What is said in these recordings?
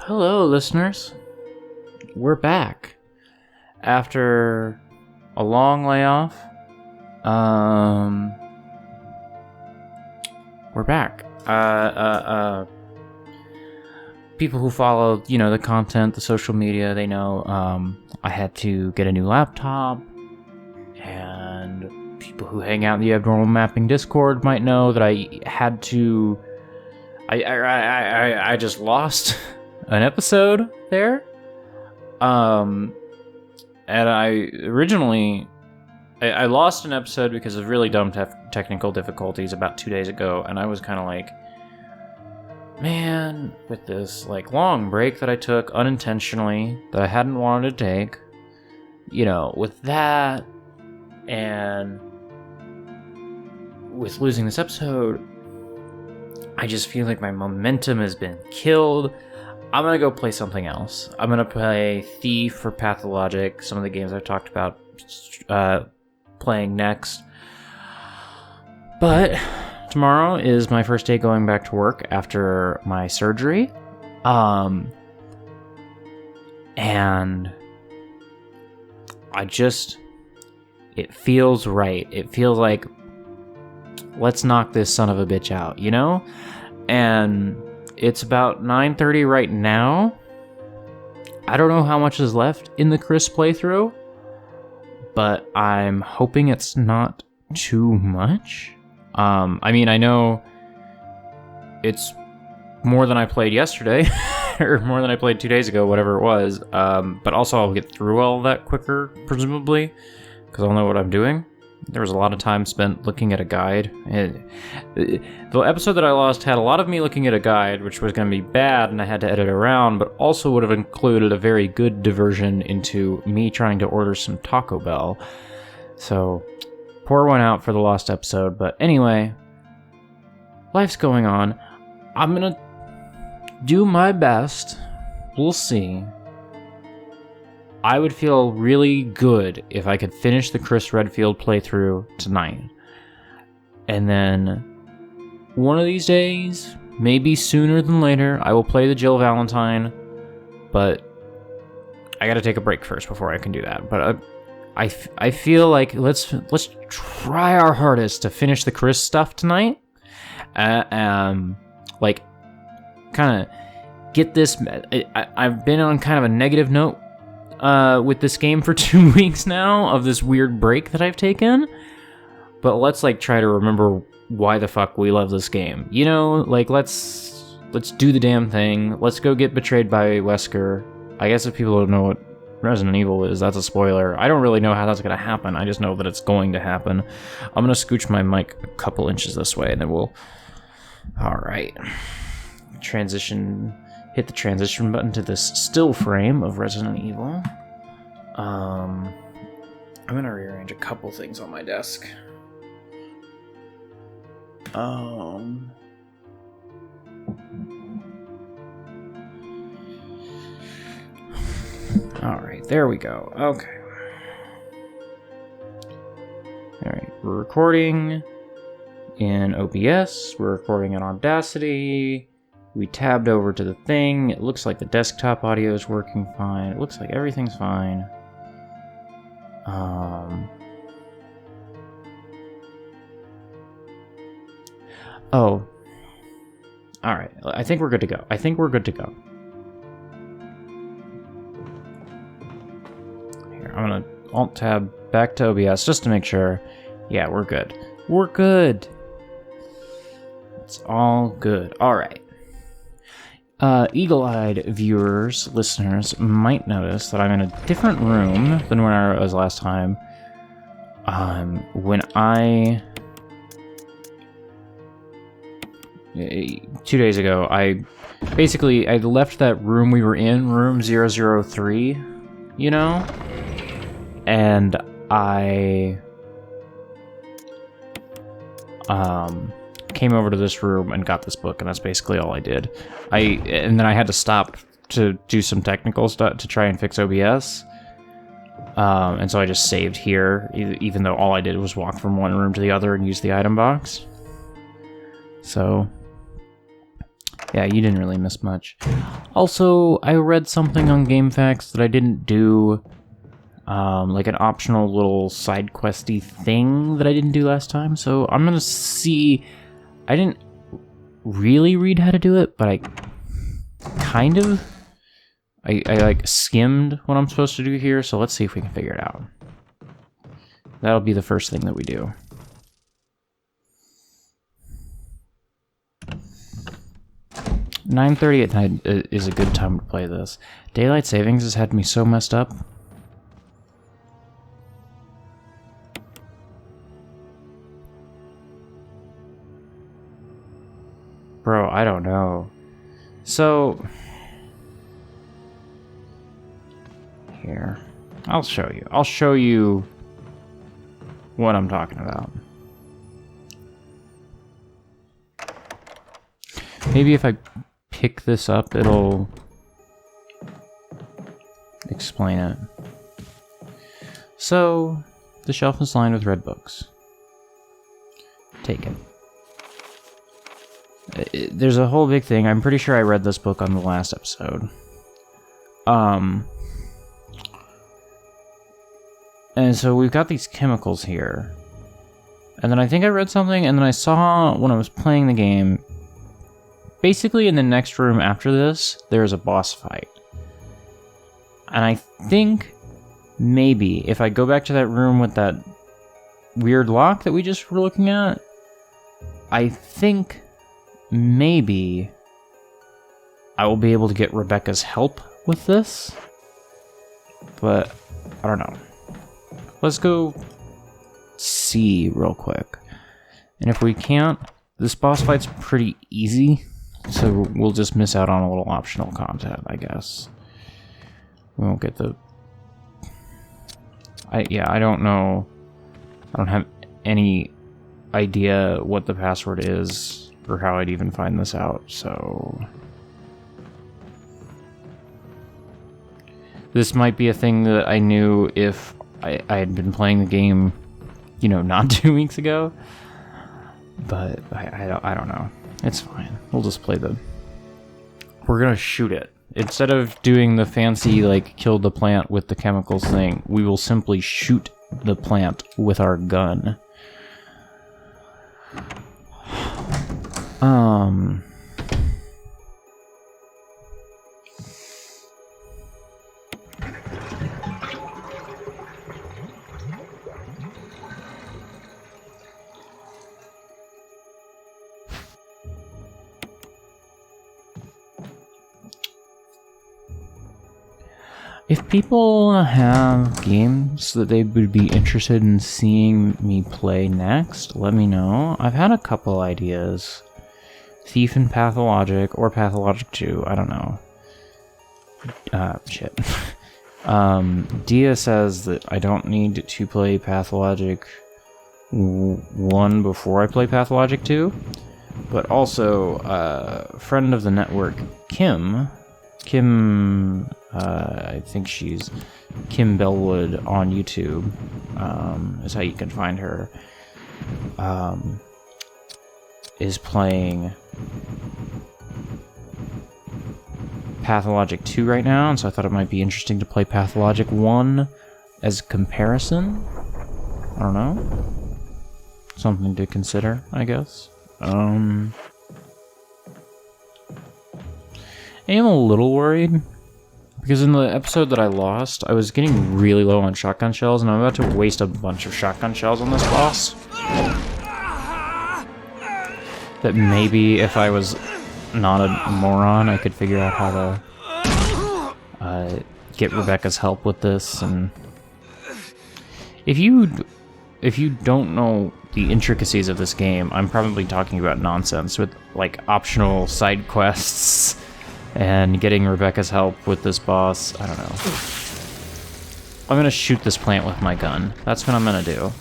Hello, listeners. We're back after a long layoff. We're back. People who follow, the content, the social media, they know I had to get a new laptop, and people who hang out in the Abnormal Mapping Discord might know that I had to. I just lost an episode there. And I lost an episode because of really dumb technical difficulties about 2 days ago, and I was kind of like, man, with this long break that I took unintentionally that I hadn't wanted to take, with that and with losing this episode, I just feel like my momentum has been killed. I'm gonna go play something else. I'm gonna play Thief or Pathologic, some of the games I've talked about playing next. But tomorrow is my first day going back to work after my surgery. And it feels right. It feels like, let's knock this son of a bitch out, And it's about 9:30 right now. I don't know how much is left in the Chris playthrough, but I'm hoping it's not too much. I know it's more than I played yesterday, or more than I played 2 days ago, whatever it was. But also I'll get through all that quicker, presumably, because I'll know what I'm doing. There was a lot of time spent looking at a guide. The episode that I lost had a lot of me looking at a guide, which was going to be bad, and I had to edit around, but also would have included a very good diversion into me trying to order some Taco Bell. So, pour one out for the lost episode. But anyway, life's going on. I'm going to do my best. We'll see. I would feel really good if I could finish the Chris Redfield playthrough tonight. And then one of these days, maybe sooner than later, I will play the Jill Valentine. But I gotta take a break first before I can do that. But I feel like let's try our hardest to finish the Chris stuff tonight. Kind of get this. I've been on kind of a negative note with this game for 2 weeks now of this weird break that I've taken. But let's try to remember why the fuck we love this game. Let's do the damn thing. Let's go get betrayed by Wesker. I guess if people don't know what Resident Evil is, that's a spoiler. I don't really know how that's going to happen. I just know that it's going to happen. I'm going to scooch my mic a couple inches this way and then we'll... Alright. Hit the transition button to this still frame of Resident Evil. I'm gonna rearrange a couple things on my desk. Alright, there we go. Okay. Alright, we're recording in OBS. We're recording in Audacity. We tabbed over to the thing. It looks like the desktop audio is working fine. It looks like everything's fine. Oh. Alright. I think we're good to go. Here, I'm gonna Alt-tab back to OBS just to make sure. Yeah, we're good. It's all good. Alright. Eagle-eyed viewers, listeners, might notice that I'm in a different room than when I was last time. When I... 2 days ago, I left that room we were in, room 003, and I... came over to this room and got this book, and that's basically all I did. And then I had to stop to do some technical stuff to try and fix OBS. And so I just saved here, even though all I did was walk from one room to the other and use the item box. So Yeah, you didn't really miss much. Also, I read something on GameFAQs that I didn't do, like an optional little side questy thing that I didn't do last time, so I'm gonna see... I didn't really read how to do it, but I kind of... I like skimmed what I'm supposed to do here, so let's see if we can figure it out. That'll be the first thing that we do. $9:30 at night is a good time to play this. Daylight savings has had me so messed up. Bro, I don't know. So... here. I'll show you. I'll show you what I'm talking about. Maybe if I pick this up, it'll explain it. So, the shelf is lined with red books. Take it. There's a whole big thing. I'm pretty sure I read this book on the last episode. And so we've got these chemicals here. And then I think I read something, and then I saw when I was playing the game, basically in the next room after this, there's a boss fight. And I think maybe if I go back to that room with that weird lock that we just were looking at, I think maybe I will be able to get Rebecca's help with this. But I don't know. Let's go see real quick. And if we can't, this boss fight's pretty easy, so we'll just miss out on a little optional content, I guess. We won't get the... I don't know. I don't have any idea what the password is or how I'd even find this out, so... This might be a thing that I knew if I had been playing the game, you know, not 2 weeks ago. But I don't know. It's fine. We'll just play the... We're gonna shoot it. Instead of doing the fancy, like, kill the plant with the chemicals thing, we will simply shoot the plant with our gun. If people have games that they would be interested in seeing me play next, let me know. I've had a couple ideas. Thief and Pathologic, or Pathologic 2, I don't know. Shit. Dia says that I don't need to play Pathologic 1 before I play Pathologic 2. But also, friend of the network, Kim, I think she's Kim Bellwood on YouTube, is how you can find her, is playing Pathologic 2 right now, and so I thought it might be interesting to play Pathologic 1 as a comparison. I don't know. Something to consider, I guess. I am a little worried, because in the episode that I lost, I was getting really low on shotgun shells, and I'm about to waste a bunch of shotgun shells on this boss. That maybe if I was not a moron, I could figure out how to get Rebecca's help with this. And if you don't know the intricacies of this game, I'm probably talking about nonsense with like optional side quests and getting Rebecca's help with this boss. I don't know. I'm gonna shoot this plant with my gun. That's what I'm gonna do.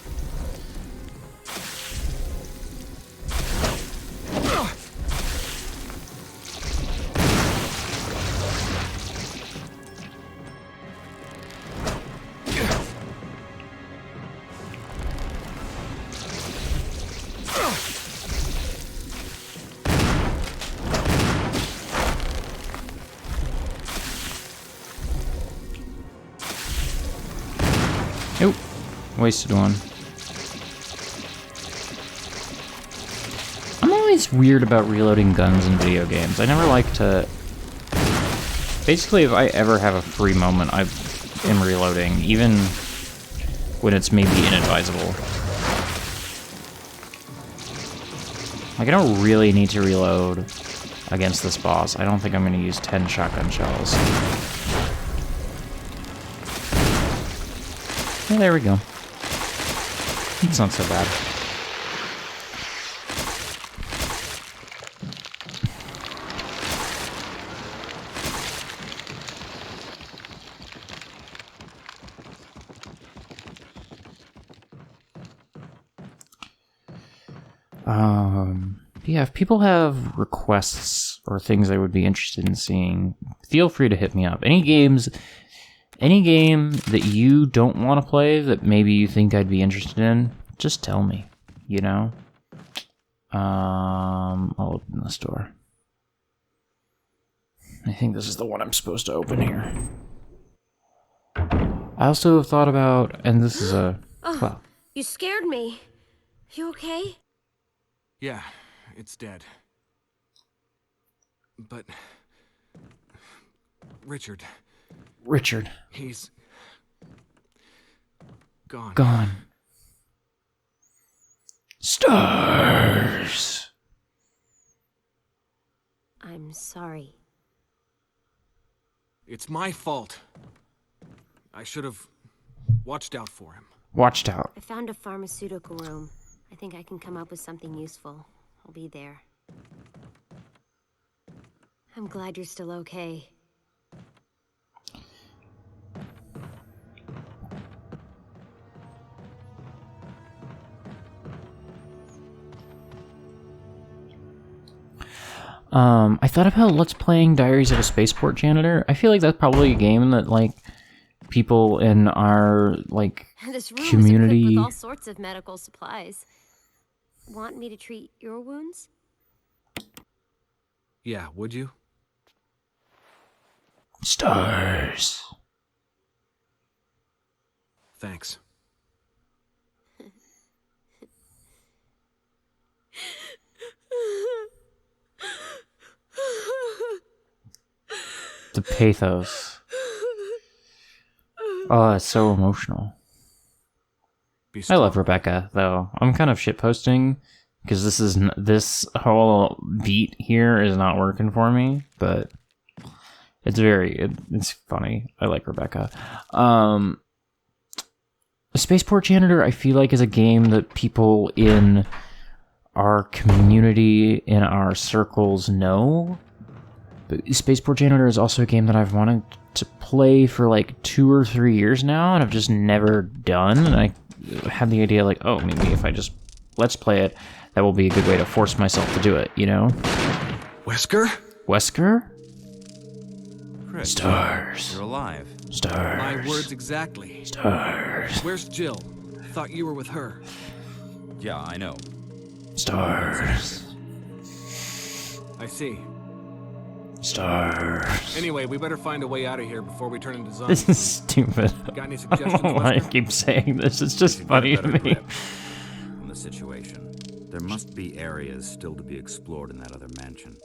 Nope. Wasted one. I'm always weird about reloading guns in video games. I never like to... Basically, if I ever have a free moment, I am reloading, even when it's maybe inadvisable. Like, I don't really need to reload against this boss. I don't think I'm going to use 10 shotgun shells. Yeah, there we go. It's not so bad. Yeah, if people have requests or things they would be interested in seeing, feel free to hit me up. Any game that you don't want to play that maybe you think I'd be interested in, just tell me, you know? I'll open this door. I think this is the one I'm supposed to open here. I also have thought about, and this is a... Oh, you scared me. You okay? Yeah, it's dead. But... Richard. He's... gone. Gone. Stars! I'm sorry. It's my fault. I should have watched out for him. Watched out. I found a pharmaceutical room. I think I can come up with something useful. I'll be there. I'm glad you're still okay. I thought about Let's Playing Diaries of a Spaceport Janitor. I feel like that's probably a game that, like, people in our, like, This room community... is equipped with all sorts of medical supplies. Want me to treat your wounds? Yeah, would you? Stars. Thanks. The pathos. Oh, it's so emotional. I love Rebecca, though. I'm kind of shitposting because this whole beat here is not working for me, but it's funny. I like Rebecca. Spaceport Janitor, I feel like, is a game that people in our community, in our circles, know. But Spaceport Janitor is also a game that I've wanted to play for like 2 or 3 years now, and I've just never done. And I had the idea, like, oh, maybe if I just let's play it, that will be a good way to force myself to do it, you know? Wesker? Wesker? Chris, Stars. you're alive. Stars. My words exactly. Stars. Where's Jill? Thought you were with her. Yeah, I know. Stars. I see. Stars. Anyway, we better find a way out of here before we turn into zombies. This is stupid. Got any I suggestions, don't know why I Wesker? keep saying this. It's just funny to me. Grip on the situation. There must be areas still to be explored in that other mansion.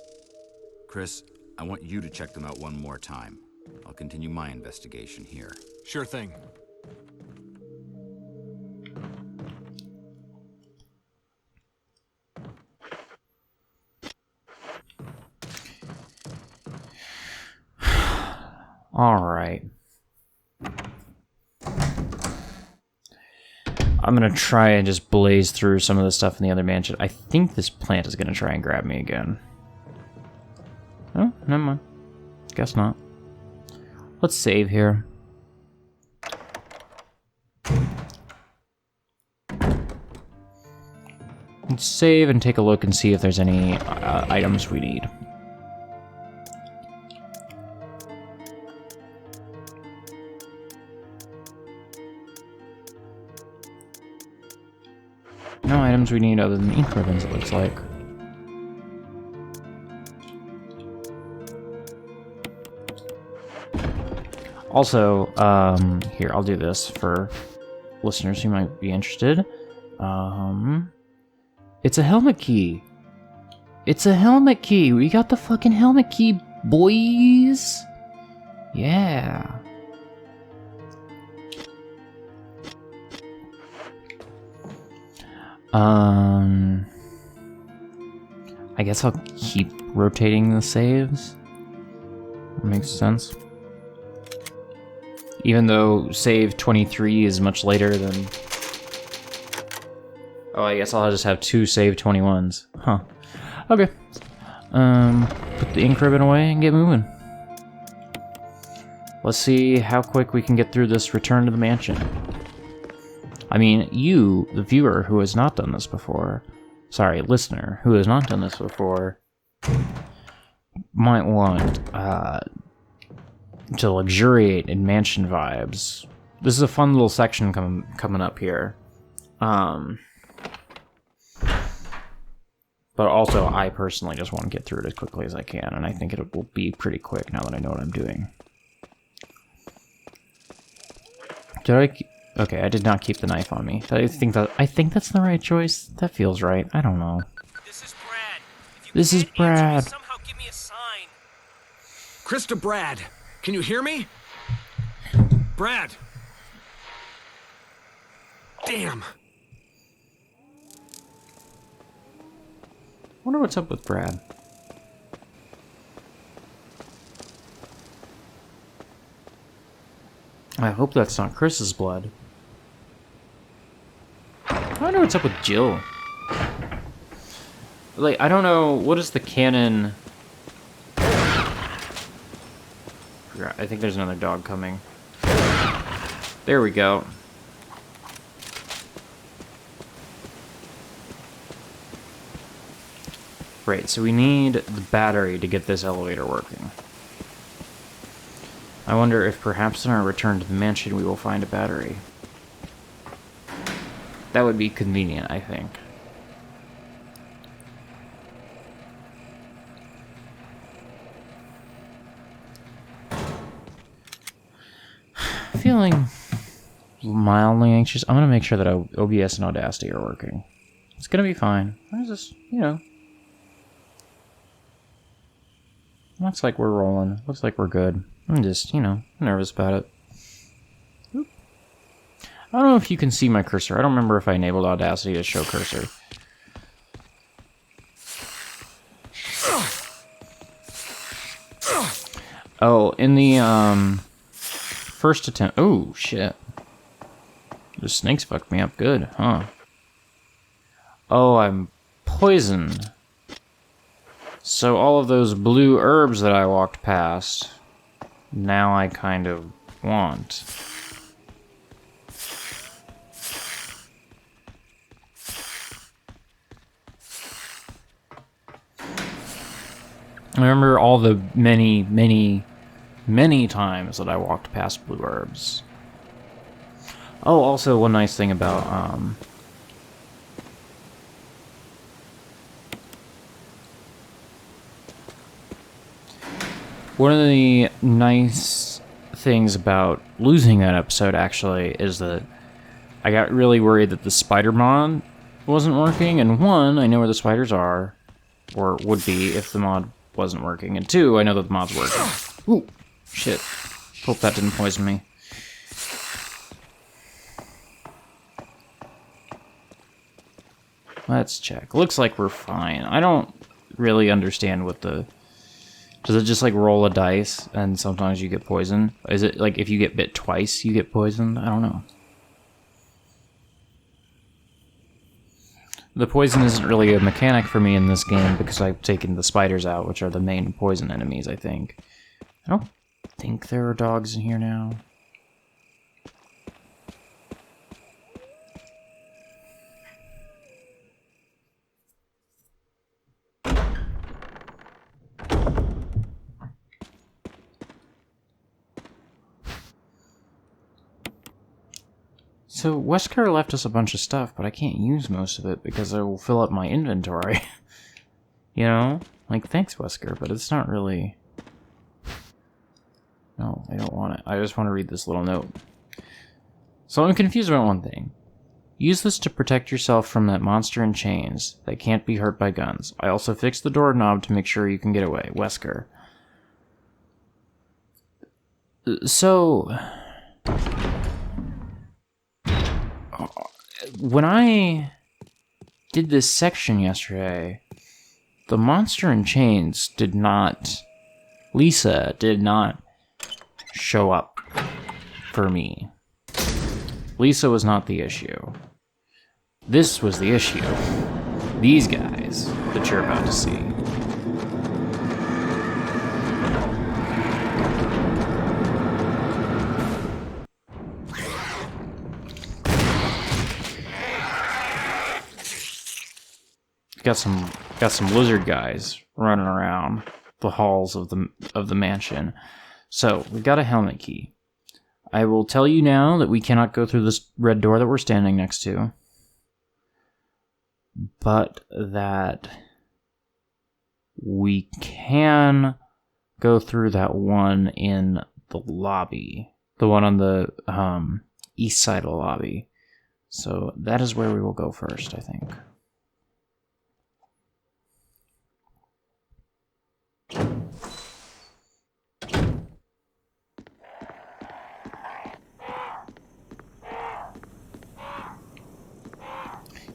Chris, I want you to check them out one more time. I'll continue my investigation here. Sure thing. All right. I'm going to try and just blaze through some of the stuff in the other mansion. I think this plant is going to try and grab me again. Oh, never mind. Guess not. Let's save here. Let's save and take a look and see if there's any items we need. No items we need other than ink ribbons, it looks like. Also, here, I'll do this for listeners who might be interested. It's a helmet key. It's a helmet key. We got the fucking helmet key, boys. Yeah. I guess I'll keep rotating the saves. That makes sense. Even though save 23 is much later than... Oh, I guess I'll just have 2 save 21s. Huh. Okay. Put the ink ribbon away and get moving. Let's see how quick we can get through this return to the mansion. I mean, you, the viewer who has not done this before... Sorry, listener who has not done this before... might want, to luxuriate in mansion vibes. This is a fun little section coming up here. But also, I personally just want to get through it as quickly as I can, and I think it will be pretty quick now that I know what I'm doing. Okay, I did not keep the knife on me. I think that's the right choice. That feels right. I don't know. This is Brad. If you This is can't answer me, Brad. somehow give me a sign. Krista, Brad, can you hear me? Brad. Damn. Wonder what's up with Brad. I hope that's not Chris's blood. I wonder what's up with Jill. Like, I don't know, what is the canon... I think there's another dog coming. There we go. Right, so we need the battery to get this elevator working. I wonder if perhaps in our return to the mansion we will find a battery. That would be convenient, I think. Feeling mildly anxious. I'm gonna make sure that OBS and Audacity are working. It's gonna be fine. I just, you know. Looks like we're rolling. Looks like we're good. I'm just, you know, nervous about it. Oop. I don't know if you can see my cursor. I don't remember if I enabled Audacity to show cursor. Oh, in the, first attempt... Oh, shit. The snakes fucked me up good, huh? Oh, I'm poisoned. So all of those blue herbs that I walked past, now I kind of want. I remember all the many, many, many times that I walked past blue herbs. Oh, also one nice thing about, one of the nice things about losing that episode, actually, is that I got really worried that the spider mod wasn't working, and one, I know where the spiders are, or would be if the mod wasn't working, and two, I know that the mod's working. Ooh, shit. Hope that didn't poison me. Let's check. Looks like we're fine. I don't really understand what the... Does it just, like, roll a dice, and sometimes you get poisoned? Is it, like, if you get bit twice, you get poisoned? I don't know. The poison isn't really a mechanic for me in this game, because I've taken the spiders out, which are the main poison enemies, I think. I don't think there are dogs in here now. So, Wesker left us a bunch of stuff, but I can't use most of it because it will fill up my inventory. You know? Like, thanks, Wesker, but it's not really... No, I don't want it. I just want to read this little note. So I'm confused about one thing. Use this to protect yourself from that monster in chains that can't be hurt by guns. I also fixed the doorknob to make sure you can get away. Wesker. So, when I did this section yesterday, the monster in chains did not... Lisa did not show up for me. Lisa was not the issue. This was the issue. These guys that you're about to see. Got some lizard guys running around the halls of the mansion. So we got a helmet key. I will tell you now that we cannot go through this red door that we're standing next to, but that we can go through that one in the lobby, the one on the east side of the lobby. So that is where we will go first, I think.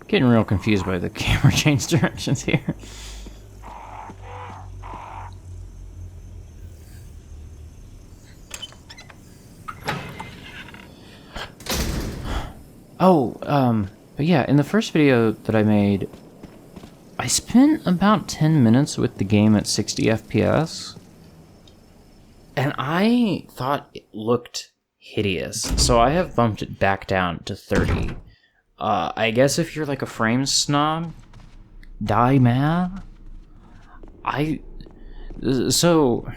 Getting real confused by the camera change directions here. But yeah, in the first video that I made, I spent about 10 minutes with the game at 60 FPS, and I thought it looked hideous, so I have bumped it back down to 30. I guess if you're like a frame snob, die mad. So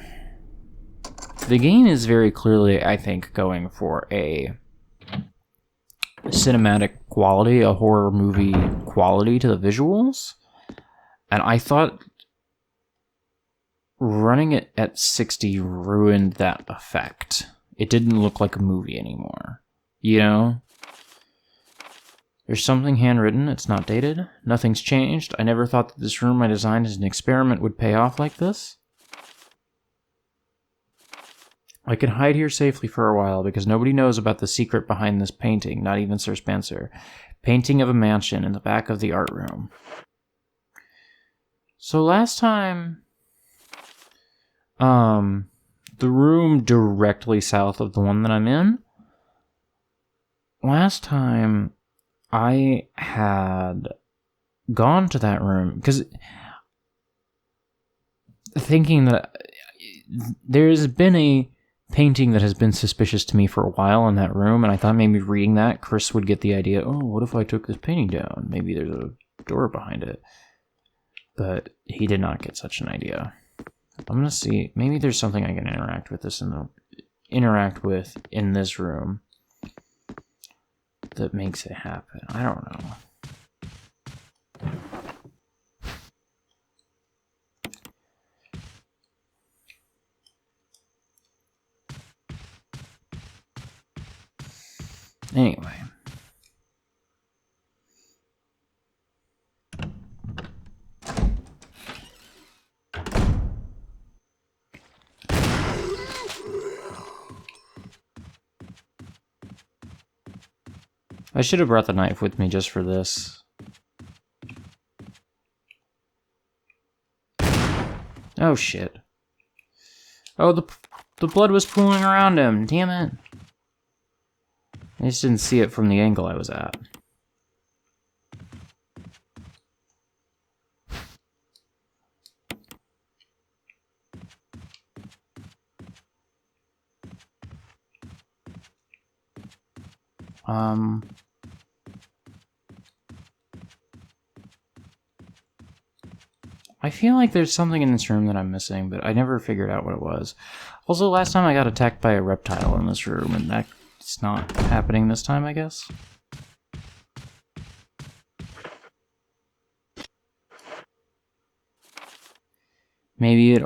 the game is very clearly, I think, going for a cinematic quality, a horror movie quality to the visuals. And I thought running it at 60 ruined that effect. It didn't look like a movie anymore. You know? There's something handwritten, it's not dated. Nothing's changed. I never thought that this room I designed as an experiment would pay off like this. I can hide here safely for a while because nobody knows about the secret behind this painting, not even Sir Spencer. Painting of a mansion in the back of the art room. So last time, the room directly south of the one that I'm in, last time I had gone to that room because thinking that there's been a painting that has been suspicious to me for a while in that room, and I thought maybe reading that, Chris would get the idea, oh, what if I took this painting down? Maybe there's a door behind it. But he did not get such an idea. I'm gonna see, maybe there's something I can interact with in this room that makes it happen. I don't know. Anyway. I should have brought the knife with me just for this. Oh shit. Oh, the blood was pooling around him. Damn it. I just didn't see it from the angle I was at. I feel like there's something in this room that I'm missing, but I never figured out what it was. Also, last time I got attacked by a reptile in this room, and that's not happening this time, I guess. Maybe it's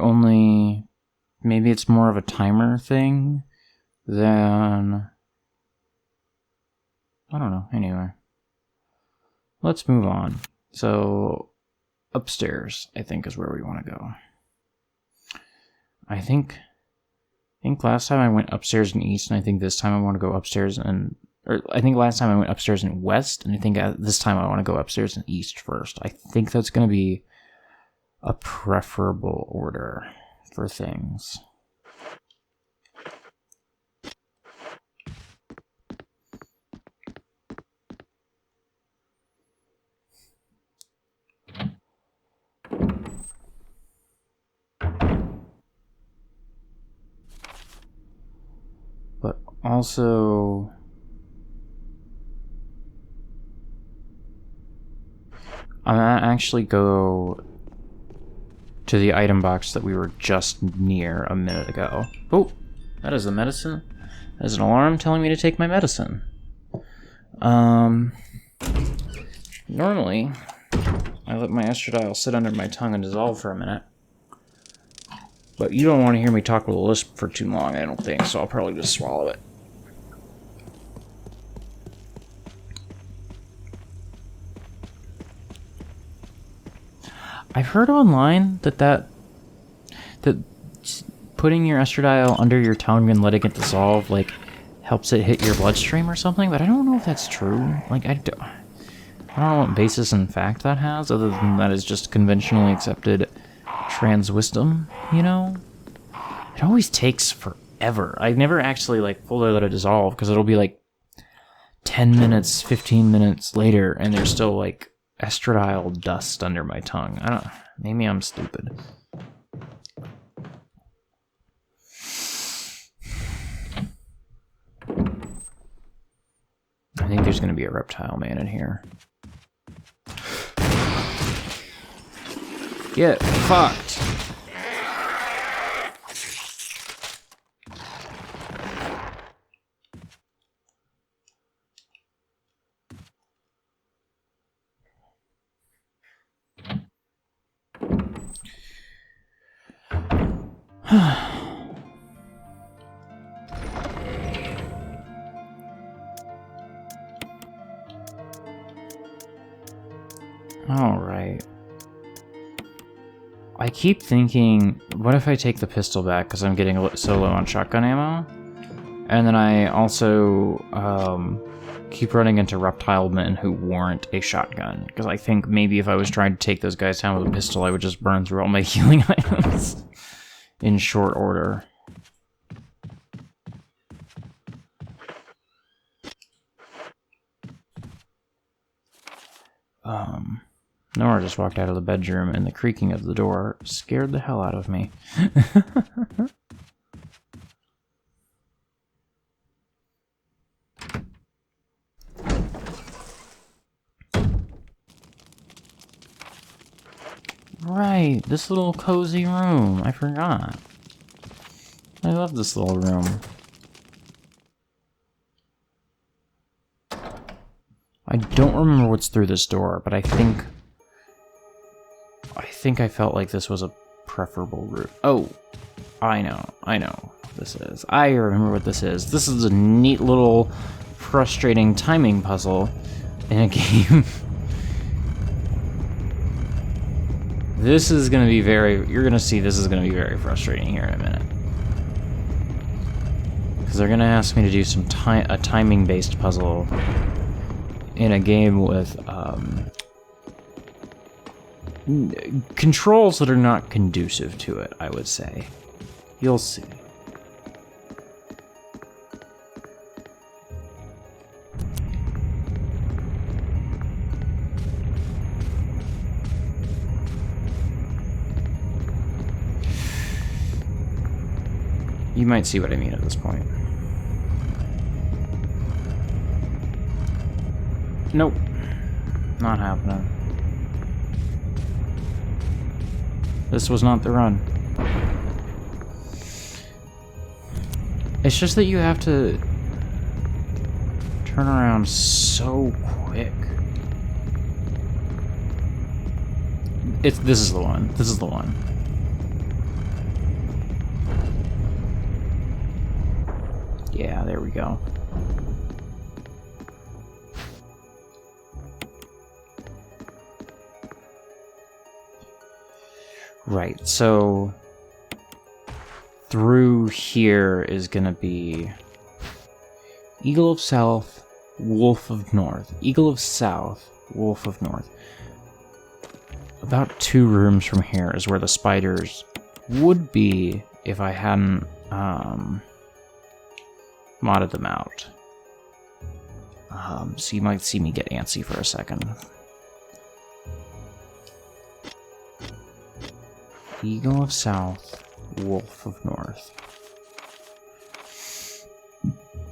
more of a timer thing than I don't know. Anyway. Let's move on. So, upstairs, I think, is where we want to go. I think last time I went upstairs and east, and I think this time I want to go upstairs and... Or I think last time I went upstairs and west, and I think this time I want to go upstairs and east first. I think that's going to be a preferable order for things. But also... I'm gonna actually go to the item box that we were just near a minute ago. Oh, that is the medicine. That is an alarm telling me to take my medicine. Normally, I let my estradiol sit under my tongue and dissolve for a minute. But you don't want to hear me talk with a lisp for too long, I don't think, so I'll probably just swallow it. I've heard online that putting your estradiol under your tongue and letting it dissolve, like, helps it hit your bloodstream or something, but I don't know if that's true. Like, I don't know what basis in fact that has, other than that is just conventionally accepted trans wisdom, you know? It always takes forever. I've never actually, like, fully let it dissolve, because it'll be, like, 10 minutes, 15 minutes later, and there's still, like, estradiol dust under my tongue. I don't... Maybe I'm stupid. I think there's gonna be a reptile man in here. Get fucked! Alright. I keep thinking, what if I take the pistol back because I'm getting so low on shotgun ammo? And then I also keep running into reptile men who warrant a shotgun. Because I think maybe if I was trying to take those guys down with a pistol, I would just burn through all my healing items in short order. Nora just walked out of the bedroom, and the creaking of the door scared the hell out of me. Right, this little cozy room. I forgot. I love this little room. I don't remember what's through this door, but I think I felt like this was a preferable route. Oh, I know what this is. I remember what this is. This is a neat little frustrating timing puzzle in a game. This is gonna be you're gonna see this is gonna be very frustrating here in a minute. Because they're gonna ask me to do a timing-based puzzle in a game with, controls that are not conducive to it, I would say. You'll see. You might see what I mean at this point. Nope. Not happening. This was not the run. It's just that you have to turn around so quick. This is the one. This is the one. Yeah, there we go. Right, so through here is gonna be Eagle of South, Wolf of North. Eagle of South, Wolf of North. About 2 rooms from here is where the spiders would be if I hadn't modded them out. So you might see me get antsy for a second. Eagle of South, Wolf of North.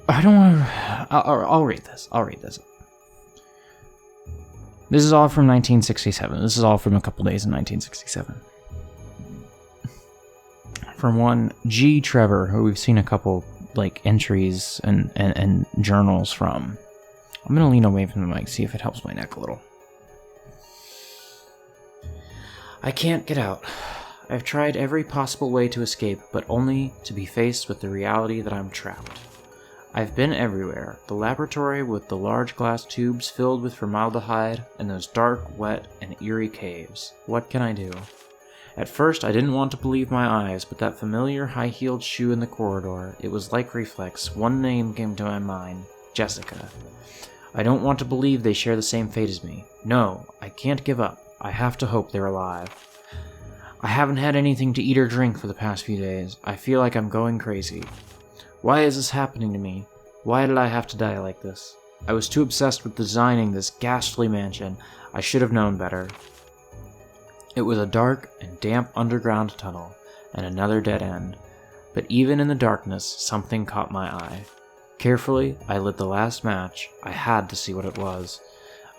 I don't want to... I'll read this. I'll read this. This is all from 1967. This is all from a couple days in 1967. From one G. Trevor, who we've seen a couple like entries and journals from. I'm going to lean away from the mic, see if it helps my neck a little. I can't get out. I've tried every possible way to escape, but only to be faced with the reality that I'm trapped. I've been everywhere. The laboratory with the large glass tubes filled with formaldehyde, and those dark, wet, and eerie caves. What can I do? At first, I didn't want to believe my eyes, but that familiar high-heeled shoe in the corridor, it was like reflex. One name came to my mind. Jessica. I don't want to believe they share the same fate as me. No, I can't give up. I have to hope they're alive. I haven't had anything to eat or drink for the past few days. I feel like I'm going crazy. Why is this happening to me? Why did I have to die like this? I was too obsessed with designing this ghastly mansion. I should have known better. It was a dark and damp underground tunnel, and another dead end. But even in the darkness, something caught my eye. Carefully, I lit the last match. I had to see what it was.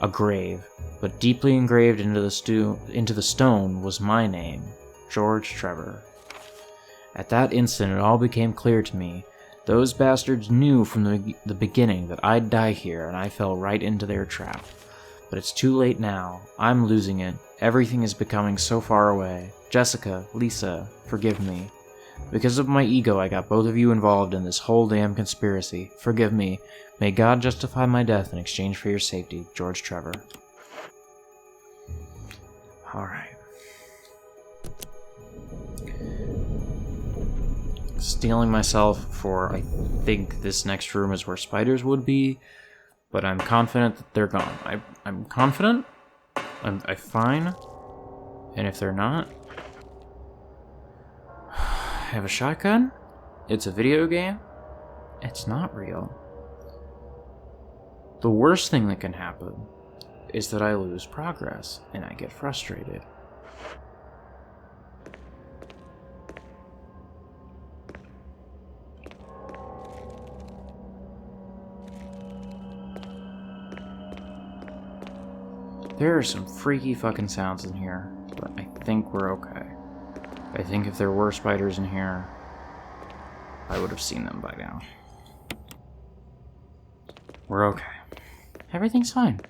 A grave, but deeply engraved into the stone was my name, George Trevor. At that instant, it all became clear to me. Those bastards knew from the beginning that I'd die here, and I fell right into their trap. But it's too late now. I'm losing it. Everything is becoming so far away. Jessica, Lisa, forgive me. Because of my ego, I got both of you involved in this whole damn conspiracy. Forgive me. May God justify my death in exchange for your safety, George Trevor. Alright. Stealing myself for, I think this next room is where spiders would be, but I'm confident that they're gone. I'm confident? I'm fine? And if they're not... I have a shotgun? It's a video game? It's not real. The worst thing that can happen is that I lose progress and I get frustrated. There are some freaky fucking sounds in here, but I think we're okay. I think if there were spiders in here, I would have seen them by now. We're okay. Everything's fine.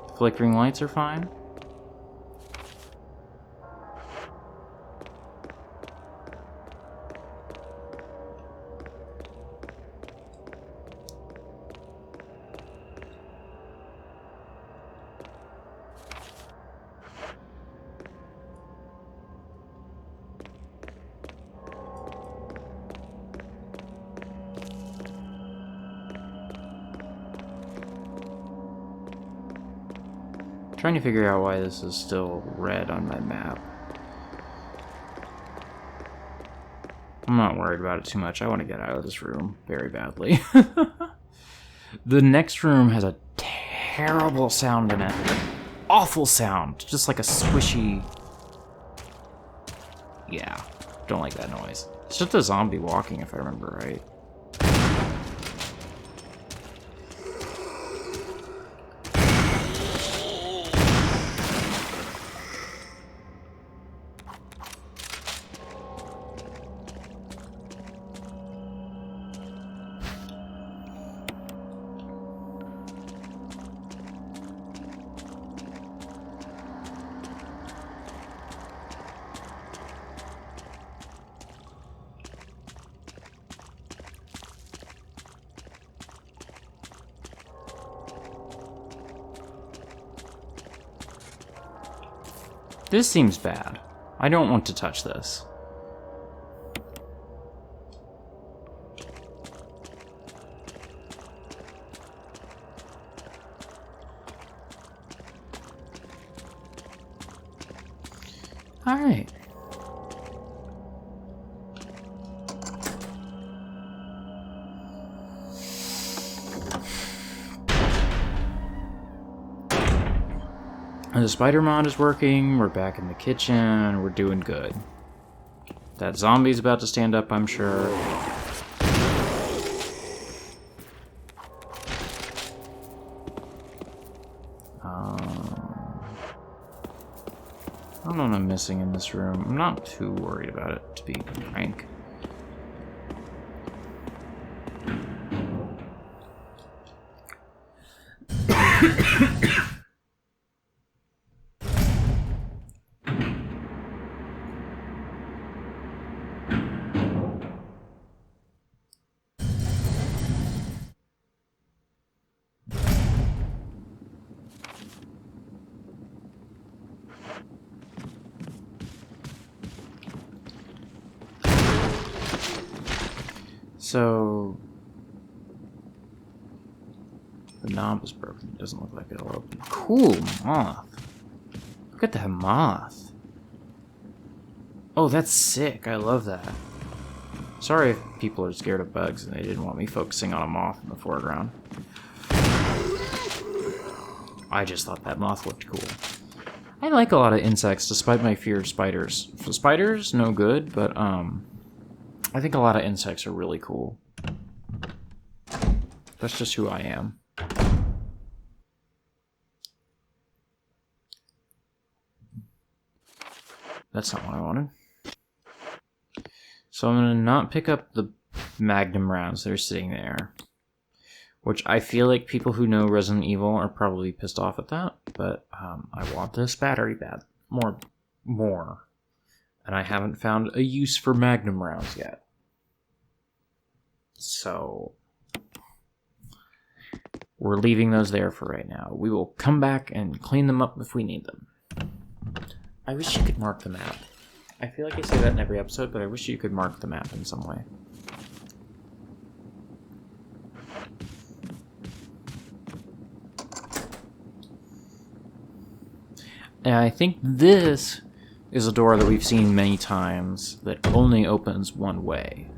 The flickering lights are fine. Trying to figure out why this is still red on my map. I'm not worried about it too much. I want to get out of this room very badly. The next room has a terrible sound in it. Awful sound. Just like a squishy... Yeah, don't like that noise. It's just a zombie walking, if I remember right. This seems bad. I don't want to touch this. Alright. The spider mod is working, we're back in the kitchen, we're doing good. That zombie's about to stand up, I'm sure. I don't know what I'm missing in this room. I'm not too worried about it, to be frank. So, the knob is broken. It doesn't look like it'll open. Cool, moth. Look at that moth. Oh, that's sick. I love that. Sorry if people are scared of bugs and they didn't want me focusing on a moth in the foreground. I just thought that moth looked cool. I like a lot of insects, despite my fear of spiders. For spiders, no good, but, I think a lot of insects are really cool. That's just who I am. That's not what I wanted. So I'm going to not pick up the Magnum rounds that are sitting there. Which I feel like people who know Resident Evil are probably pissed off at that. But I want this battery bad. More. And I haven't found a use for Magnum rounds yet. So we're leaving those there for right now. We will come back and clean them up if we need them. I wish you could mark the map. I feel like I say that in every episode, but I wish you could mark the map in some way. And I think this is a door that we've seen many times that only opens one way.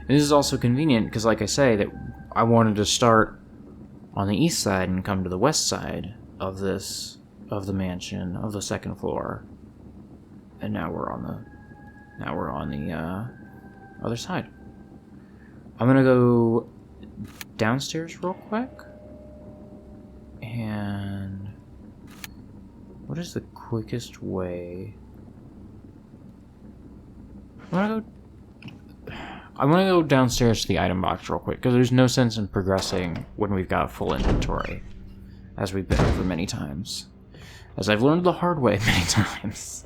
And this is also convenient because, like I say, that I wanted to start on the east side and come to the west side of the mansion, of the second floor. And now we're on the other side. I'm gonna go downstairs real quick. And what is the quickest way? I want to go downstairs to the item box real quick, because there's no sense in progressing when we've got full inventory, as we've been over many times. As I've learned the hard way many times.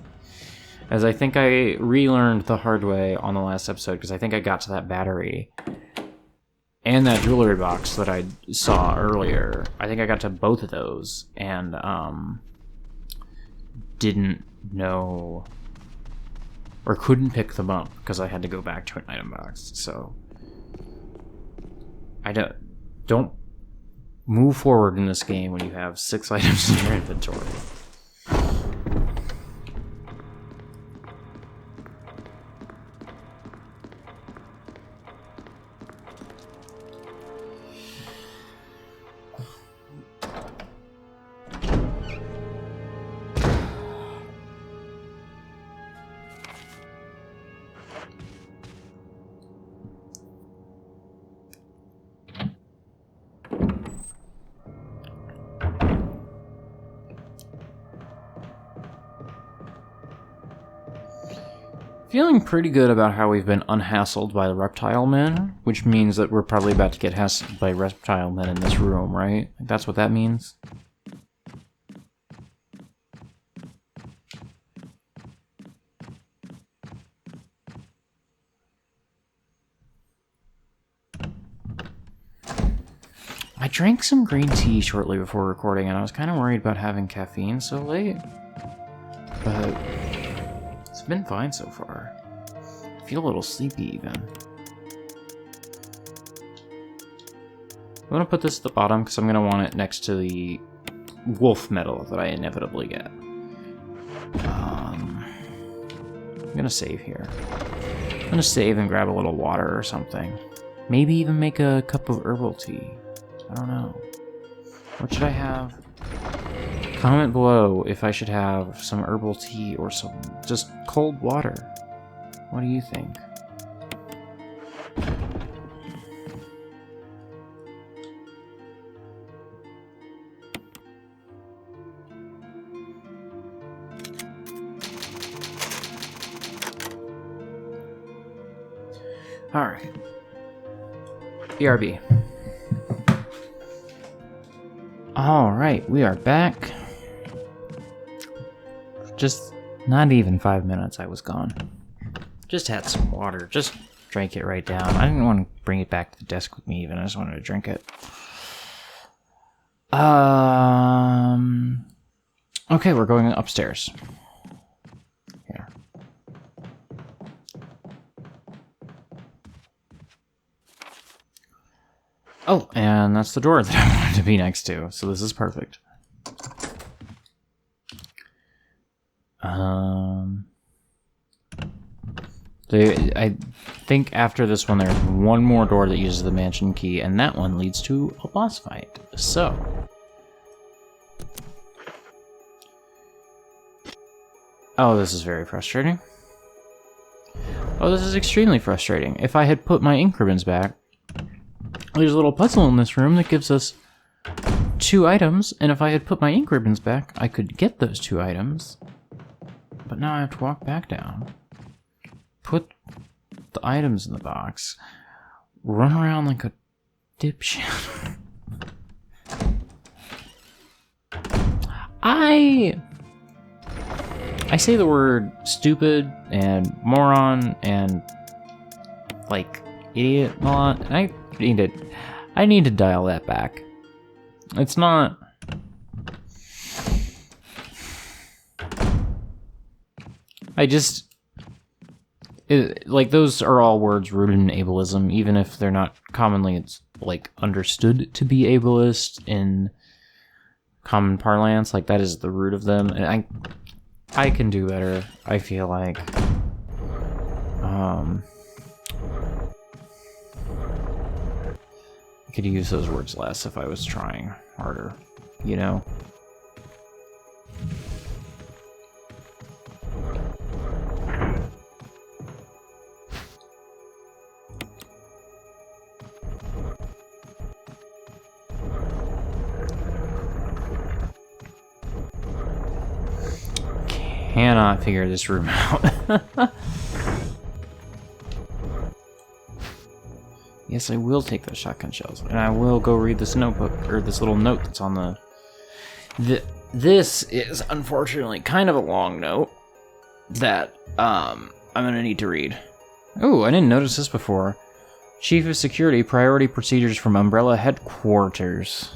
As I think I relearned the hard way on the last episode, because I think I got to that battery and that jewelry box that I saw earlier. I think I got to both of those, and didn't know or couldn't pick them up because I had to go back to an item box. So I don't move forward in this game when you have 6 items in your inventory. Feeling pretty good about how we've been unhassled by the reptile men, which means that we're probably about to get hassled by reptile men in this room, right? That's what that means. I drank some green tea shortly before recording, and I was kind of worried about having caffeine so late. but it's been fine so far. I feel a little sleepy even. I'm gonna put this at the bottom because I'm gonna want it next to the wolf medal that I inevitably get. I'm gonna save here. I'm gonna save and grab a little water or something. Maybe even make a cup of herbal tea. I don't know. What should I have? Comment below if I should have some herbal tea or some just cold water. What do you think? Alright. BRB. Alright, we are back. Just not even 5 minutes I was gone. Just had some water. Just drank it right down. I didn't want to bring it back to the desk with me even. I just wanted to drink it. Okay, we're going upstairs. Here. Oh, and that's the door that I wanted to be next to, so this is perfect. I think after this one, there's one more door that uses the mansion key, and that one leads to a boss fight. So, oh, this is very frustrating. Oh, this is extremely frustrating. If I had put my ink ribbons back, there's a little puzzle in this room that gives us 2 items, and if I had put my ink ribbons back, I could get those 2 items. But now I have to walk back down, put the items in the box, run around like a dipshit. I say the word stupid and moron and like idiot a lot, and I need to dial that back. It's not. Like, those are all words rooted in ableism, even if they're not commonly, like, understood to be ableist in common parlance. Like, that is the root of them, and I can do better, I feel like. I could use those words less if I was trying harder, you know? Cannot figure this room out. Yes, I will take those shotgun shells, and I will go read this notebook, or this little note that's on the... This is, unfortunately, kind of a long note that, I'm gonna need to read. Oh, I didn't notice this before. Chief of Security, priority procedures from Umbrella Headquarters.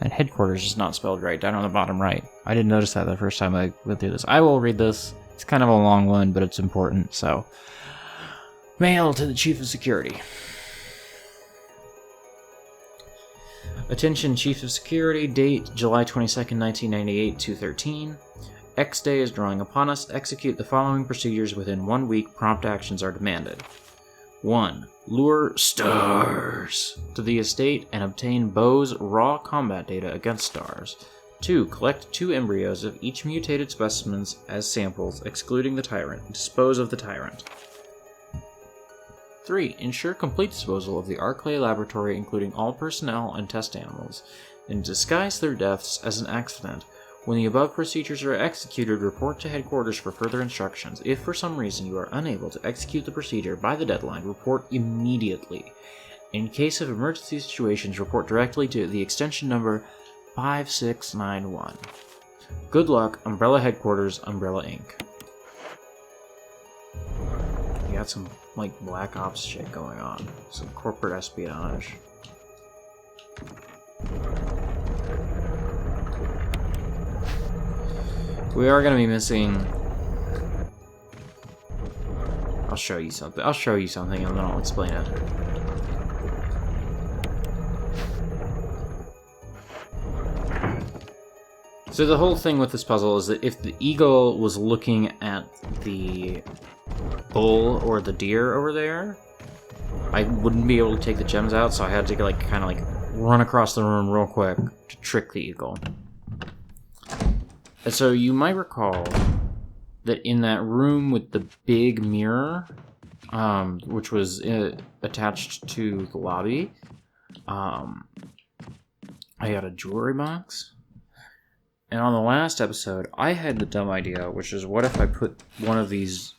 And headquarters is not spelled right, down on the bottom right. I didn't notice that the first time I went through this. I will read this. It's kind of a long one, but it's important, so... Mail to the Chief of Security. Attention, Chief of Security, date July 22nd, 1998, 2:13. X day is drawing upon us. Execute the following procedures within 1 week. Prompt actions are demanded. 1. Lure stars to the estate and obtain Bo's raw combat data against stars. 2. Collect 2 embryos of each mutated specimens as samples, excluding the tyrant. Dispose of the tyrant. 3. Ensure complete disposal of the Arclay laboratory, including all personnel and test animals, and disguise their deaths as an accident. When the above procedures are executed, report to headquarters for further instructions. If for some reason you are unable to execute the procedure by the deadline, report immediately. In case of emergency situations, report directly to the extension number 5691. Good luck, Umbrella Headquarters, Umbrella Inc. You got some, like, Black Ops shit going on. Some corporate espionage. We are going to be missing I'll show you something. I'll show you something and then I'll explain it. So the whole thing with this puzzle is that if the eagle was looking at the bull or the deer over there, I wouldn't be able to take the gems out, so I had to like kind of like run across the room real quick to trick the eagle. And so you might recall that in that room with the big mirror, which was attached to the lobby, I got a jewelry box. And on the last episode, I had the dumb idea, which is what if I put one of these...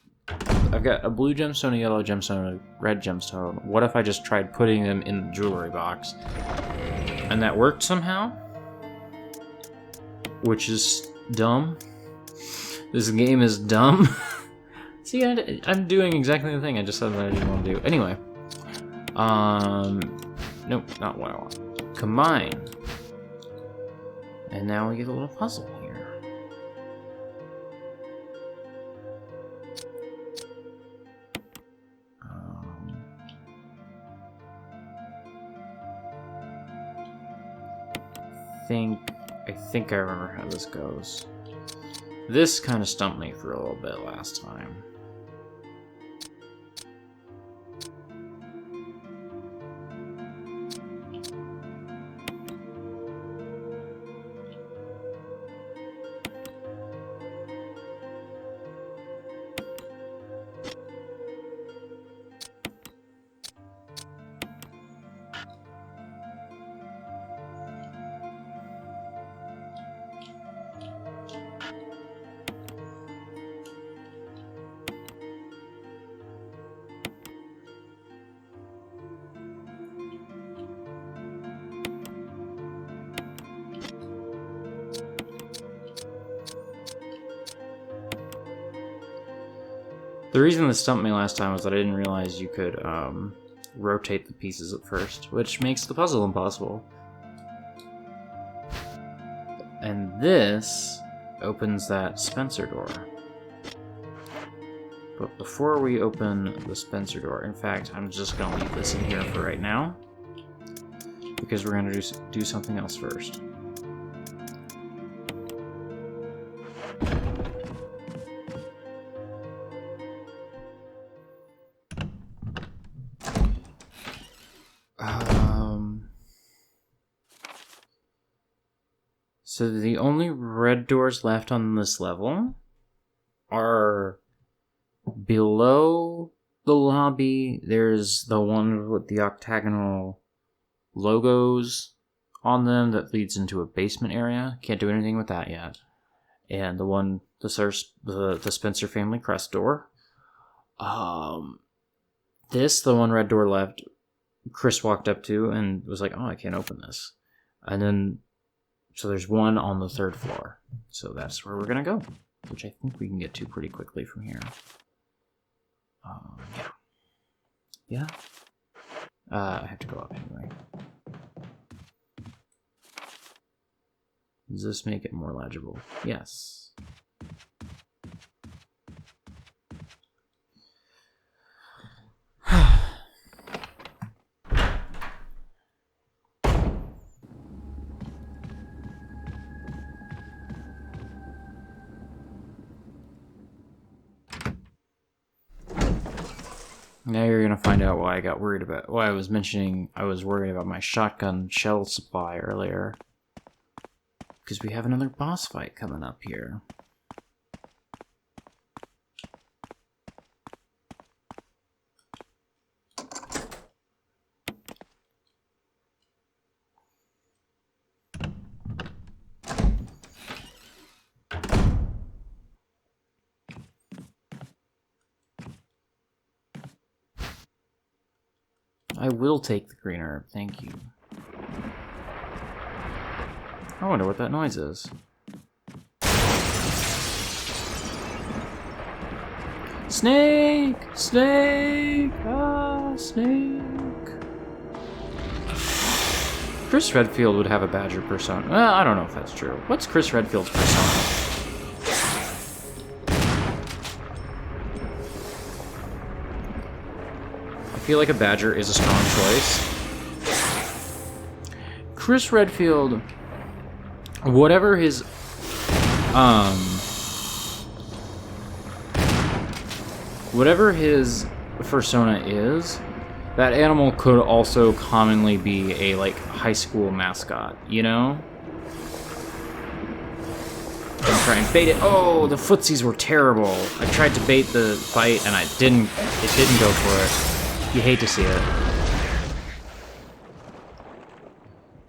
I've got a blue gemstone, a yellow gemstone, a red gemstone. What if I just tried putting them in the jewelry box? And that worked somehow? Which is dumb. This game is dumb. See, I'm doing exactly the thing I just said that I didn't want to do. Anyway. Nope, not what I want. Combine. And now we get a little puzzle here. I think I remember how this goes. This kind of stumped me for a little bit last time. The reason this stumped me last time was that I didn't realize you could rotate the pieces at first, which makes the puzzle impossible. And this opens that Spencer door. But before we open the Spencer door, in fact, I'm just going to leave this in here for right now, because we're going to do something else first. So the only red doors left on this level are below the lobby. There's the one with the octagonal logos on them that leads into a basement area. Can't do anything with that yet. And the one, the Spencer family crest door. The one red door left, Chris walked up to and was like, oh, I can't open this. And then, so there's one on the 3rd floor. So that's where we're going to go, which I think we can get to pretty quickly from here. Yeah. I have to go up anyway. Does this make it more legible? Yes. Now you're gonna find out why I got worried about, why I was mentioning I was worried about my shotgun shell supply earlier. Because we have another boss fight coming up here. I will take the green herb, thank you. I wonder what that noise is. Snake! Snake! Ah, snake! Chris Redfield would have a badger persona. Well, I don't know if that's true. What's Chris Redfield's persona? I feel like a badger is a strong choice. Chris Redfield, whatever his persona is, that animal could also commonly be a, like, high school mascot, you know? And try and bait it. Oh, the footsies were terrible. I tried to bait the bite and it didn't go for it. You hate to see it.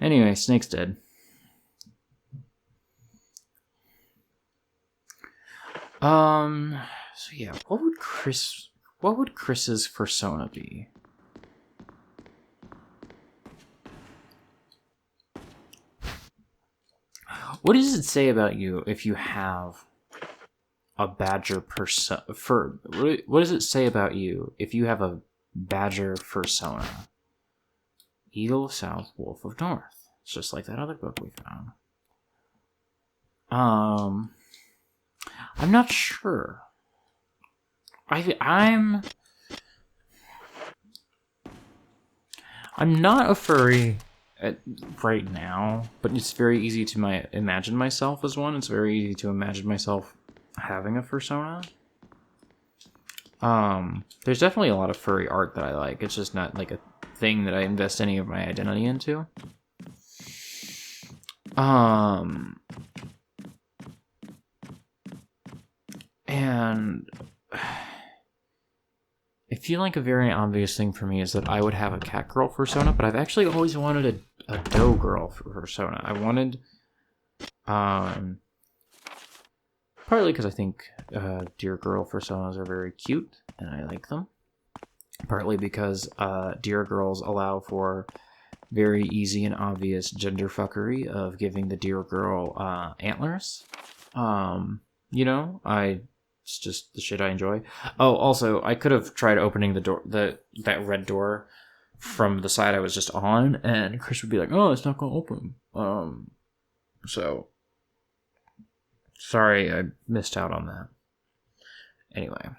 Anyway, Snake's dead. So yeah, what would Chris's persona be? What does it say about you if you have a badger persona? What does it say about you if you have a badger persona? Eagle of South, Wolf of North. It's just like that other book we found. I'm not sure. I'm not a furry right now, but it's very easy to imagine myself as one. It's very easy to imagine myself having a persona. There's definitely a lot of furry art that I like. It's just not like a thing that I invest any of my identity into. And I feel like a very obvious thing for me is that I would have a cat girl persona, but I've actually always wanted a doe girl persona. I wanted, partly because I think deer girl personas are very cute and I like them. Partly because deer girls allow for very easy and obvious gender fuckery of giving the deer girl antlers. You know, it's just the shit I enjoy. Oh, also, I could have tried opening the door, that red door from the side I was just on, and Chris would be like, "Oh, it's not gonna open." So sorry, I missed out on that. Anyway,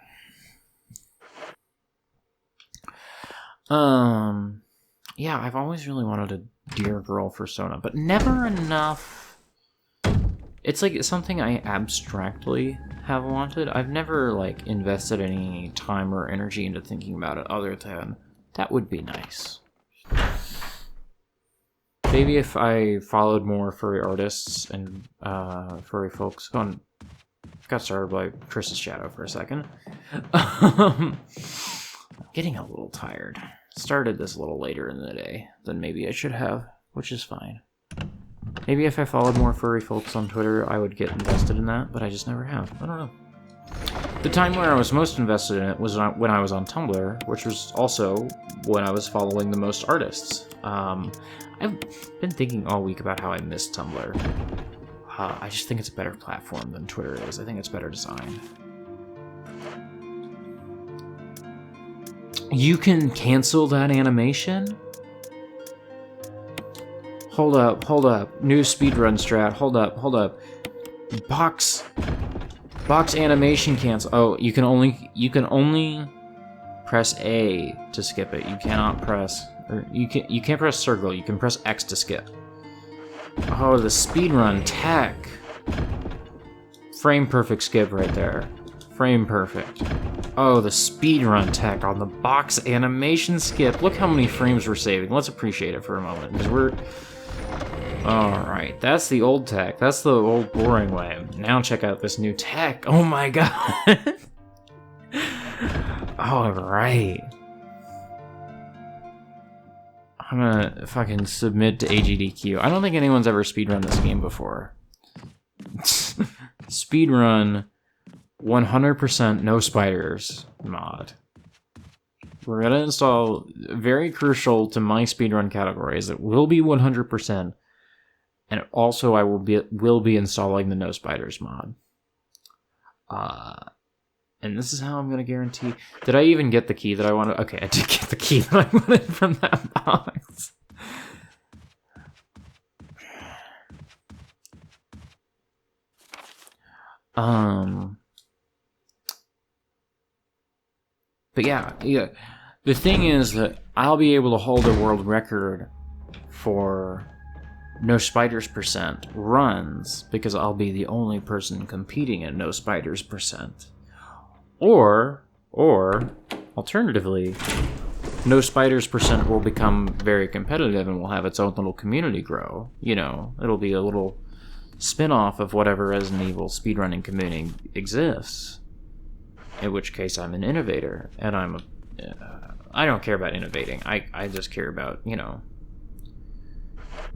yeah, I've always really wanted a deer girl persona, but never enough. It's like something I abstractly have wanted. I've never, like, invested any time or energy into thinking about it other than that would be nice. Maybe if I followed more furry artists and furry folks. Got started by Chris's shadow for a second. I'm getting a little tired. Started this a little later in the day than maybe I should have, which is fine. Maybe if I followed more furry folks on Twitter, I would get invested in that, but I just never have. I don't know. The time where I was most invested in it was when I was on Tumblr, which was also when I was following the most artists. I've been thinking all week about how I miss Tumblr. I just think it's a better platform than Twitter is. I think it's better designed. You can cancel that animation? Hold up. New speedrun strat. Hold up. Box animation cancel. Oh, you can only press A to skip it. You cannot press, or you can't press circle. You can press X to skip. Oh, the speedrun tech. Frame perfect skip right there. Frame perfect. Oh, the speedrun tech on the box animation skip. Look how many frames we're saving. Let's appreciate it for a moment, because we're... Alright, that's the old tech. That's the old boring way. Now check out this new tech. Oh my god! Alright. I'm gonna fucking submit to AGDQ. I don't think anyone's ever speedrun this game before. Speedrun 100% no spiders mod. We're gonna install, very crucial to my speedrun categories, it will be 100%. And also, I will be installing the No Spiders mod. And this is how I'm going to guarantee... Did I even get the key that I wanted? Okay, I did get the key that I wanted from that box. But yeah. The thing is that I'll be able to hold a world record for no spiders percent runs because I'll be the only person competing at no spiders percent. Or alternatively, no spiders percent will become very competitive and will have its own little community grow. You know, it'll be a little spin-off of whatever Resident Evil speedrunning community exists. In which case I'm an innovator, and I don't care about innovating. I just care about, you know,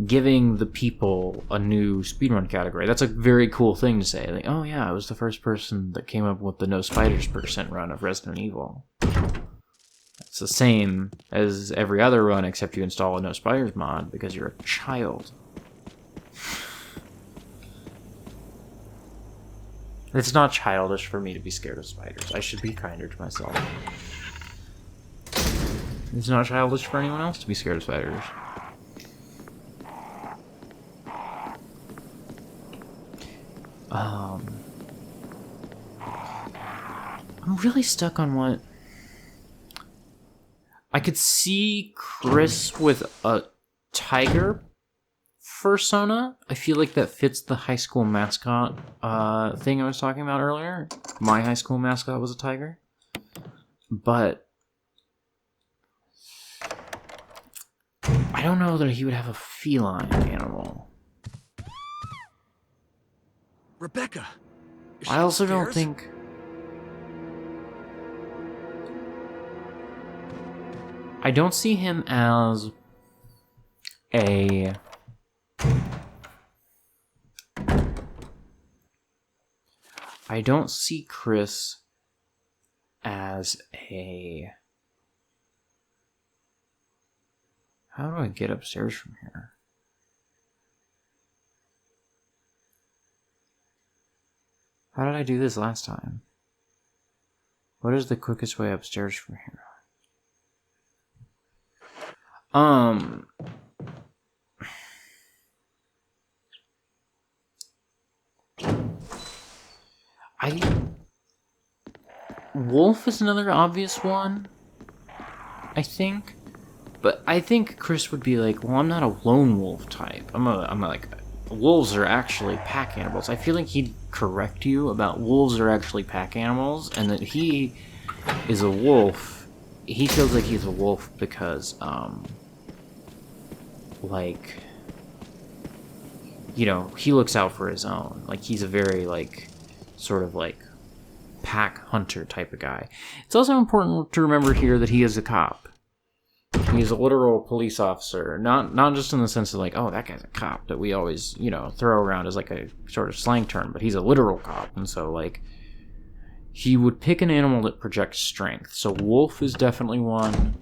giving the people a new speedrun category. That's a very cool thing to say. Like, oh yeah, I was the first person that came up with the no spiders percent run of Resident Evil. It's the same as every other run except you install a no spiders mod because you're a child. It's not childish for me to be scared of spiders. I should be kinder to myself. It's not childish for anyone else to be scared of spiders. I'm really stuck on what... I could see Chris with a tiger persona. I feel like that fits the high school mascot thing I was talking about earlier. My high school mascot was a tiger. But I don't know that he would have a feline animal. Rebecca! Is she I also don't upstairs? think... I don't see him as a... I don't see Chris as a... How do I get upstairs from here? How did I do this last time? What is the quickest way upstairs from here? Wolf is another obvious one, I think. But I think Chris would be like, well, I'm not a lone wolf type. I'm like, wolves are actually pack animals. I feel like he'd correct you about wolves are actually pack animals, and that he is a wolf. He feels like he's a wolf because, like, you know, he looks out for his own. Like, he's a very, like, sort of, like, pack hunter type of guy. It's also important to remember here that he is a cop. He's a literal police officer. Not just in the sense of, like, oh, that guy's a cop, that we always, you know, throw around as, like, a sort of slang term, but he's a literal cop, and so, like, he would pick an animal that projects strength. So wolf is definitely one.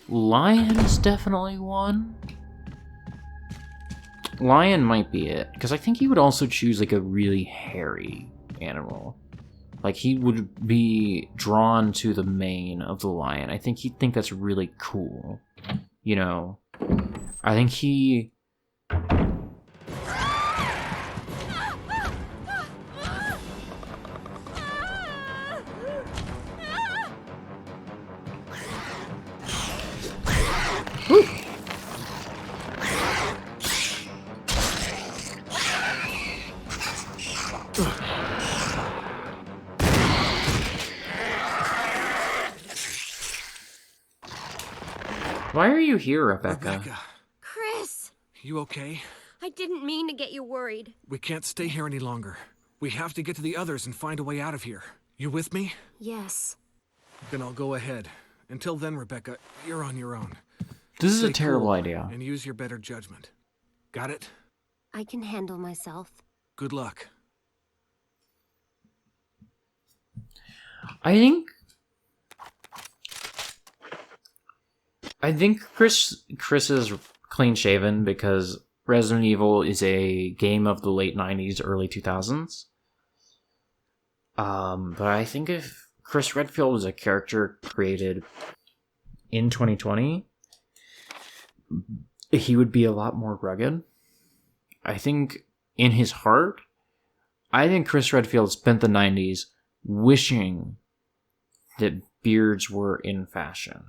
Lion is definitely one. Lion might be it, because I think he would also choose, like, a really hairy animal. Like, he would be drawn to the mane of the lion. I think he'd think that's really cool. You know? I think he... Why are you here, Rebecca? Chris! You okay? I didn't mean to get you worried. We can't stay here any longer. We have to get to the others and find a way out of here. You with me? Yes. Then I'll go ahead. Until then, Rebecca, you're on your own. This is a Stay terrible cool idea. And use your better judgment. Got it? I can handle myself. Good luck. I think Chris is clean shaven because Resident Evil is a game of the late 90s, early 2000s. But I think if Chris Redfield was a character created in 2020, he would be a lot more rugged. I think in his heart, I think Chris Redfield spent the 90s wishing that beards were in fashion.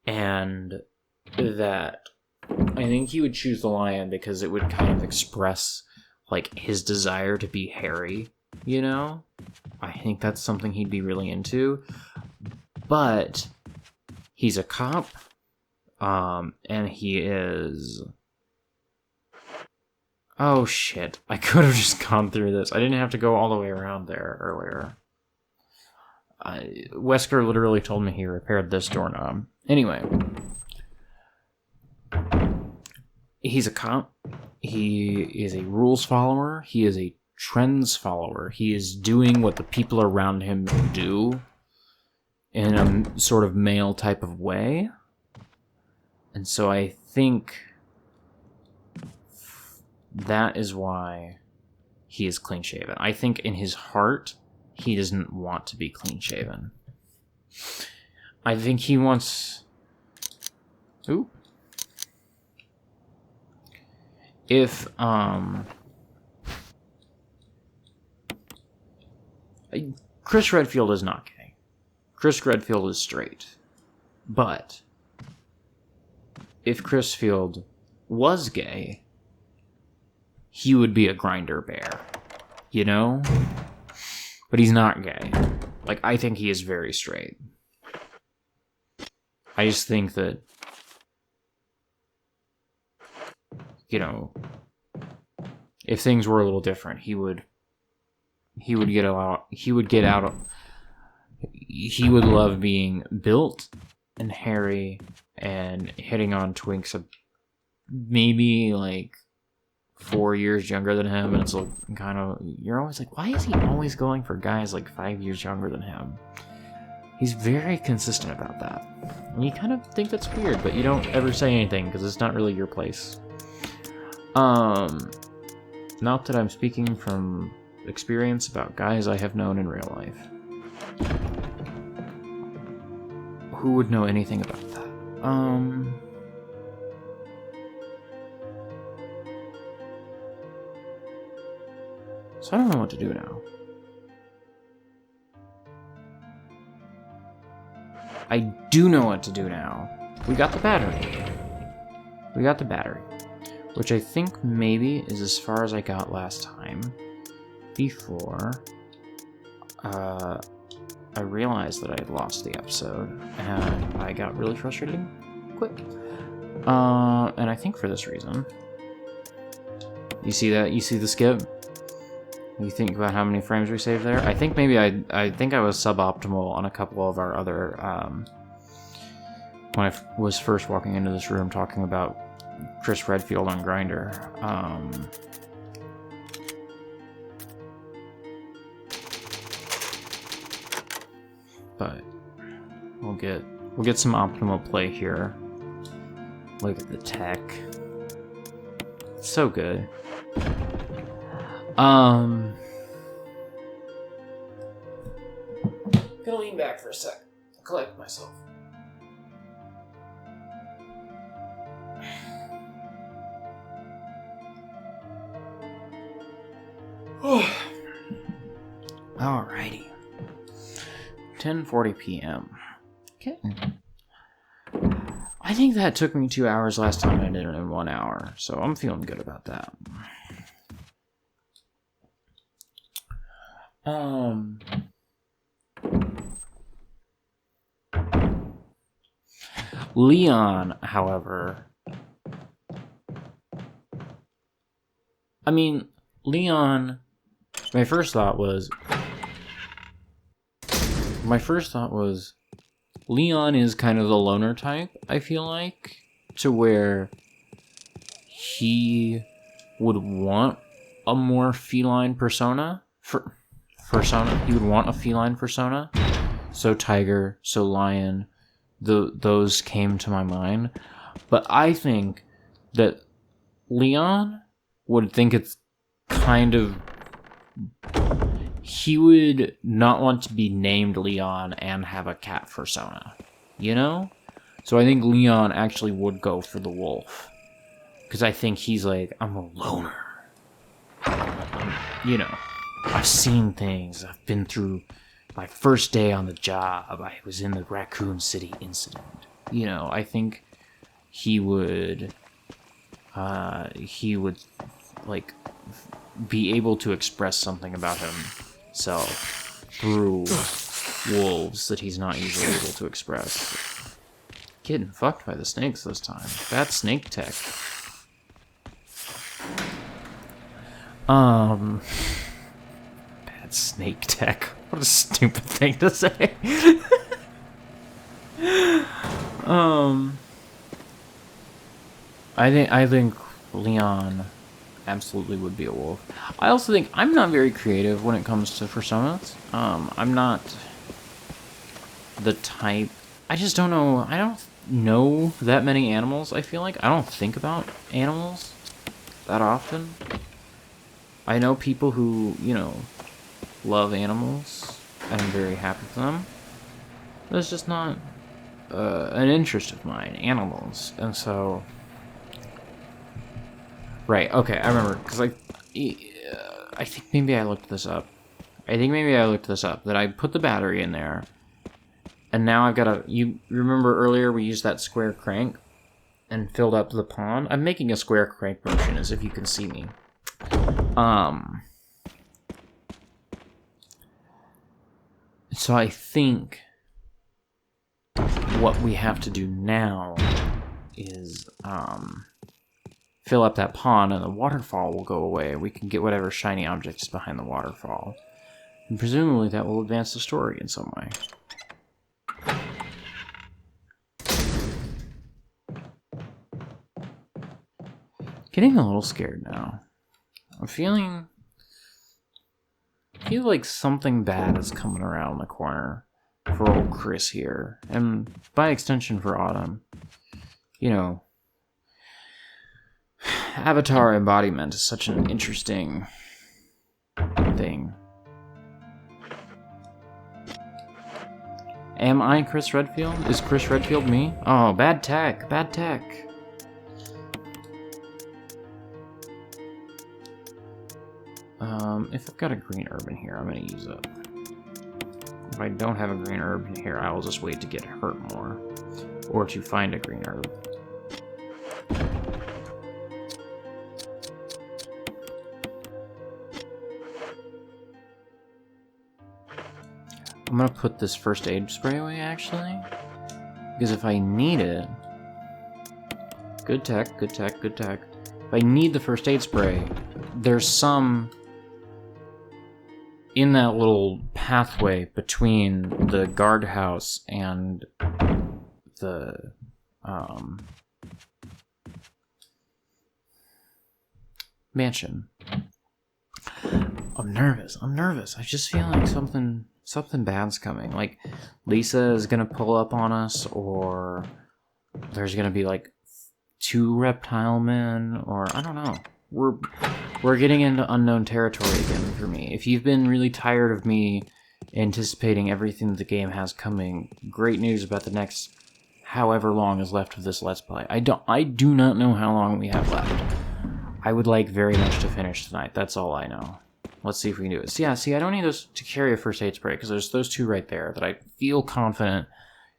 And that I think he would choose the lion because it would kind of express like his desire to be hairy, you know? I think that's something he'd be really into. But he's a cop, and he is... Oh shit, I could have just gone through this. I didn't have to go all the way around there earlier. Wesker literally told me he repaired this doorknob. Anyway. He's a cop. He is a rules follower. He is a trends follower. He is doing what the people around him do in a sort of male type of way. And so I think that is why he is clean-shaven. I think in his heart, he doesn't want to be clean-shaven. I think he wants... Ooh. If, Chris Redfield is not gay. Chris Redfield is straight. But if Chris Field was gay, he would be a Grindr bear. You know? But he's not gay. Like, I think he is very straight. I just think that, you know, if things were a little different, he would love being built and hairy and hitting on twinks maybe like 4 years younger than him, and it's like kind of, you're always like, why is he always going for guys like 5 years younger than him? He's very consistent about that. And you kind of think that's weird, but you don't ever say anything because it's not really your place. Not that I'm speaking from experience about guys I have known in real life. Who would know anything about that? So I don't know what to do now. I do know what to do now. We got the battery. Which I think maybe is as far as I got last time. Before I realized that I had lost the episode. And I got really frustrated and quit. And I think for this reason. You see that? You see the skip? You think about how many frames we saved there? I think maybe I think I was suboptimal on a couple of our other, when I was first walking into this room talking about Chris Redfield on Grindr. But we'll get some optimal play here. Look at the tech. It's so good. Gonna lean back for a sec. Collect myself. Alrighty. 10:40 p.m. Okay. I think that took me 2 hours last time. I did it in 1 hour, so I'm feeling good about that. Leon, however, I mean, Leon, my first thought was Leon is kind of the loner type, I feel like, to where he would want a more feline persona. He would want a feline persona. So tiger, so lion, those came to my mind. But I think that Leon would think it's kind of... He would not want to be named Leon and have a cat persona, you know? So I think Leon actually would go for the wolf. Because I think he's like, I'm a loner. I'm you know, I've seen things. I've been through my first day on the job. I was in the Raccoon City incident. You know, I think he would like be able to express something about himself through wolves that he's not usually able to express. Getting fucked by the snakes this time. Bad snake tech. Bad snake tech. What a stupid thing to say. I think Leon absolutely would be a wolf. I also think I'm not very creative when it comes to personas. I'm not the type. I just don't know. I don't know that many animals. I feel like I don't think about animals that often. I know people who, you know, love animals, and I'm very happy for them. That's just not an interest of mine, animals. And so, right, okay, I remember, because I think maybe I looked this up. That I put the battery in there, and now I've got you remember earlier we used that square crank and filled up the pond? I'm making a square crank motion as if you can see me. So I think what we have to do now is fill up that pond and the waterfall will go away. We can get whatever shiny object is behind the waterfall. And presumably that will advance the story in some way. Getting a little scared now. I feel like something bad is coming around the corner for old Chris here, and by extension for Autumn. You know, Avatar embodiment is such an interesting thing. Am I Chris Redfield? Is Chris Redfield me? Oh, bad tech, bad tech. If I've got a green herb in here, I'm gonna use it. If I don't have a green herb in here, I will just wait to get hurt more. Or to find a green herb. I'm gonna put this first aid spray away, actually. Because if I need it... Good tech, good tech, good tech. If I need the first aid spray, there's some in that little pathway between the guardhouse and the mansion. I'm nervous. I just feel like something bad's coming. Like Lisa is gonna pull up on us, or there's gonna be like 2 reptile men, or I don't know. We're getting into unknown territory again for me. If you've been really tired of me anticipating everything that the game has coming, great news about the next however long is left of this Let's Play. I do not know how long we have left. I would like very much to finish tonight. That's all I know. Let's see if we can do it. So yeah, see, I don't need those to carry a first aid spray because there's those 2 right there that I feel confident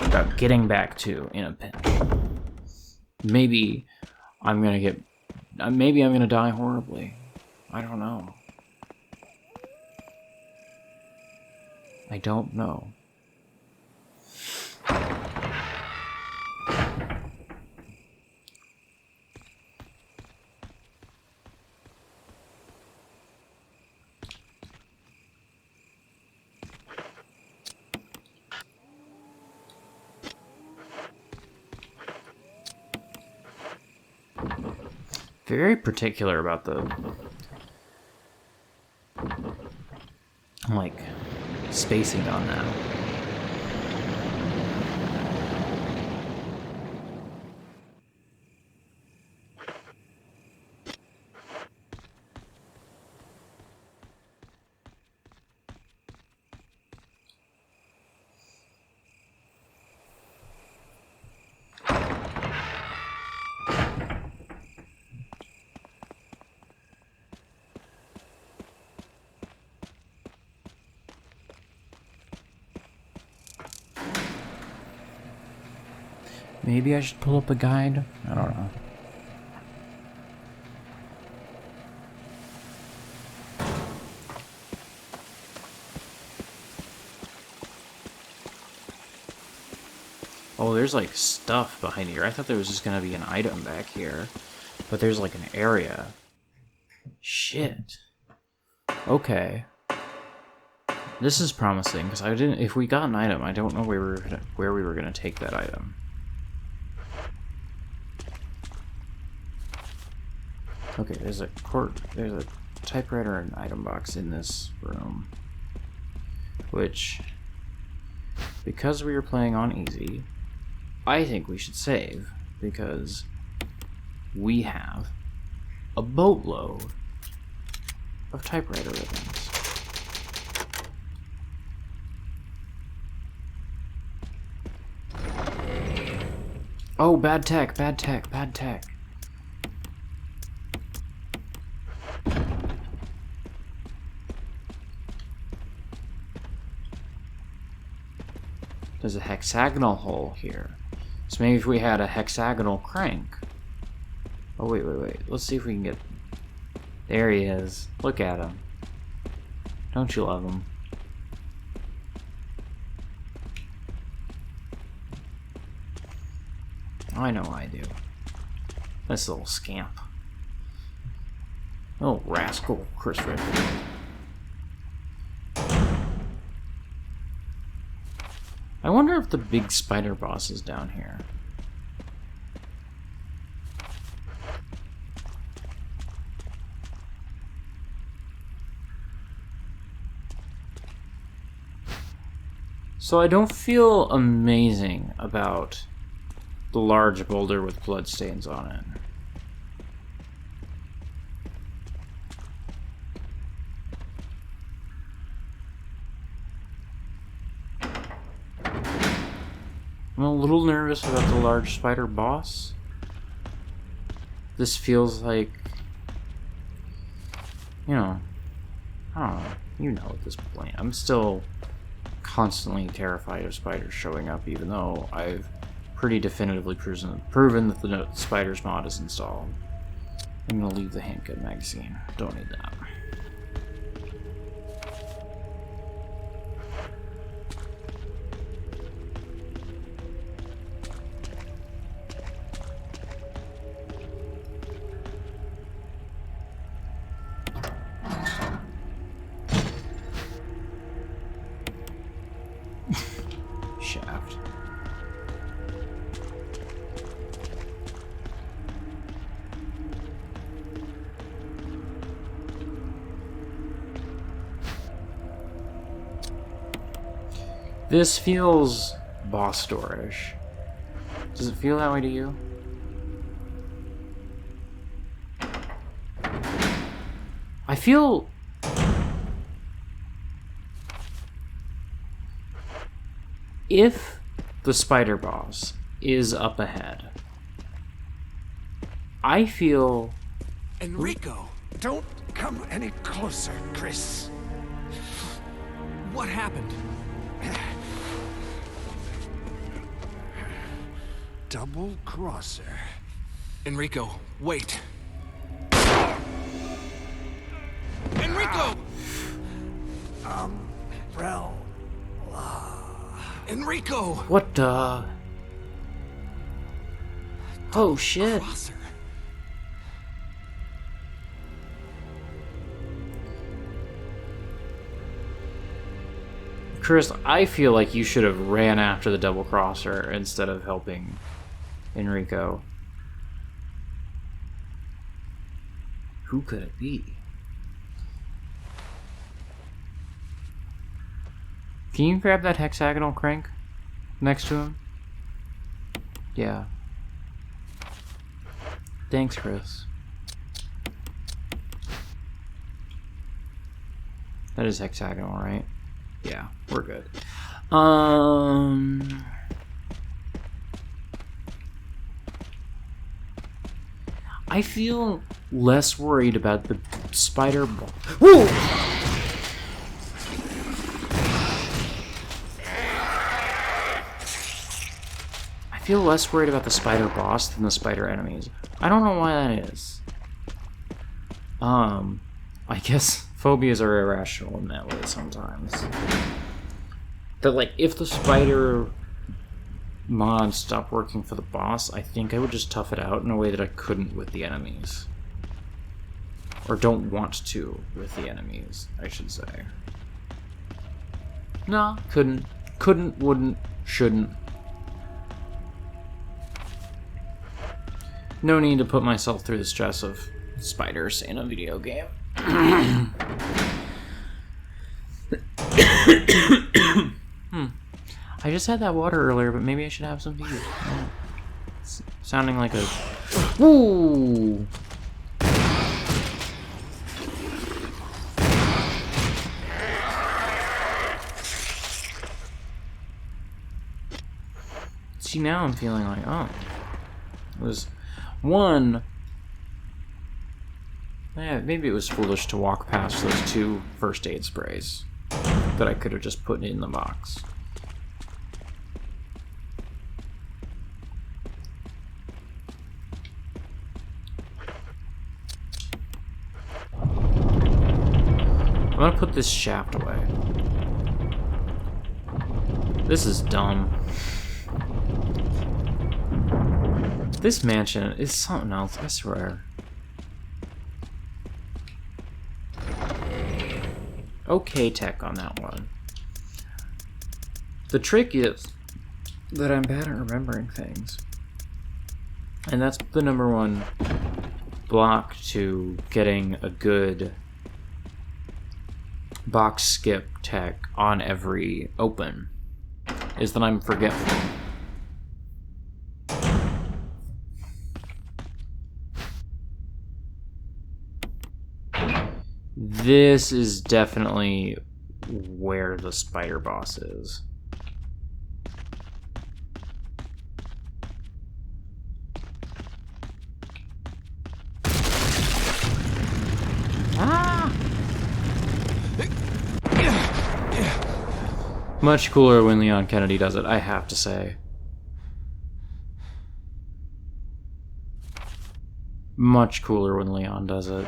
about getting back to in a pinch. Maybe I'm gonna die horribly. I don't know. I don't know. Very particular about the like spacing on that. Maybe I should pull up a guide? I don't know. Oh, there's like stuff behind here. I thought there was just gonna be an item back here. But there's like an area. Shit. Okay. This is promising, because I didn't. If we got an item, I don't know where we were gonna take that item. Okay, there's a typewriter and item box in this room, which, because we were playing on easy, I think we should save, because we have a boatload of typewriter ribbons. Oh, bad tech, bad tech, bad tech. There's a hexagonal hole here. So maybe if we had a hexagonal crank. Oh, wait. Let's see if we can get... There he is. Look at him. Don't you love him? I know I do. This little scamp. Oh, rascal, Chris Redfield. I wonder if the big spider boss is down here. So I don't feel amazing about the large boulder with bloodstains on it. I'm a little nervous about the large spider boss. This feels like, you know, I don't know. You know at this point. I'm still constantly terrified of spiders showing up, even though I've pretty definitively proven that the spiders mod is installed. I'm gonna leave the handgun magazine. Don't need that. Shaft. This feels boss door-ish. Does it feel that way to you? I feel... If the spider boss is up ahead, I feel... Enrico! Don't come any closer, Chris. What happened? Double crosser. Enrico, wait. Enrico! Umbrella. Enrico! What the... Oh shit. Crosser. Chris, I feel like you should have ran after the double crosser instead of helping Enrico. Who could it be? Can you grab that hexagonal crank next to him? Yeah. Thanks, Chris. That is hexagonal, right? Yeah, we're good. I feel less worried about the spider ball. Whoa! I feel less worried about the spider boss than the spider enemies. I don't know why that is. I guess phobias are irrational in that way sometimes. That, like, if the spider mod stopped working for the boss, I think I would just tough it out in a way that I couldn't with the enemies. Or don't want to with the enemies, I should say. No, couldn't. Couldn't, wouldn't, shouldn't. No need to put myself through the stress of spiders in a video game. I just had that water earlier, but maybe I should have some tea. Oh. It's sounding like a... Woo! See, now I'm feeling like, oh. It was... One... Yeah, maybe it was foolish to walk past those 2 first aid sprays that I could have just put in the box. I'm gonna put this shaft away. This is dumb. This mansion is something else, I swear. Okay tech on that one. The trick is that I'm bad at remembering things. And that's the #1 block to getting a good box skip tech on every open, is that I'm forgetful. This is definitely where the spider boss is. Ah! Much cooler when Leon Kennedy does it, I have to say. Much cooler when Leon does it.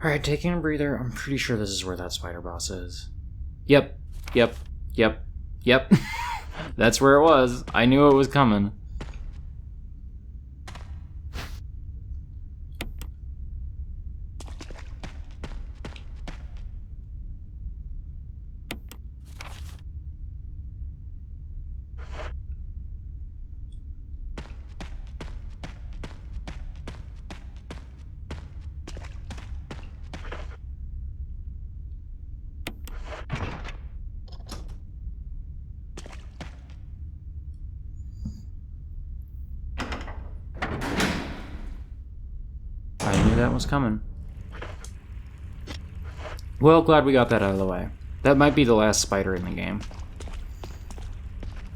Alright, taking a breather. I'm pretty sure this is where that spider boss is. Yep. That's where it was. I knew it was coming. I knew that was coming. Well, glad we got that out of the way. That might be the last spider in the game.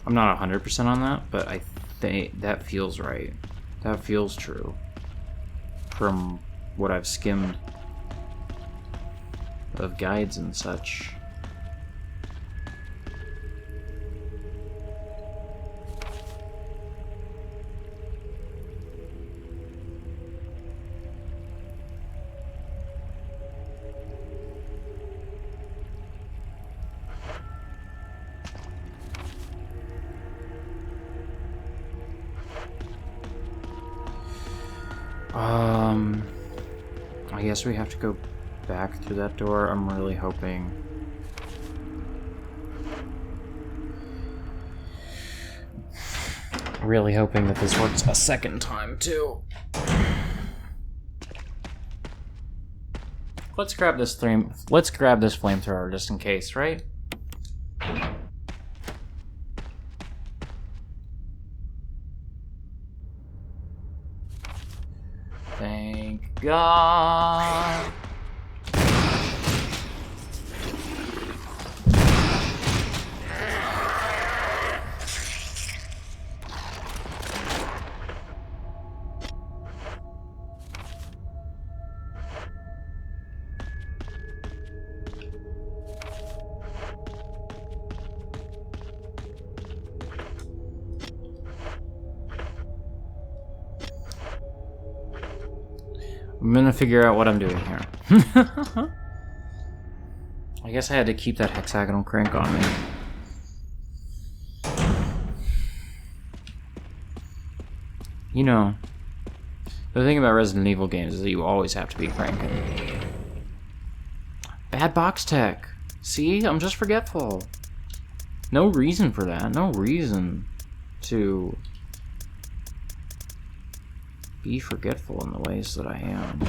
I'm not 100% on that, but I think that feels right. That feels true. From what I've skimmed of guides and such. I guess we have to go back through that door. I'm really hoping. Really hoping that this works a second time, too. Let's grab this flamethrower just in case, right? Thank God. I'm gonna figure out what I'm doing here. I guess I had to keep that hexagonal crank on me. You know, the thing about Resident Evil games is that you always have to be cranking. Bad box tech. See, I'm just forgetful. No reason for that. No reason to be forgetful in the ways that I am.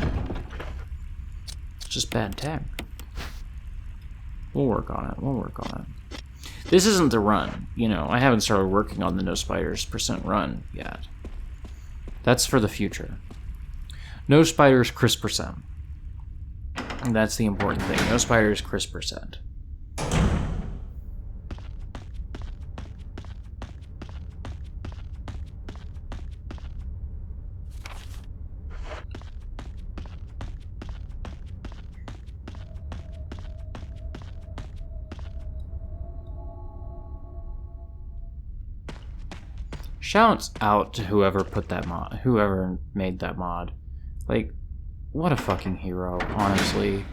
It's just bad tech. We'll work on it. We'll work on it. This isn't the run. You know, I haven't started working on the No Spiders % run yet. That's for the future. No Spiders crisp %. And that's the important thing. No Spiders crisp %. Shouts out to whoever put that mod, whoever made that mod. Like, what a fucking hero, honestly.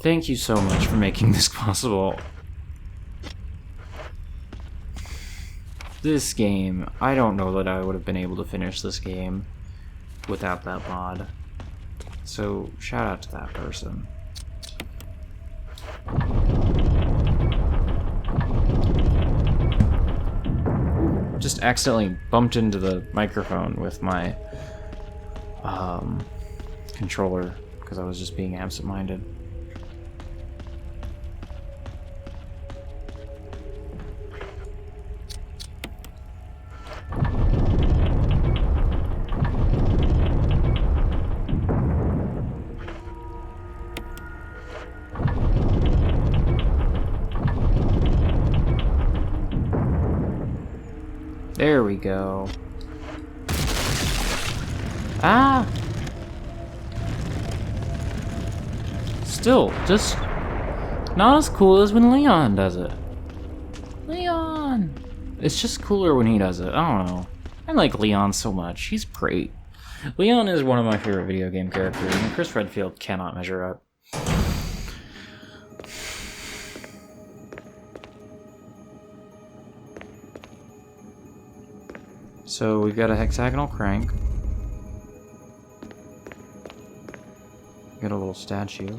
Thank you so much for making this possible. This game, I don't know that I would have been able to finish this game without that mod. So, shout out to that person. Just accidentally bumped into the microphone with my controller because I was just being absent-minded. There we go. Ah! Still, just not as cool as when Leon does it. Leon! It's just cooler when he does it. I don't know. I like Leon so much. He's great. Leon is one of my favorite video game characters, and Chris Redfield cannot measure up. So we've got a hexagonal crank. Got a little statue.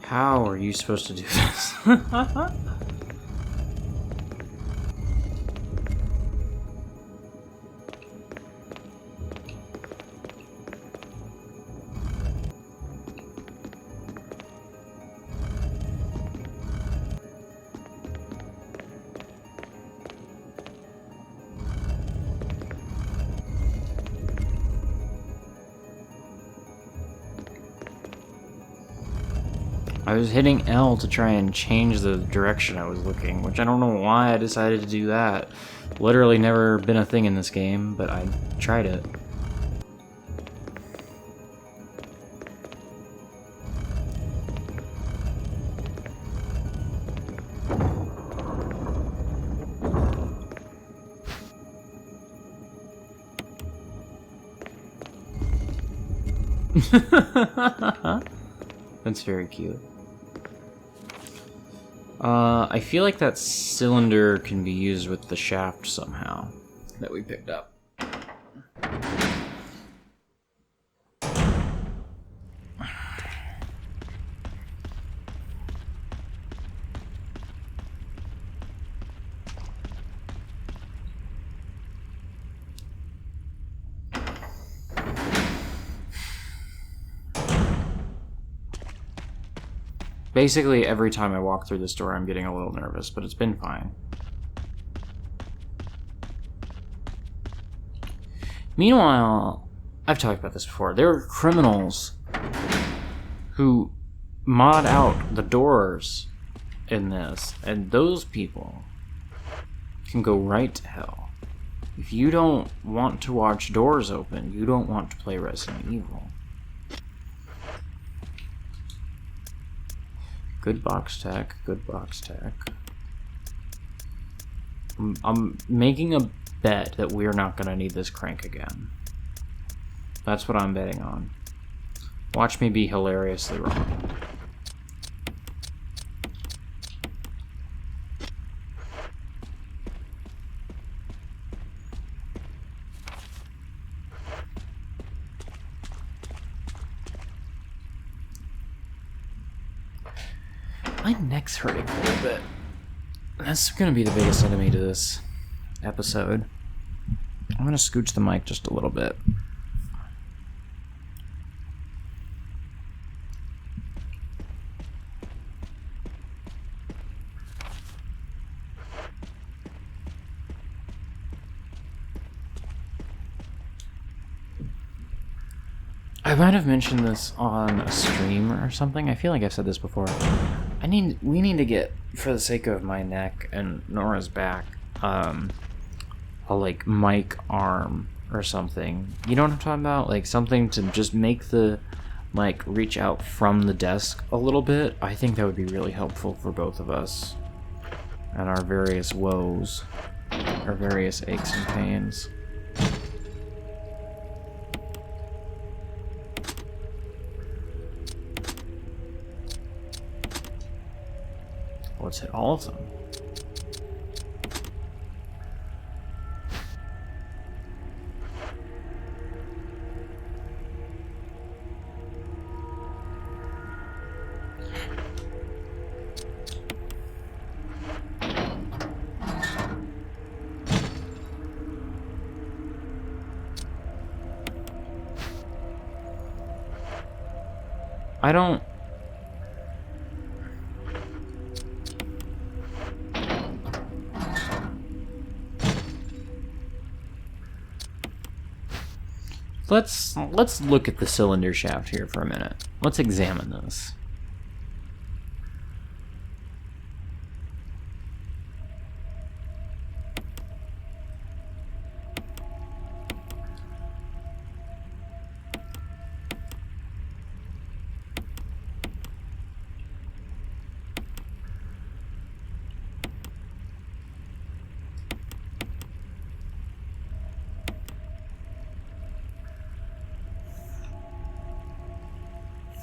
How are you supposed to do this? I was hitting L to try and change the direction I was looking, which I don't know why I decided to do that. Literally never been a thing in this game, but I tried it. That's very cute. I feel like that cylinder can be used with the shaft somehow that we picked up. Basically, every time I walk through this door, I'm getting a little nervous, but it's been fine. Meanwhile, I've talked about this before. There are criminals who mod out the doors in this, and those people can go right to hell. If you don't want to watch doors open, you don't want to play Resident Evil. Good box tech, good box tech. I'm making a bet that we're not going to need this crank again. That's what I'm betting on. Watch me be hilariously wrong. My neck's hurting a little bit. That's gonna be the biggest enemy to this episode. I'm gonna scooch the mic just a little bit. I might have mentioned this on a stream or something. I feel like I've said this before. We need to get, for the sake of my neck and Nora's back, a like mic arm or something. You know what I'm talking about? Like something to just make the mic reach out from the desk a little bit. I think that would be really helpful for both of us and our various woes, our various aches and pains. Let's hit all of them. I don't... Let's look at the cylinder shaft here for a minute. Let's examine this.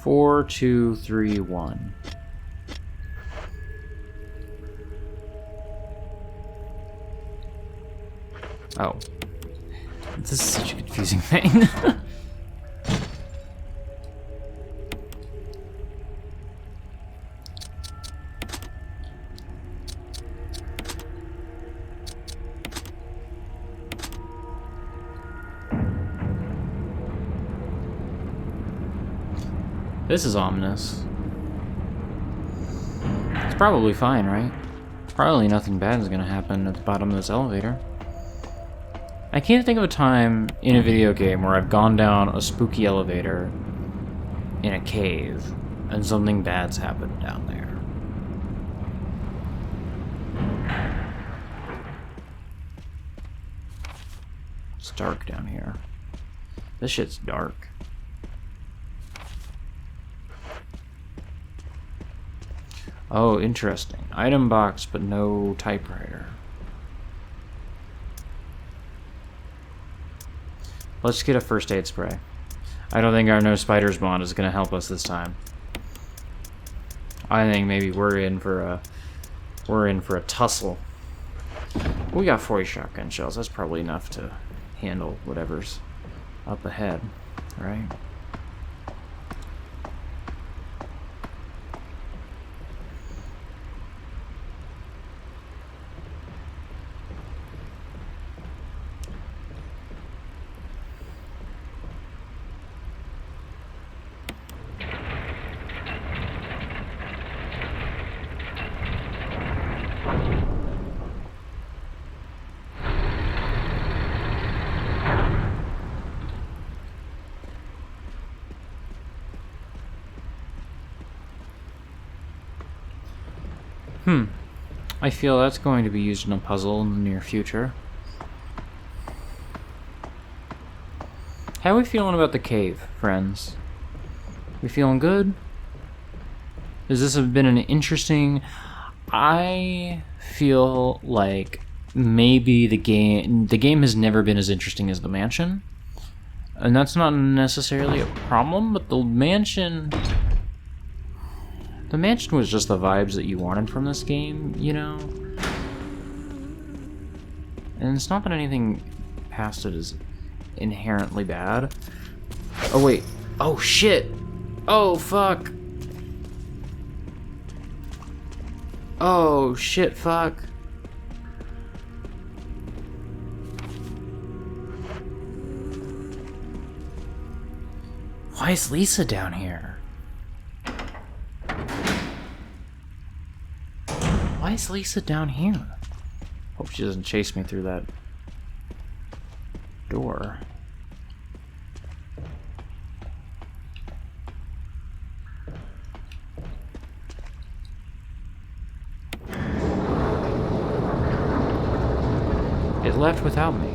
Four, two, three, one. Oh. This is such a confusing thing. This is ominous. It's probably fine, right? Probably nothing bad is gonna happen at the bottom of this elevator. I can't think of a time in a video game where I've gone down a spooky elevator in a cave and something bad's happened down there. It's dark down here. This shit's dark. Oh, interesting. Item box, but no typewriter. Let's get a first aid spray. I don't think our no spiders mod is going to help us this time. I think maybe we're in for a tussle. We got 40 shotgun shells. That's probably enough to handle whatever's up ahead, right? I feel that's going to be used in a puzzle in the near future. How are we feeling about the cave, friends? We feeling good? Has this been an interesting... I feel like maybe the game has never been as interesting as the mansion. And that's not necessarily a problem, but the mansion was just the vibes that you wanted from this game, you know? And it's not that anything past it is inherently bad. Oh wait. Oh shit! Oh fuck! Oh shit, fuck. Why is Lisa down here? Why is Lisa down here? Hope she doesn't chase me through that door. It left without me.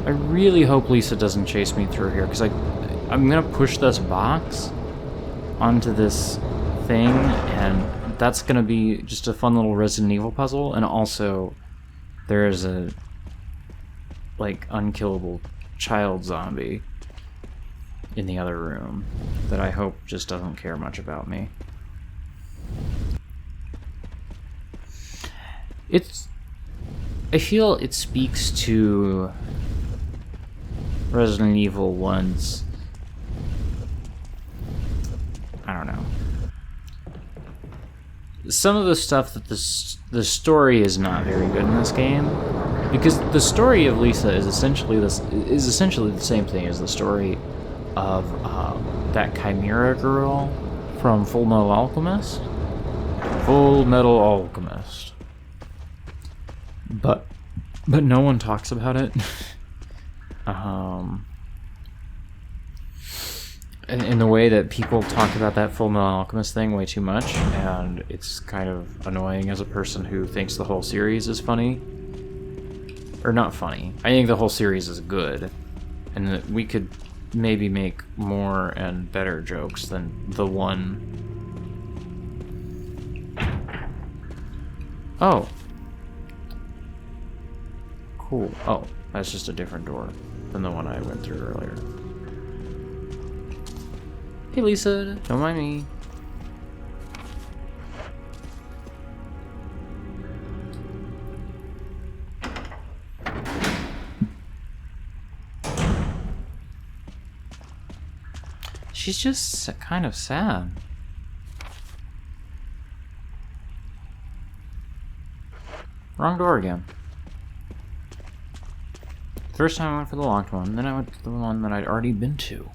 I really hope Lisa doesn't chase me through here, because I'm gonna push this box onto this thing, and that's gonna be just a fun little Resident Evil puzzle. And also, there is a like unkillable child zombie in the other room that I hope just doesn't care much about me. I feel it speaks to Resident Evil 1's, I don't know. Some of the stuff that the story is not very good in this game, because the story of Lisa is essentially the same thing as the story of that Chimera girl from Full Metal Alchemist. Full Metal Alchemist. But no one talks about it. In the way that people talk about that Full Metal Alchemist thing way too much, and it's kind of annoying as a person who thinks the whole series is funny. Or not funny. I think the whole series is good, and that we could maybe make more and better jokes than the one. Oh. Cool. Oh, that's just a different door than the one I went through earlier. Hey Lisa, don't mind me. She's just kind of sad. Wrong door again. First time I went for the locked one, then I went for the one that I'd already been to.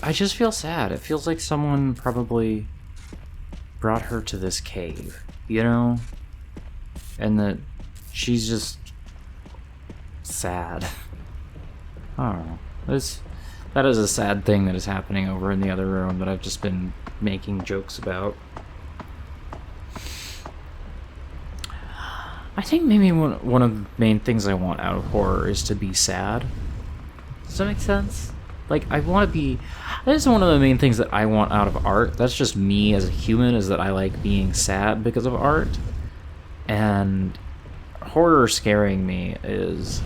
I just feel sad. It feels like someone probably brought her to this cave, you know? And that she's just sad. I don't know. That is a sad thing that is happening over in the other room that I've just been making jokes about. I think maybe one of the main things I want out of horror is to be sad. Does that make sense? Like, I want to be... That is one of the main things that I want out of art. That's just me as a human, is that I like being sad because of art. And horror scaring me is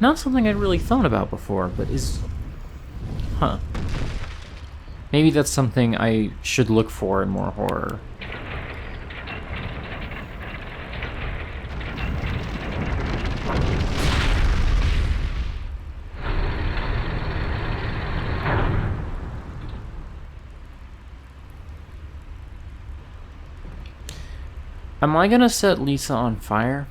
not something I'd really thought about before, but is... Huh. Maybe that's something I should look for in more horror. Am I gonna set Lisa on fire?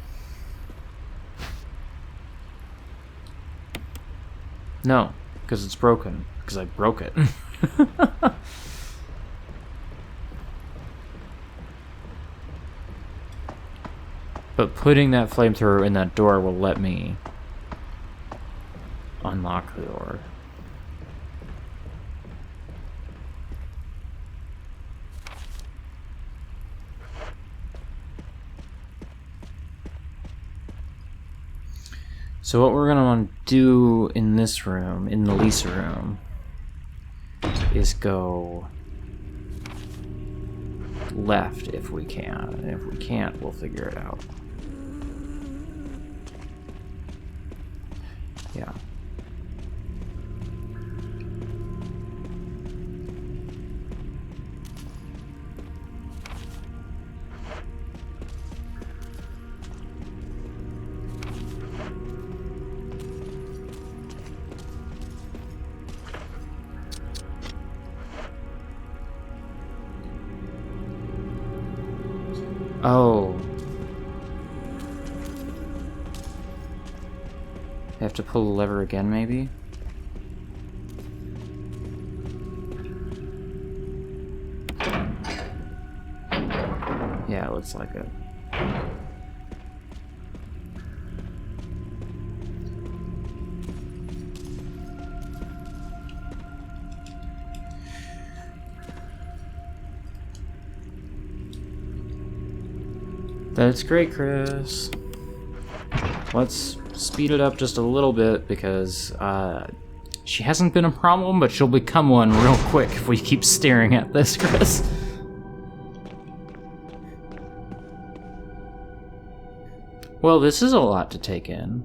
No, because it's broken. Because I broke it. But putting that flamethrower in that door will let me unlock the door. So what we're gonna want to do in this room, in the Lisa room, is go left if we can. And if we can't, we'll figure it out. Yeah. Oh. I have to pull the lever again, maybe? Yeah, it looks like it. That's great, Chris. Let's speed it up just a little bit because she hasn't been a problem, but she'll become one real quick if we keep staring at this, Chris. Well, this is a lot to take in.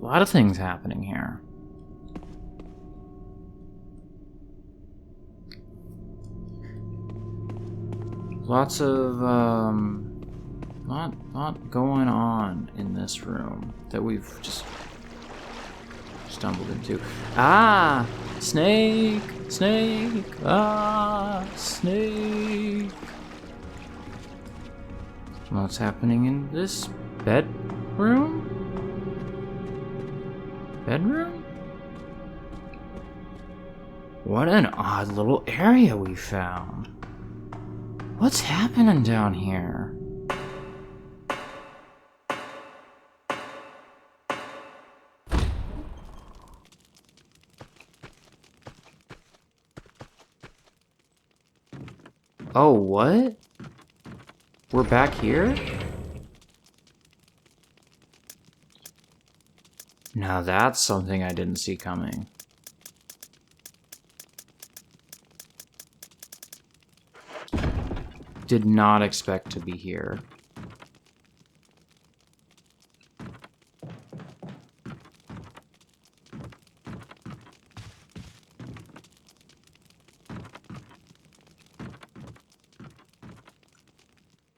A lot of things happening here. Lots of, lot going on in this room that we've just stumbled into. Ah! Snake! Snake! Ah! Snake! What's happening in this bedroom? Bedroom? What an odd little area we found. What's happening down here? Oh, what? We're back here? Now that's something I didn't see coming. Did not expect to be here.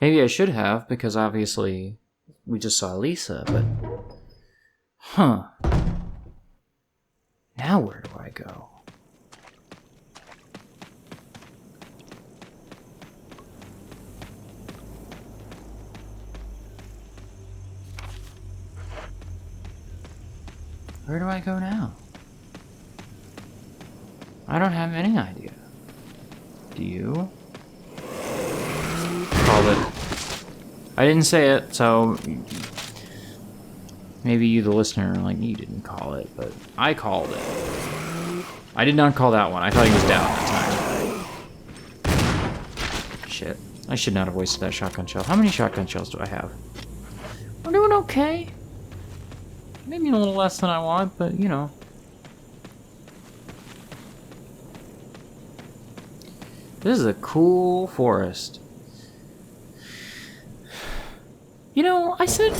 Maybe I should have, because obviously we just saw Lisa, but... Huh. Now where do I go? Where do I go now? I don't have any idea. Do you? Called it. I didn't say it, so maybe you, the listener, like, you didn't call it, but I called it. I did not call that one. I thought he was down that time. Shit. I should not have wasted that shotgun shell. How many shotgun shells do I have? We're doing okay. Maybe a little less than I want, but you know. This is a cool forest. You know, I said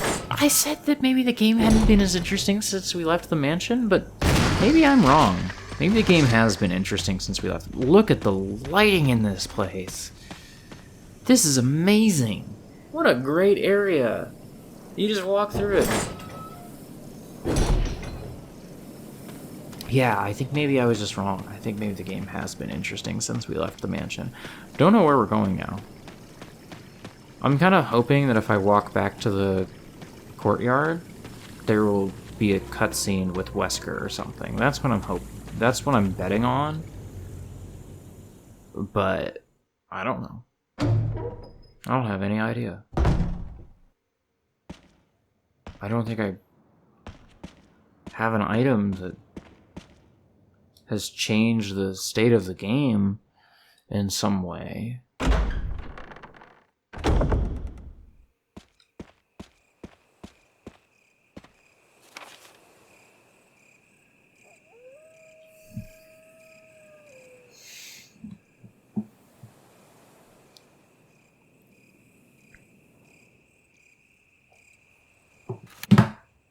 that maybe the game hadn't been as interesting since we left the mansion, but maybe I'm wrong. Maybe the game has been interesting since we left. Look at the lighting in this place. This is amazing. What a great area. You just walk through it. Yeah, I think maybe I was just wrong. I think maybe the game has been interesting since we left the mansion. Don't know where we're going now. I'm kind of hoping that if I walk back to the courtyard, there will be a cutscene with Wesker or something. That's what I'm hoping. That's what I'm betting on. But I don't know. I don't have any idea. I don't think I have an item that has changed the state of the game in some way.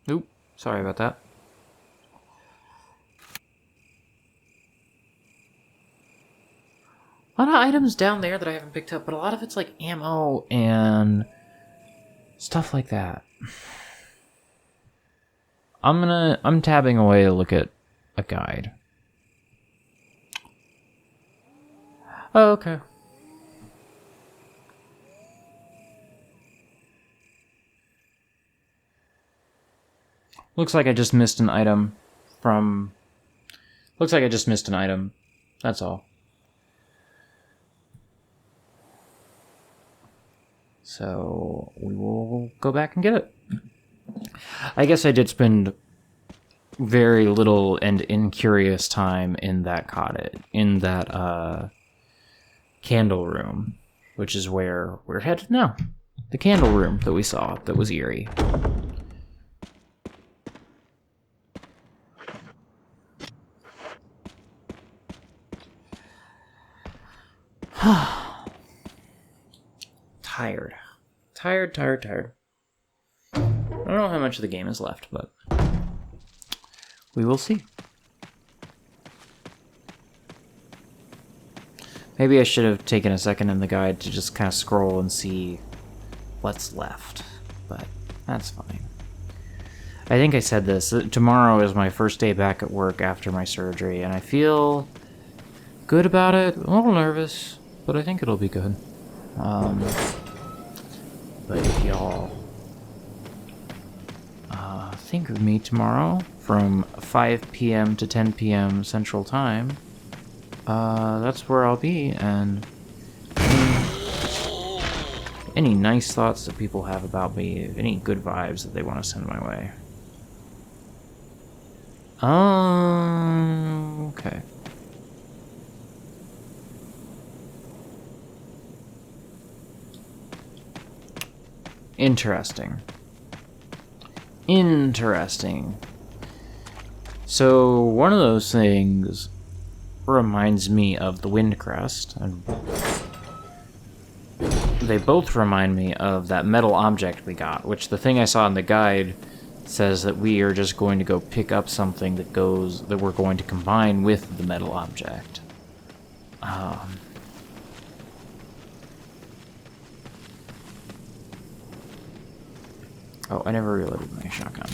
Oop, sorry about that. A lot of items down there that I haven't picked up, but a lot of it's like ammo and stuff like that. I'm tabbing away to look at a guide. Oh, okay. Looks like I just missed an item from... Looks like I just missed an item. That's all. So we will go back and get it. I guess I did spend very little and incurious time in that cottage, in that candle room, which is where we're headed now. The candle room that we saw that was eerie. Tired. Tired. I don't know how much of the game is left, but we will see. Maybe I should have taken a second in the guide to just kind of scroll and see what's left, but that's fine. I think I said this. Tomorrow is my first day back at work after my surgery, and I feel good about it. A little nervous, but I think it'll be good. But if y'all think of me tomorrow from 5 p.m. to 10 p.m. Central Time, that's where I'll be, and any nice thoughts that people have about me, any good vibes that they want to send my way. Okay. Interesting. So, one of those things reminds me of the Windcrest, and they both remind me of that metal object we got, which the thing I saw in the guide says that we are just going to go pick up something that we're going to combine with the metal object. Oh, I never reloaded my shotgun.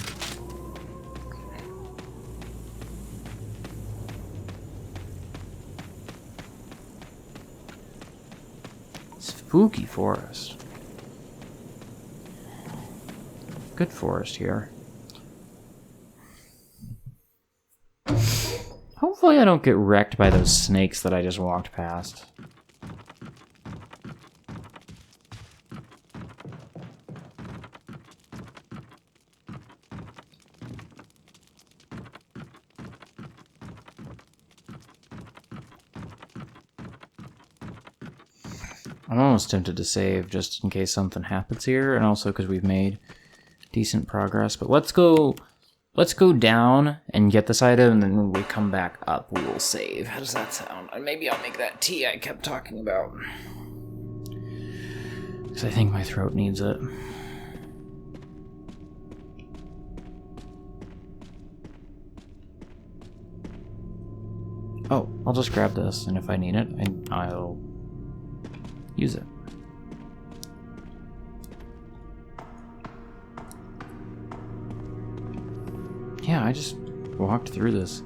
Spooky forest. Good forest here. Hopefully I don't get wrecked by those snakes that I just walked past. I'm almost tempted to save just in case something happens here, and also because we've made decent progress. But let's go let's go down and get this item, and then when we come back up, we will save. How does that sound? And maybe I'll make that tea I kept talking about. Because I think my throat needs it. Oh, I'll just grab this, and if I need it, I'll use it. Yeah, I just walked through this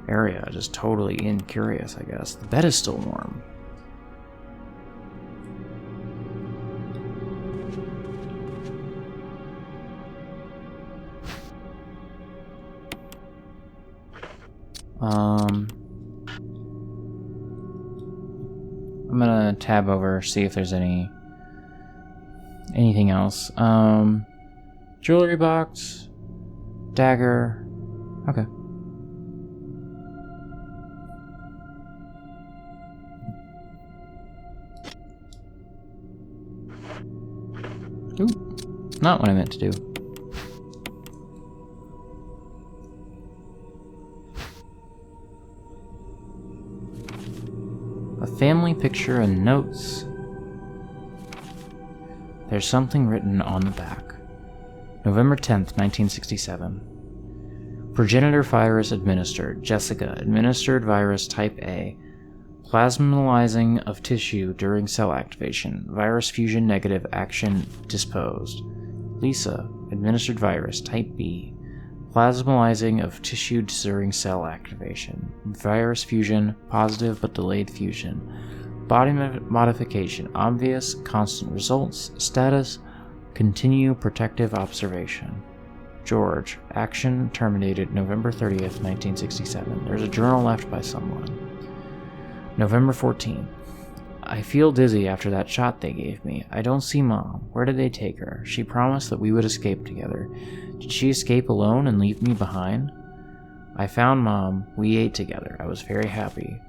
area, just totally incurious, I guess. The bed is still warm. I'm gonna tab over, see if there's anything else. Jewelry box, dagger. Okay. Ooh, not what I meant to do. A family picture and notes. There's something written on the back. November 10th, 1967. Progenitor virus administered. Jessica, administered virus type A. Plasmalizing of tissue during cell activation. Virus fusion negative action disposed. Lisa, administered virus type B. Plasmalizing of tissue during cell activation. Virus fusion, positive but delayed fusion. Body modification, obvious, constant results. Status, continue protective observation. George, action terminated November 30th, 1967. There's a journal left by someone. November 14th. I feel dizzy after that shot they gave me. I don't see Mom. Where did they take her? She promised that we would escape together. Did she escape alone and leave me behind? I found Mom. We ate together. I was very happy.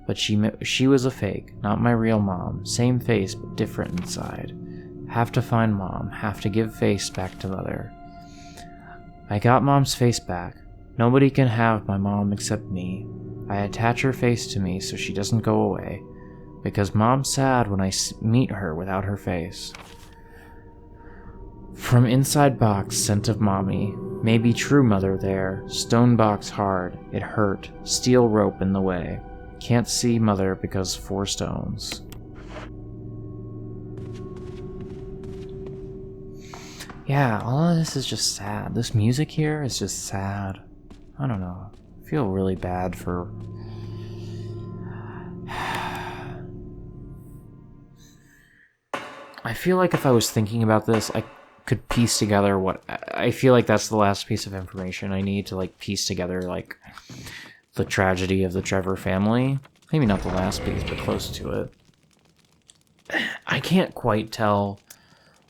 But she was a fake, not my real mom. Same face, but different inside. Have to find Mom. Have to give face back to Mother. I got Mom's face back. Nobody can have my mom except me. I attach her face to me so she doesn't go away. Because Mom's sad when I meet her without her face. From inside box, scent of Mommy. Maybe true Mother there. Stone box hard. It hurt. Steel rope in the way. Can't see Mother because 4 stones. Yeah, all of this is just sad. This music here is just sad. I don't know. I feel really bad for... I feel like if I was thinking about this, I could piece together what... I feel like that's the last piece of information I need to, like, piece together, like, the tragedy of the Trevor family. Maybe not the last piece, but close to it. I can't quite tell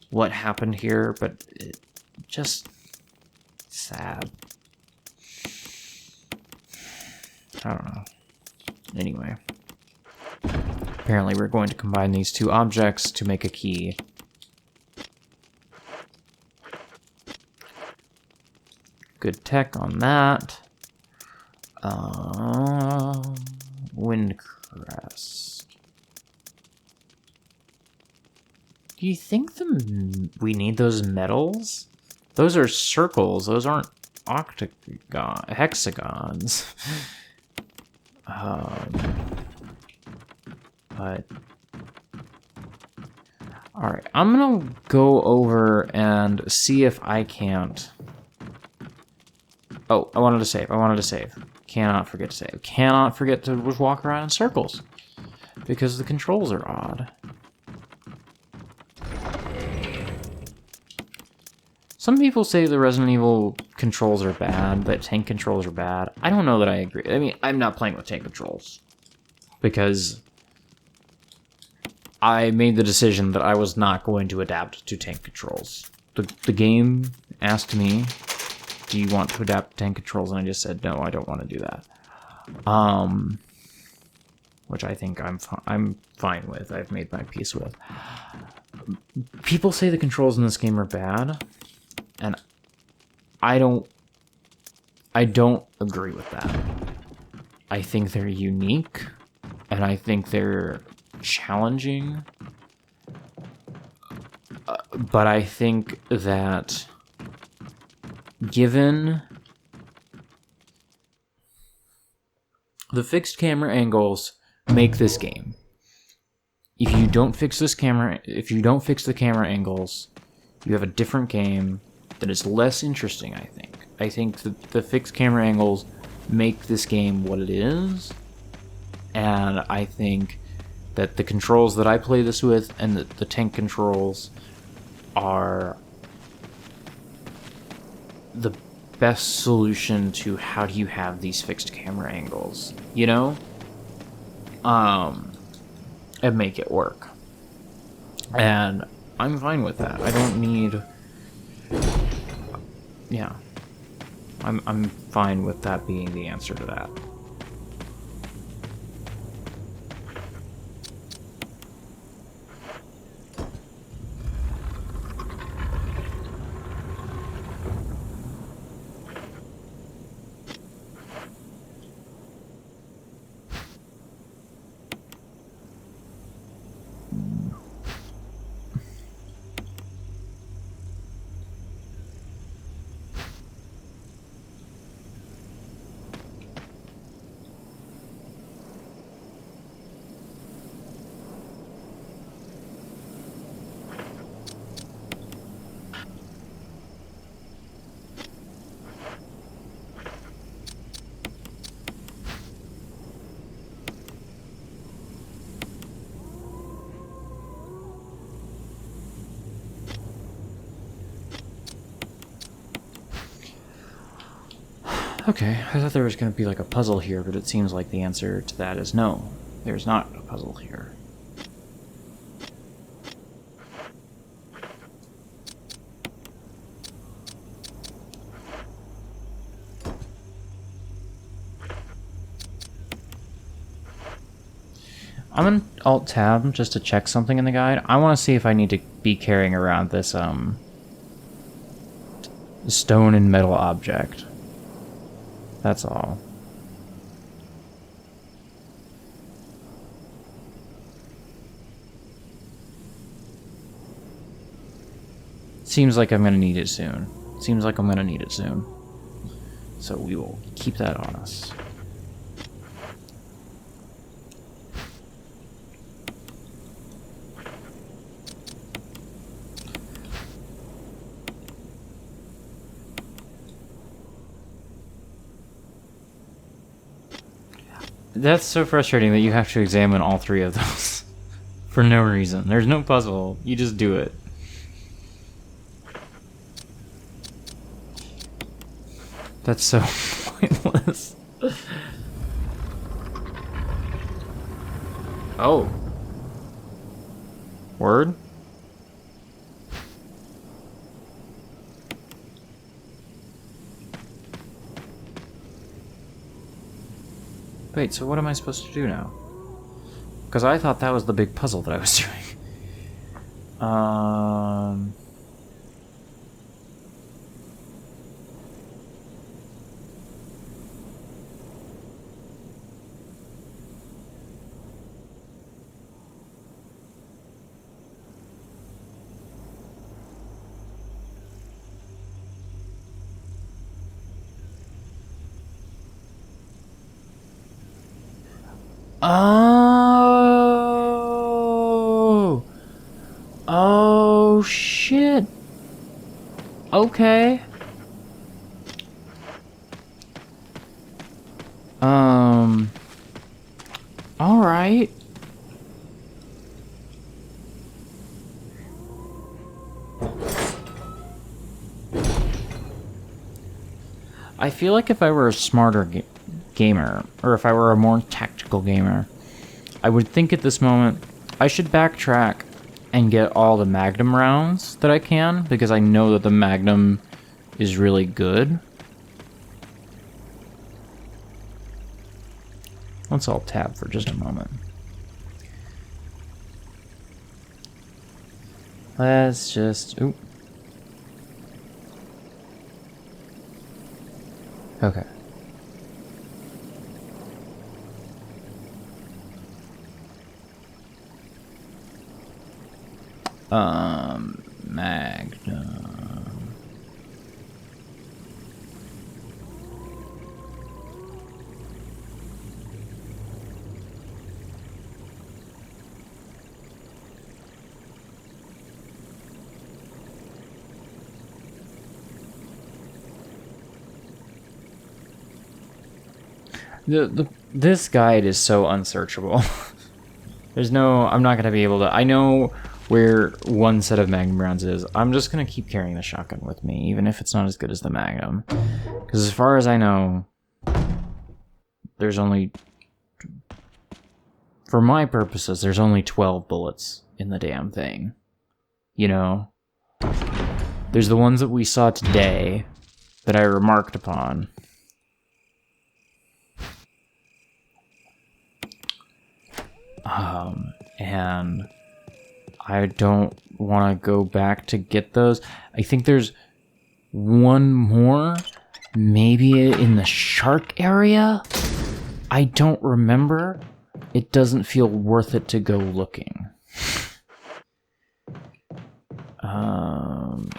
what happened here, but it just... sad. I don't know. Anyway. Apparently we're going to combine these 2 objects to make a key. Good tech on that. Windcrest. Do you think we need those metals? Those are circles. Those aren't hexagons. But alright, I'm gonna go over and see if I can't... Oh, I wanted to save. Cannot forget to save. Cannot forget to just walk around in circles. Because the controls are odd. Some people say the Resident Evil controls are bad, that tank controls are bad. I don't know that I agree. I mean, I'm not playing with tank controls. Because I made the decision that I was not going to adapt to tank controls. The game asked me, do you want to adapt to tank controls? And I just said, no, I don't want to do that. Which I think I'm fine with. I've made my peace with. People say the controls in this game are bad. And I don't I don't agree with that. I think they're unique, and I think they're challenging. But I think that given the fixed camera angles make this game. If you don't fix the camera angles, you have a different game that is less interesting, I think. I think the fixed camera angles make this game what it is, and I think that the controls that I play this with and the tank controls are the best solution to how do you have these fixed camera angles, you know? And make it work. And I'm fine with that. I don't need... Yeah. I'm fine with that being the answer to that. Okay, I thought there was going to be like a puzzle here, but it seems like the answer to that is no. There's not a puzzle here. I'm gonna Alt-Tab just to check something in the guide. I want to see if I need to be carrying around this, stone and metal object. That's all. Seems like I'm gonna need it soon. So we will keep that on us. That's so frustrating that you have to examine all three of those for no reason. There's no puzzle. You just do it. That's so pointless. Oh. Word? Wait, so what am I supposed to do now? Because I thought that was the big puzzle that I was doing. Oh! Oh, shit. Okay. Alright. I feel like if I were a smarter gamer, or if I were a more tactical gamer, I would think at this moment, I should backtrack and get all the Magnum rounds that I can, because I know that the Magnum is really good. Let's all tab for just a moment. Let's just... Oop. Okay. Magnum. This guide is so unsearchable. There's no, I'm not gonna be able to. I know where one set of Magnum rounds is. I'm just gonna keep carrying the shotgun with me, even if it's not as good as the Magnum. Because as far as I know, there's only, for my purposes, there's only 12 bullets in the damn thing. You know? There's the ones that we saw today that I remarked upon. And I don't want to go back to get those. I think there's one more, maybe in the shark area? I don't remember. It doesn't feel worth it to go looking.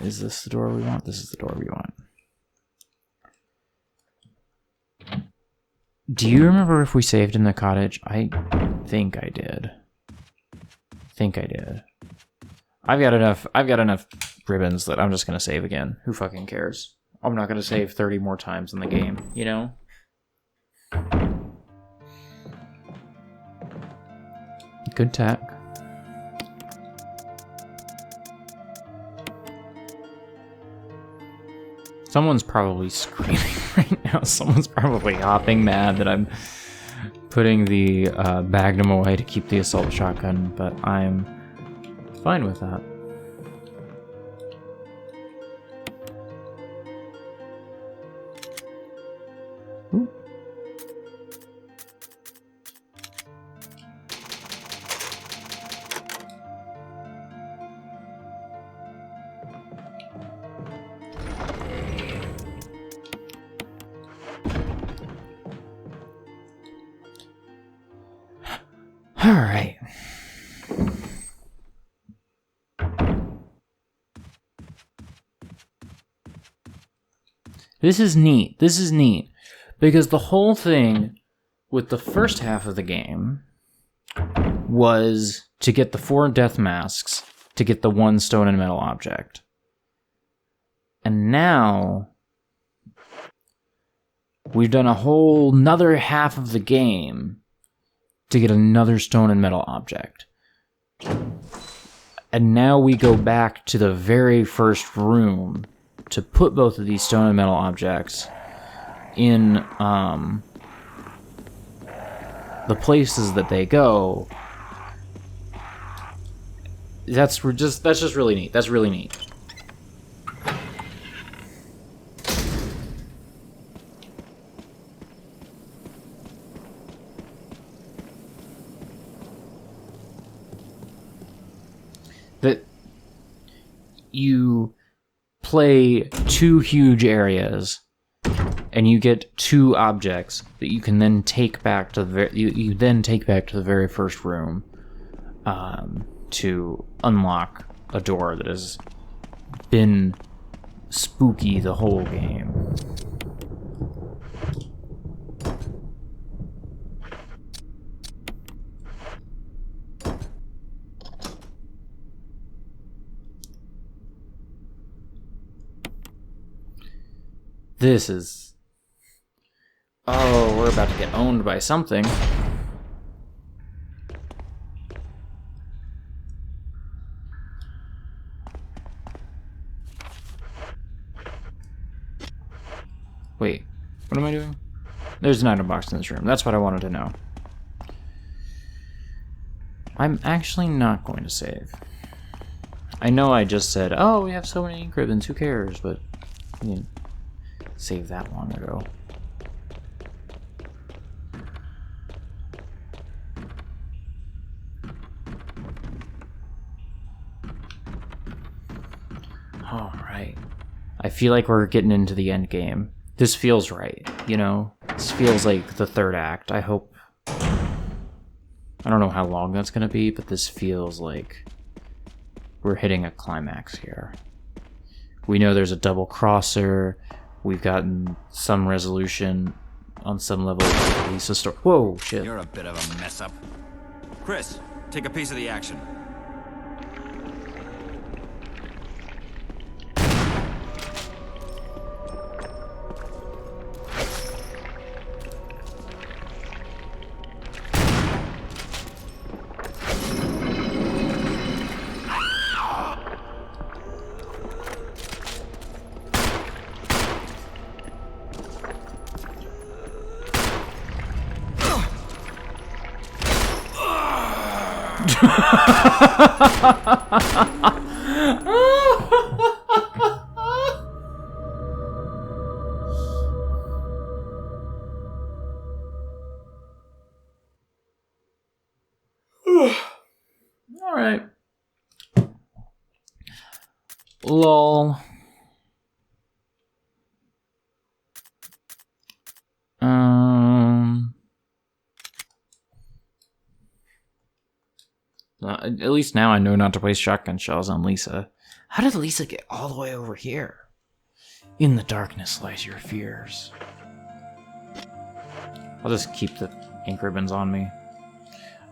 Is this the door we want? This is the door we want. Do you remember if we saved in the cottage? I think I did. I've got enough ribbons that I'm just gonna save again. Who fucking cares? I'm not gonna save 30 more times in the game, you know? Good tack. Someone's probably screaming right now. Someone's probably hopping mad that I'm putting the Magnum away to keep the assault shotgun, but I'm fine with that. Ooh. All right. This is neat. This is neat. Because the whole thing with the first half of the game was to get the 4 death masks to get the 1 stone and metal object. And now we've done a whole nother half of the game to get another stone and metal object. And now we go back to the very first room to put both of these stone and metal objects in the places that they go. That's just really neat. That's really neat. That you play 2 huge areas and you get 2 objects that you can then take back to the you then take back to the very first room to unlock a door that has been spooky the whole game. This is... Oh, we're about to get owned by something. Wait, what am I doing? There's an item box in this room. That's what I wanted to know. I'm actually not going to save. I know I just said, oh, we have so many ink ribbons, who cares? But, I mean, saved that long ago. All right. I feel like we're getting into the end game. This feels right. You know, this feels like the third act. I hope... I don't know how long that's gonna be, but this feels like we're hitting a climax here. We know there's a double crosser. We've gotten some resolution on some level of the Lisa story. Whoa, shit. You're a bit of a mess up. Chris, take a piece of the action. All right. Lol. At least now I know not to waste shotgun shells on Lisa. How did Lisa get all the way over here? In the darkness lies your fears. I'll just keep the ink ribbons on me.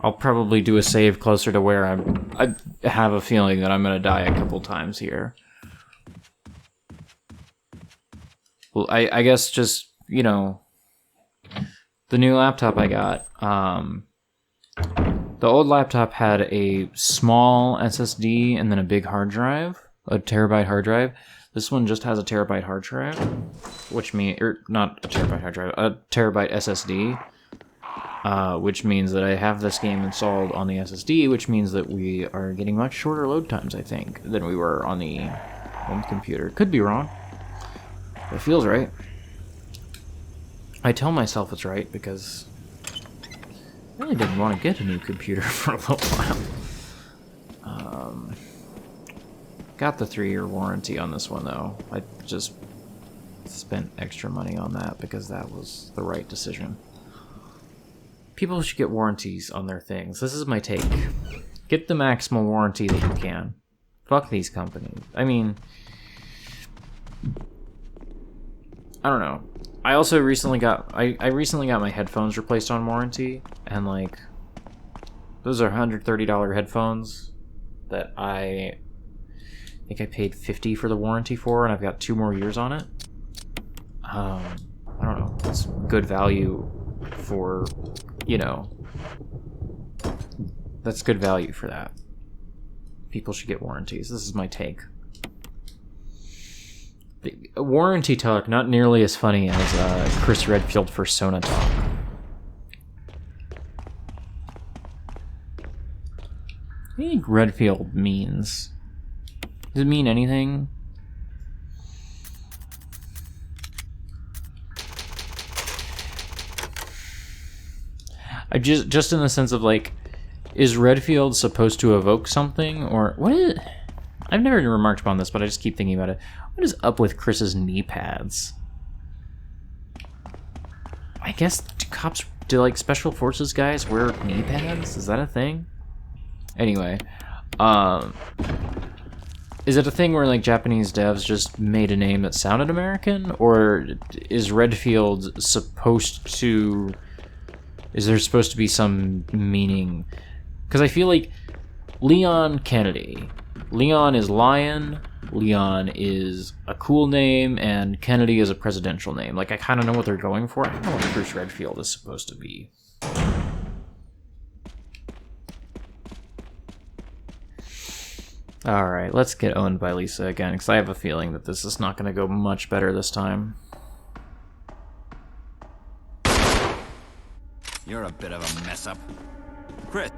I'll probably do a save closer to where I have a feeling that I'm gonna die a couple times here. Well, I guess just, you know, the new laptop I got, the old laptop had a small SSD and then a big hard drive, a terabyte hard drive. This one just has a terabyte hard drive, which means, or not a terabyte hard drive, a terabyte SSD, which means that I have this game installed on the SSD, which means that we are getting much shorter load times, I think, than we were on the home computer. Could be wrong. It feels right. I tell myself it's right because I really didn't want to get a new computer for a little while. Got the 3-year warranty on this one though. I just spent extra money on that because that was the right decision. People should get warranties on their things. This is my take. Get the maximal warranty that you can. Fuck these companies. I mean, I don't know. I also recently got I recently got my headphones replaced on warranty, and like those are $130 headphones that I think I paid $50 for the warranty for, and I've got 2 more years on it. I don't know. It's good value for, you know, that's good value for that. People should get warranties. This is my take. Warranty talk, not nearly as funny as Chris Redfield for Sona talk. What do you think Redfield means? Does it mean anything? I just in the sense of like, is Redfield supposed to evoke something, or what is it? I've never remarked upon this, but I just keep thinking about it. What is up with Chris's knee pads? I guess do like special forces guys wear knee pads? Is that a thing? Anyway, is it a thing where like Japanese devs just made a name that sounded American, or is Redfield supposed to? Is there supposed to be some meaning? Because I feel like Leon Kennedy. Leon is lion, Leon is a cool name, and Kennedy is a presidential name. Like, I kind of know what they're going for. I don't know what Bruce Redfield is supposed to be. Alright, let's get owned by Lisa again, because I have a feeling that this is not going to go much better this time. You're a bit of a mess up. Chris.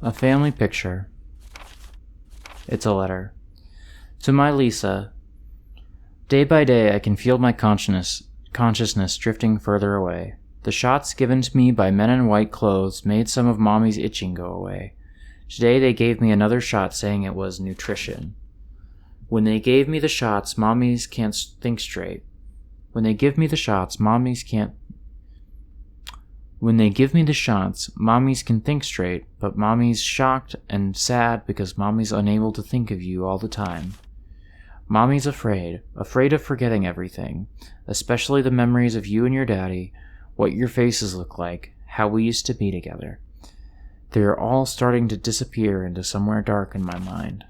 A family picture. It's a letter. To my Lisa. Day by day, I can feel my consciousness drifting further away. The shots given to me by men in white clothes made some of Mommy's itching go away. Today they gave me another shot saying it was nutrition. When they gave me the shots, Mommies can't think straight. When they give me the shots, Mommies can think straight, but Mommy's shocked and sad because Mommy's unable to think of you all the time. Mommy's afraid of forgetting everything, especially the memories of you and your daddy, what your faces look like, how we used to be together. They're all starting to disappear into somewhere dark in my mind.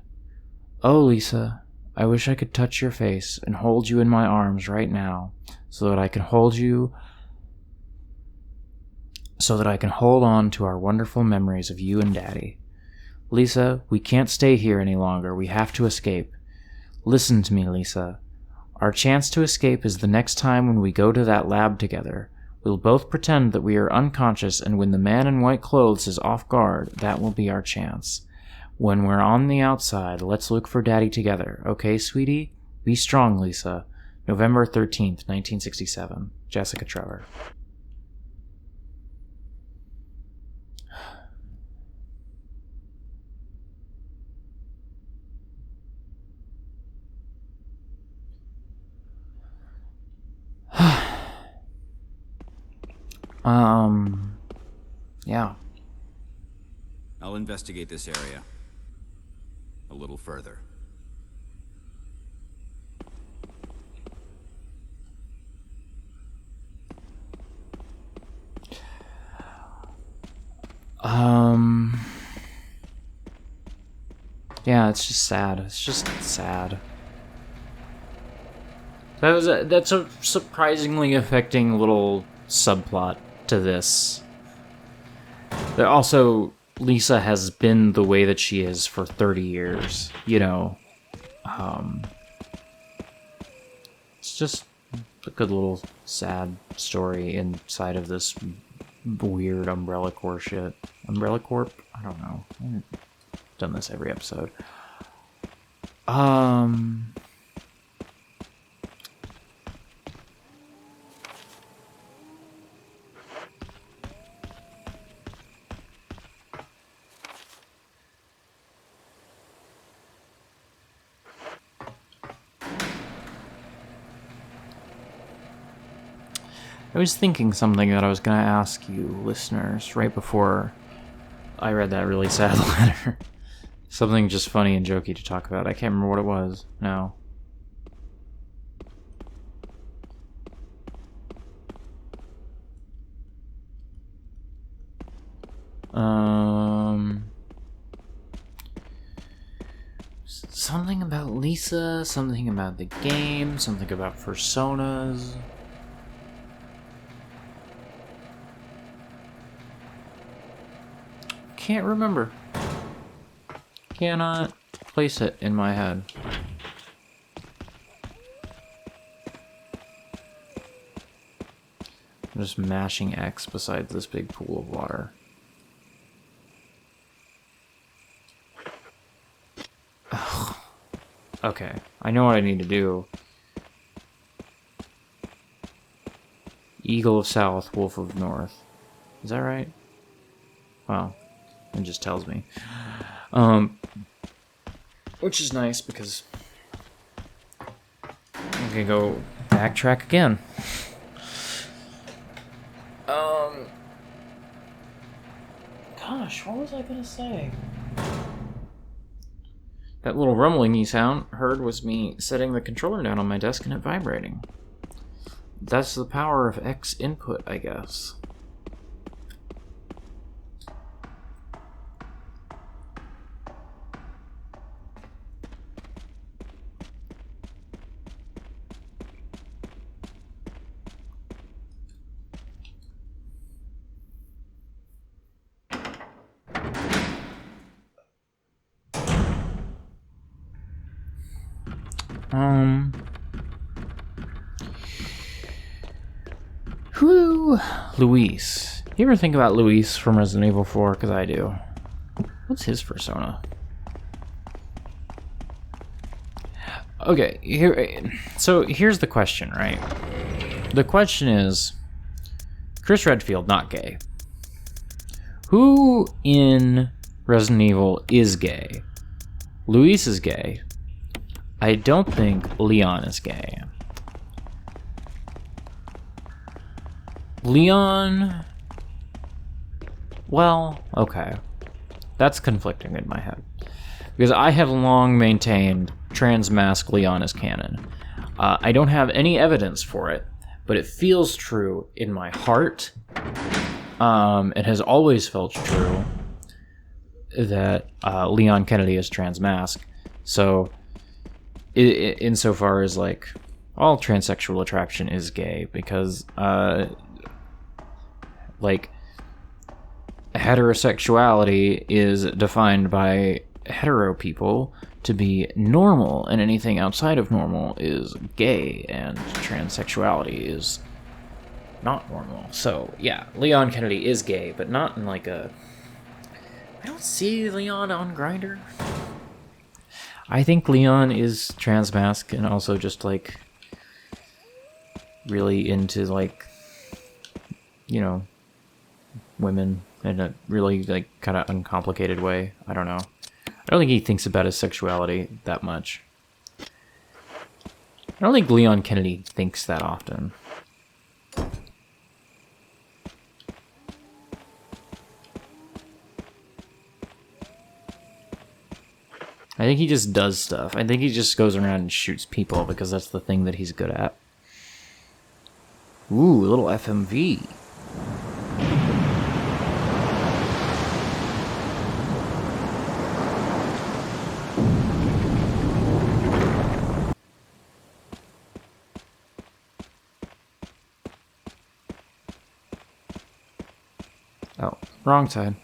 Oh, Lisa, I wish I could touch your face and hold you in my arms right now, so that I can hold on to our wonderful memories of you and Daddy. Lisa, we can't stay here any longer. We have to escape. Listen to me, Lisa. Our chance to escape is the next time when we go to that lab together. We'll both pretend that we are unconscious, and when the man in white clothes is off guard, that will be our chance. When we're on the outside, let's look for Daddy together. Okay, sweetie? Be strong, Lisa. November 13th, 1967. Jessica Trevor. Yeah. I'll investigate this area a little further. Yeah, it's just sad. It's just sad. That's a surprisingly affecting little subplot to this. There also, Lisa has been the way that she is for 30 years, you know. It's just a good little sad story inside of this weird Umbrella Corps shit. Umbrella Corp? I don't know. I've done this every episode. I was thinking something that I was going to ask you, listeners, right before I read that really sad letter. Something just funny and jokey to talk about. I can't remember what it was now. Something about Lisa, something about the game, something about personas. Can't remember. Cannot place it in my head. I'm just mashing X beside this big pool of water. Ugh. Okay, I know what I need to do. Eagle of South, Wolf of North. Is that right? Wow. It just tells me. Which is nice because I'm gonna go backtrack again. Gosh, what was I gonna say? That little rumbling you heard was me setting the controller down on my desk and it vibrating. That's the power of X input, I guess. Luis. You ever think about Luis from Resident Evil 4? Because I do. What's his persona? Okay, so here's the question, right? The question is, Chris Redfield, not gay. Who in Resident Evil is gay? Luis is gay. I don't think Leon is gay. Leon... Well, okay. That's conflicting in my head. Because I have long maintained trans-mask Leon as canon. I don't have any evidence for it, but it feels true in my heart. It has always felt true that Leon Kennedy is trans-mask. So, insofar as, like, all transsexual attraction is gay, because, like, heterosexuality is defined by hetero people to be normal, and anything outside of normal is gay, and transsexuality is not normal. So, yeah, Leon Kennedy is gay, but not in like a... I don't see Leon on Grindr. I think Leon is trans-mask and also just, like, really into, like, you know, women in a really, like, kind of uncomplicated way. I don't know. I don't think he thinks about his sexuality that much. I don't think Leon Kennedy thinks that often. I think he just does stuff. I think he just goes around and shoots people because that's the thing that he's good at. Ooh, a little FMV. Oh, wrong side.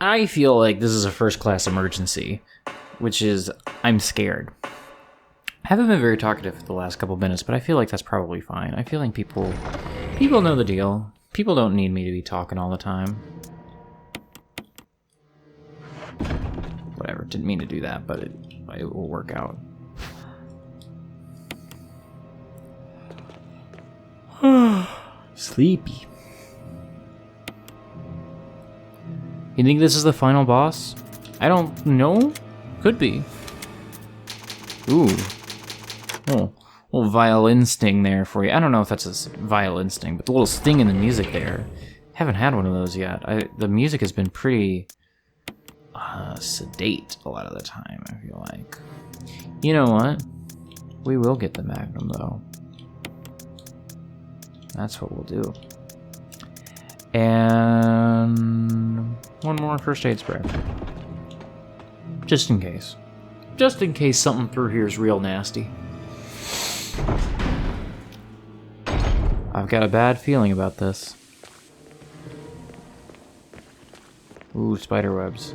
I feel like this is a first-class emergency, which is, I'm scared. I haven't been very talkative for the last couple minutes, but I feel like that's probably fine. I feel like people know the deal. People don't need me to be talking all the time. Whatever, didn't mean to do that, but it will work out. Sleepy. You think this is the final boss? I don't know. Could be. Ooh. Oh, little violin sting there for you. I don't know if that's a violin sting, but the little sting in the music there. Haven't had one of those yet. The music has been pretty sedate a lot of the time, I feel like. You know what? We will get the Magnum, though. That's what we'll do. And one more first aid spray. Just in case. Just in case something through here is real nasty. I've got a bad feeling about this. Ooh, spider webs.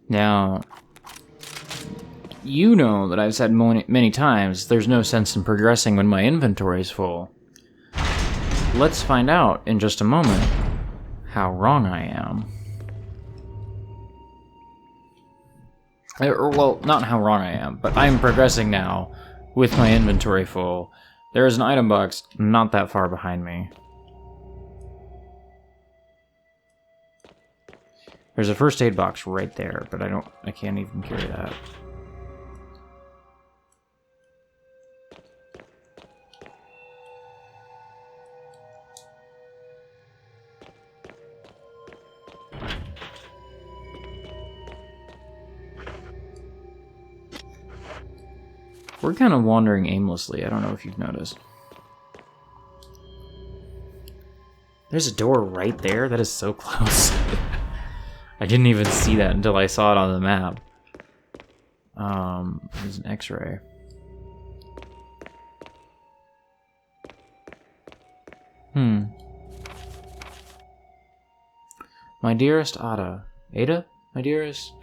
Now, you know that I've said many times, there's no sense in progressing when my inventory is full. Let's find out in just a moment how wrong I am. Well, not how wrong I am, but I'm progressing now with my inventory full. There is an item box not that far behind me. There's a first aid box right there, but I can't even carry that. We're kind of wandering aimlessly. I don't know if you've noticed. There's a door right there? That is so close. I didn't even see that until I saw it on the map. There's an X-ray. My dearest Ada. Ada? My dearest...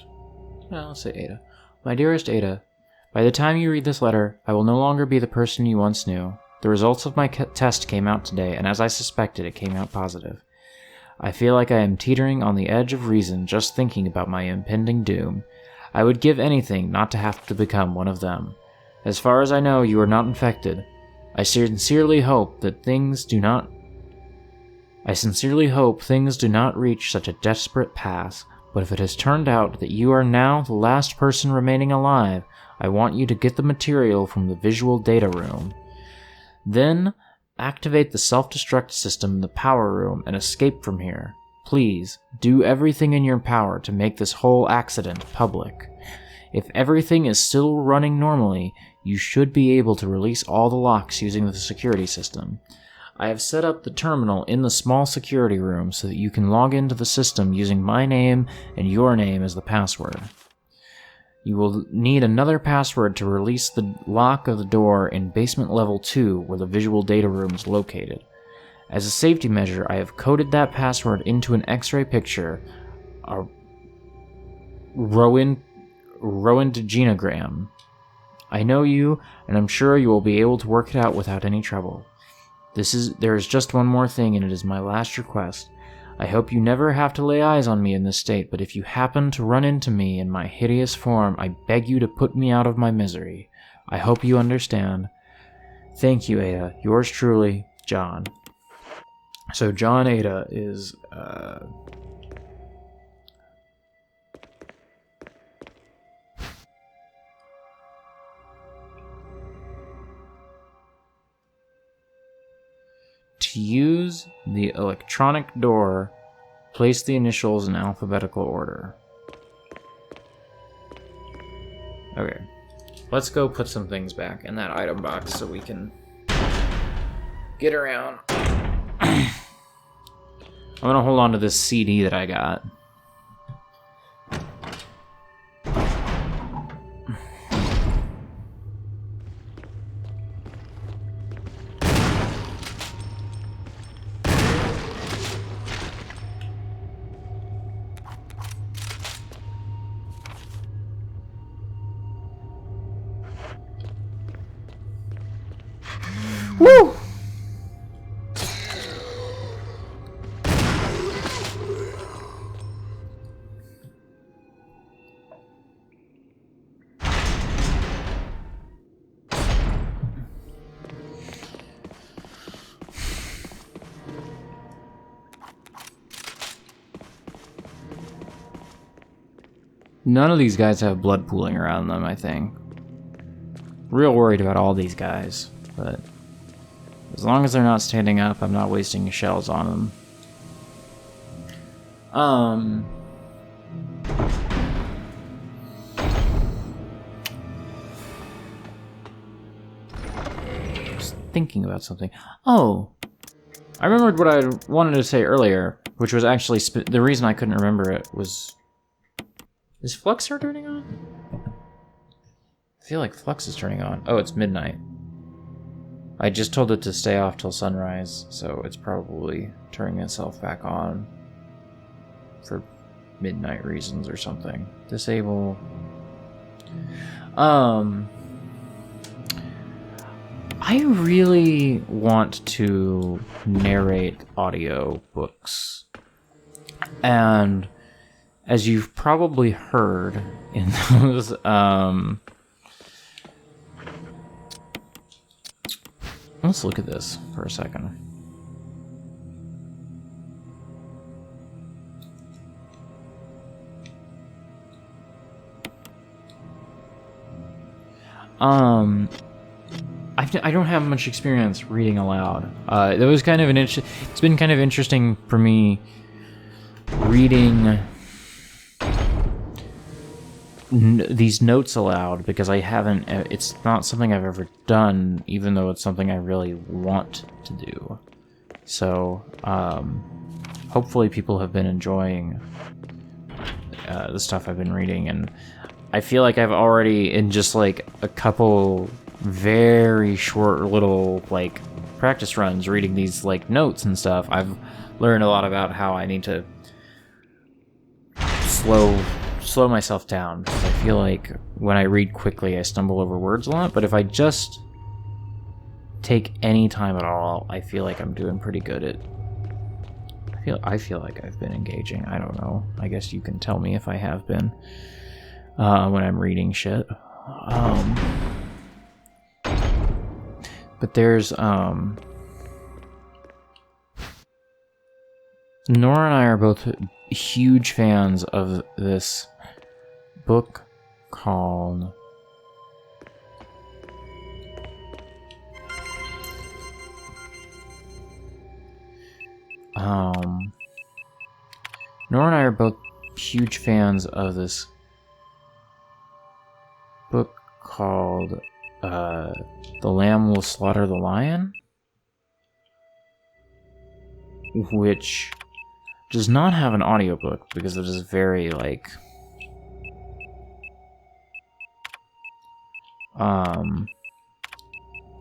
No, let's say Ada. My dearest Ada, by the time you read this letter, I will no longer be the person you once knew. The results of my test came out today, and as I suspected, it came out positive. I feel like I am teetering on the edge of reason just thinking about my impending doom. I would give anything not to have to become one of them. As far as I know, you are not infected. I sincerely hope things do not reach such a desperate pass, but if it has turned out that you are now the last person remaining alive, I want you to get the material from the visual data room. Then, activate the self-destruct system in the power room and escape from here. Please, do everything in your power to make this whole accident public. If everything is still running normally, you should be able to release all the locks using the security system. I have set up the terminal in the small security room so that you can log into the system using my name and your name as the password. You will need another password to release the lock of the door in basement level 2 where the visual data room is located. As a safety measure, I have coded that password into an X-ray picture, a Roentgenogram. I know you, and I'm sure you will be able to work it out without any trouble. There is just one more thing, and it is my last request. I hope you never have to lay eyes on me in this state, but if you happen to run into me in my hideous form, I beg you to put me out of my misery. I hope you understand. Thank you, Ada. Yours truly, John. So John Ada is... To use the electronic door, place the initials in alphabetical order. Okay. Let's go put some things back in that item box so we can get around. I'm gonna hold on to this CD that I got. Woo! None of these guys have blood pooling around them, I think. Real worried about all these guys, but as long as they're not standing up, I'm not wasting shells on them. Just thinking about something. Oh, I remembered what I wanted to say earlier, which was actually the reason I couldn't remember it was... Is Fluxer turning on? I feel like Flux is turning on. Oh, it's midnight. I just told it to stay off till sunrise, so it's probably turning itself back on for midnight reasons or something. Disable. I really want to narrate audio books. And as you've probably heard in those, let's look at this for a second. I don't have much experience reading aloud. It was kind of it's been kind of interesting for me reading these notes aloud, because I haven't, it's not something I've ever done, even though it's something I really want to do. So, hopefully people have been enjoying the stuff I've been reading, and I feel like I've already, in just like a couple very short little like practice runs reading these like notes and stuff, I've learned a lot about how I need to slow myself down, because I feel like when I read quickly I stumble over words a lot, but if I just take any time at all, I feel like I'm doing pretty good at... I feel like I've been engaging. I don't know. I guess you can tell me if I have been when I'm reading shit. But there's Nora and I are both huge fans of this book called Nora and I are both huge fans of this book called The Lamb Will Slaughter the Lion, which does not have an audiobook because it is very like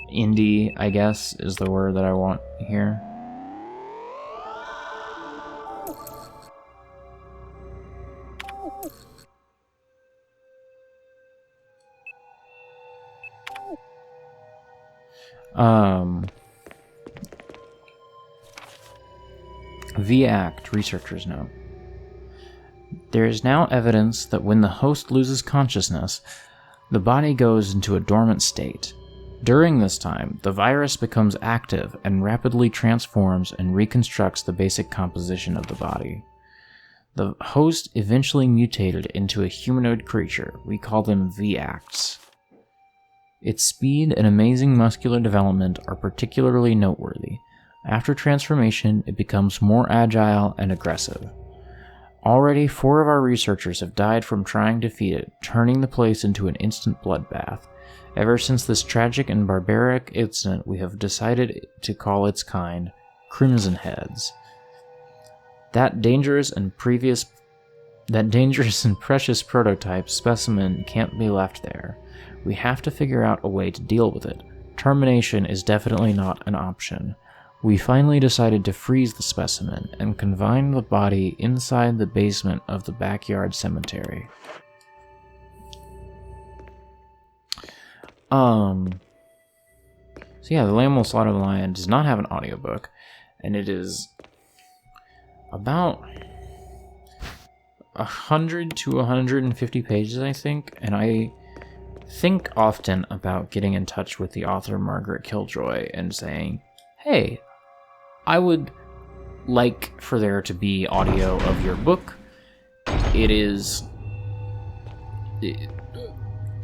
indie, I guess is the word that I want here. VACT researchers note. There is now evidence that when the host loses consciousness, the body goes into a dormant state. During this time, the virus becomes active and rapidly transforms and reconstructs the basic composition of the body. The host eventually mutated into a humanoid creature. We call them VACTs. Its speed and amazing muscular development are particularly noteworthy. After transformation, it becomes more agile and aggressive. Already, 4 of our researchers have died from trying to feed it, turning the place into an instant bloodbath. Ever since this tragic and barbaric incident, we have decided to call its kind Crimson Heads. That dangerous and precious prototype specimen can't be left there. We have to figure out a way to deal with it. Termination is definitely not an option. We finally decided to freeze the specimen and confine the body inside the basement of the backyard cemetery. So yeah, The Lamb Will Slaughter the Lion does not have an audiobook, and it is about 100 to 150 pages, I think, and I think often about getting in touch with the author Margaret Killjoy and saying, hey, I would like for there to be audio of your book.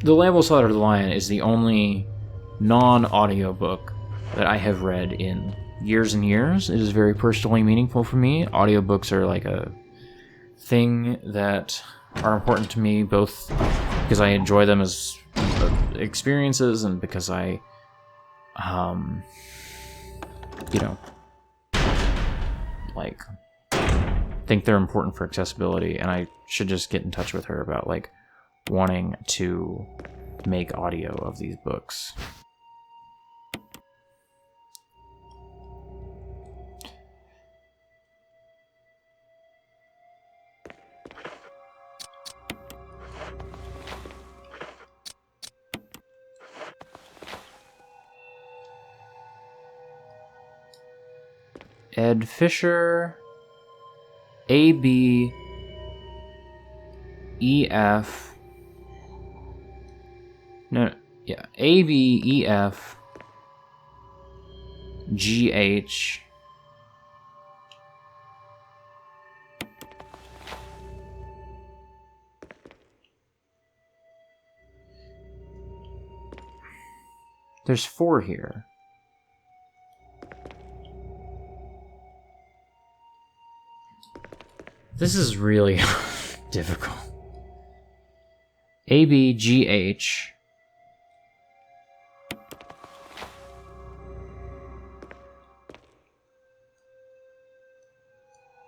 The Lamb Will Slaughter the Lion is the only non-audio book that I have read in years and years. It is very personally meaningful for me. Audiobooks are like a thing that are important to me, both because I enjoy them as experiences and because I, like, think they're important for accessibility, and I should just get in touch with her about, like, wanting to make audio of these books. Ed Fisher, ABEF, ABEF, GH, There's 4 here. This is really difficult. A, B, G, H.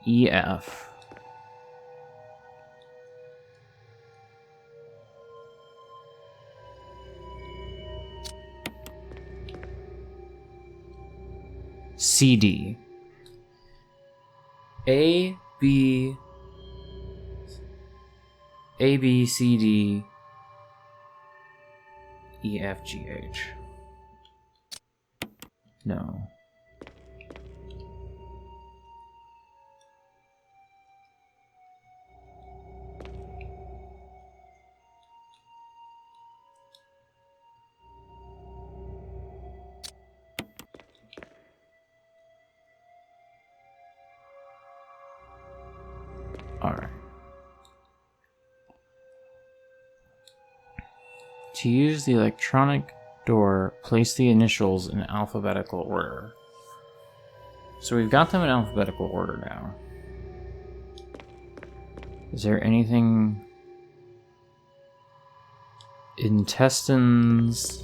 E, F. C, D. A, B, C, D, E, F, G, H. No. Alright. To use the electronic door, place the initials in alphabetical order. So we've got them in alphabetical order now. Is there anything... Intestines...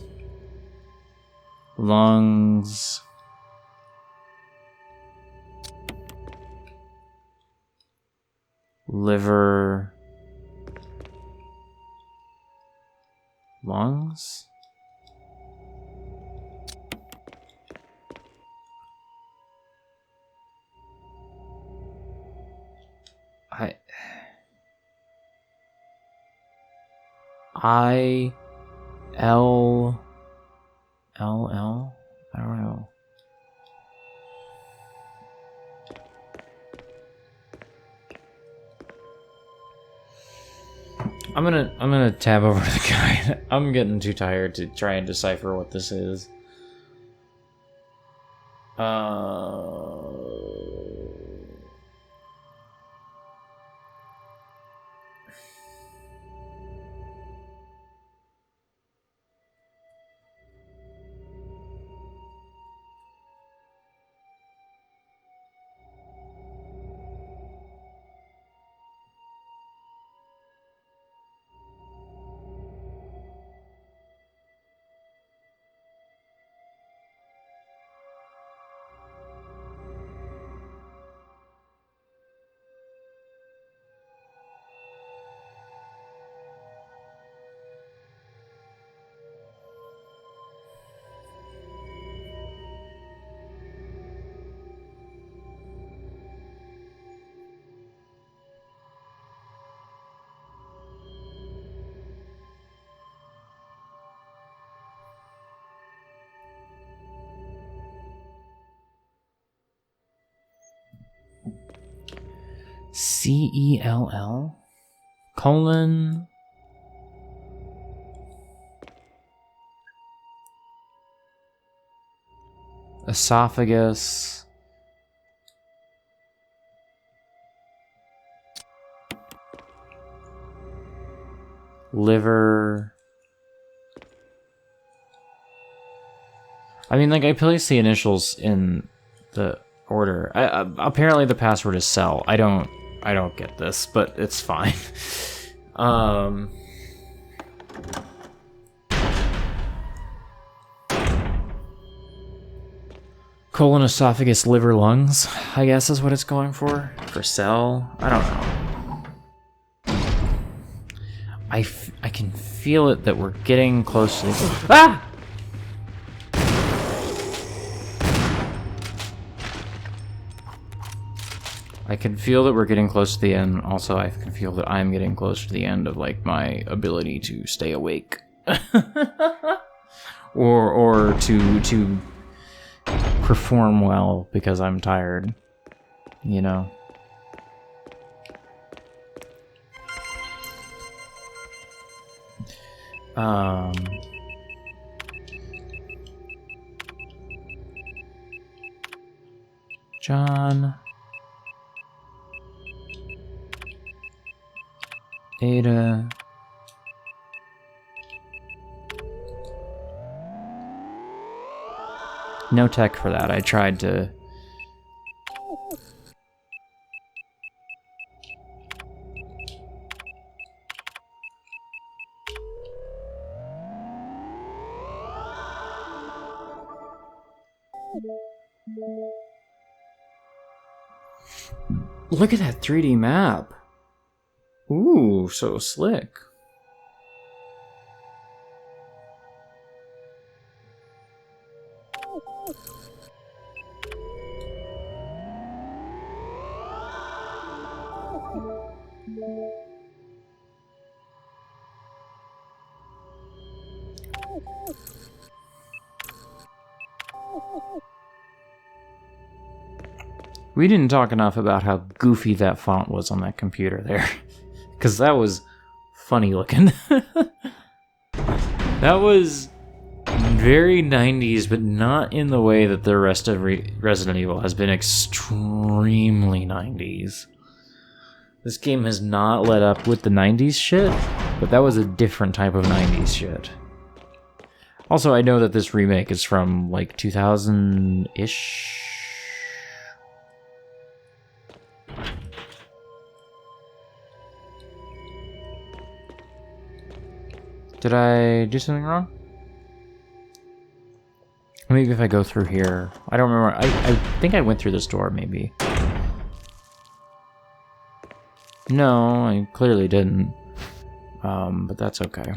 Lungs... Liver... Lungs? L... I don't know. I'm gonna tab over the guide. I'm getting too tired to try and decipher what this is. CELL? Colon? Esophagus? Liver? I mean, like, I placed the initials in the order. Apparently the password is cell. I don't get this, but it's fine. Colon, esophagus, liver, lungs, I guess is what it's going for. For cell? I don't know. I can feel it that we're getting close to the... Ah! I can feel that we're getting close to the end. Also, I can feel that I'm getting close to the end of, like, my ability to stay awake. or to perform well because I'm tired. You know? John... Ada. No tech for that. I tried to... Look at that 3D map. Ooh, so slick. We didn't talk enough about how goofy that font was on that computer there. Because that was funny looking. That was very 90s, but not in the way that the rest of Resident Evil has been extremely 90s. This game has not let up with the 90s shit, but that was a different type of 90s shit. Also, I know that this remake is from like 2000-ish. Did I do something wrong? Maybe if I go through here. I don't remember. I think I went through this door, maybe. No, I clearly didn't. But that's okay.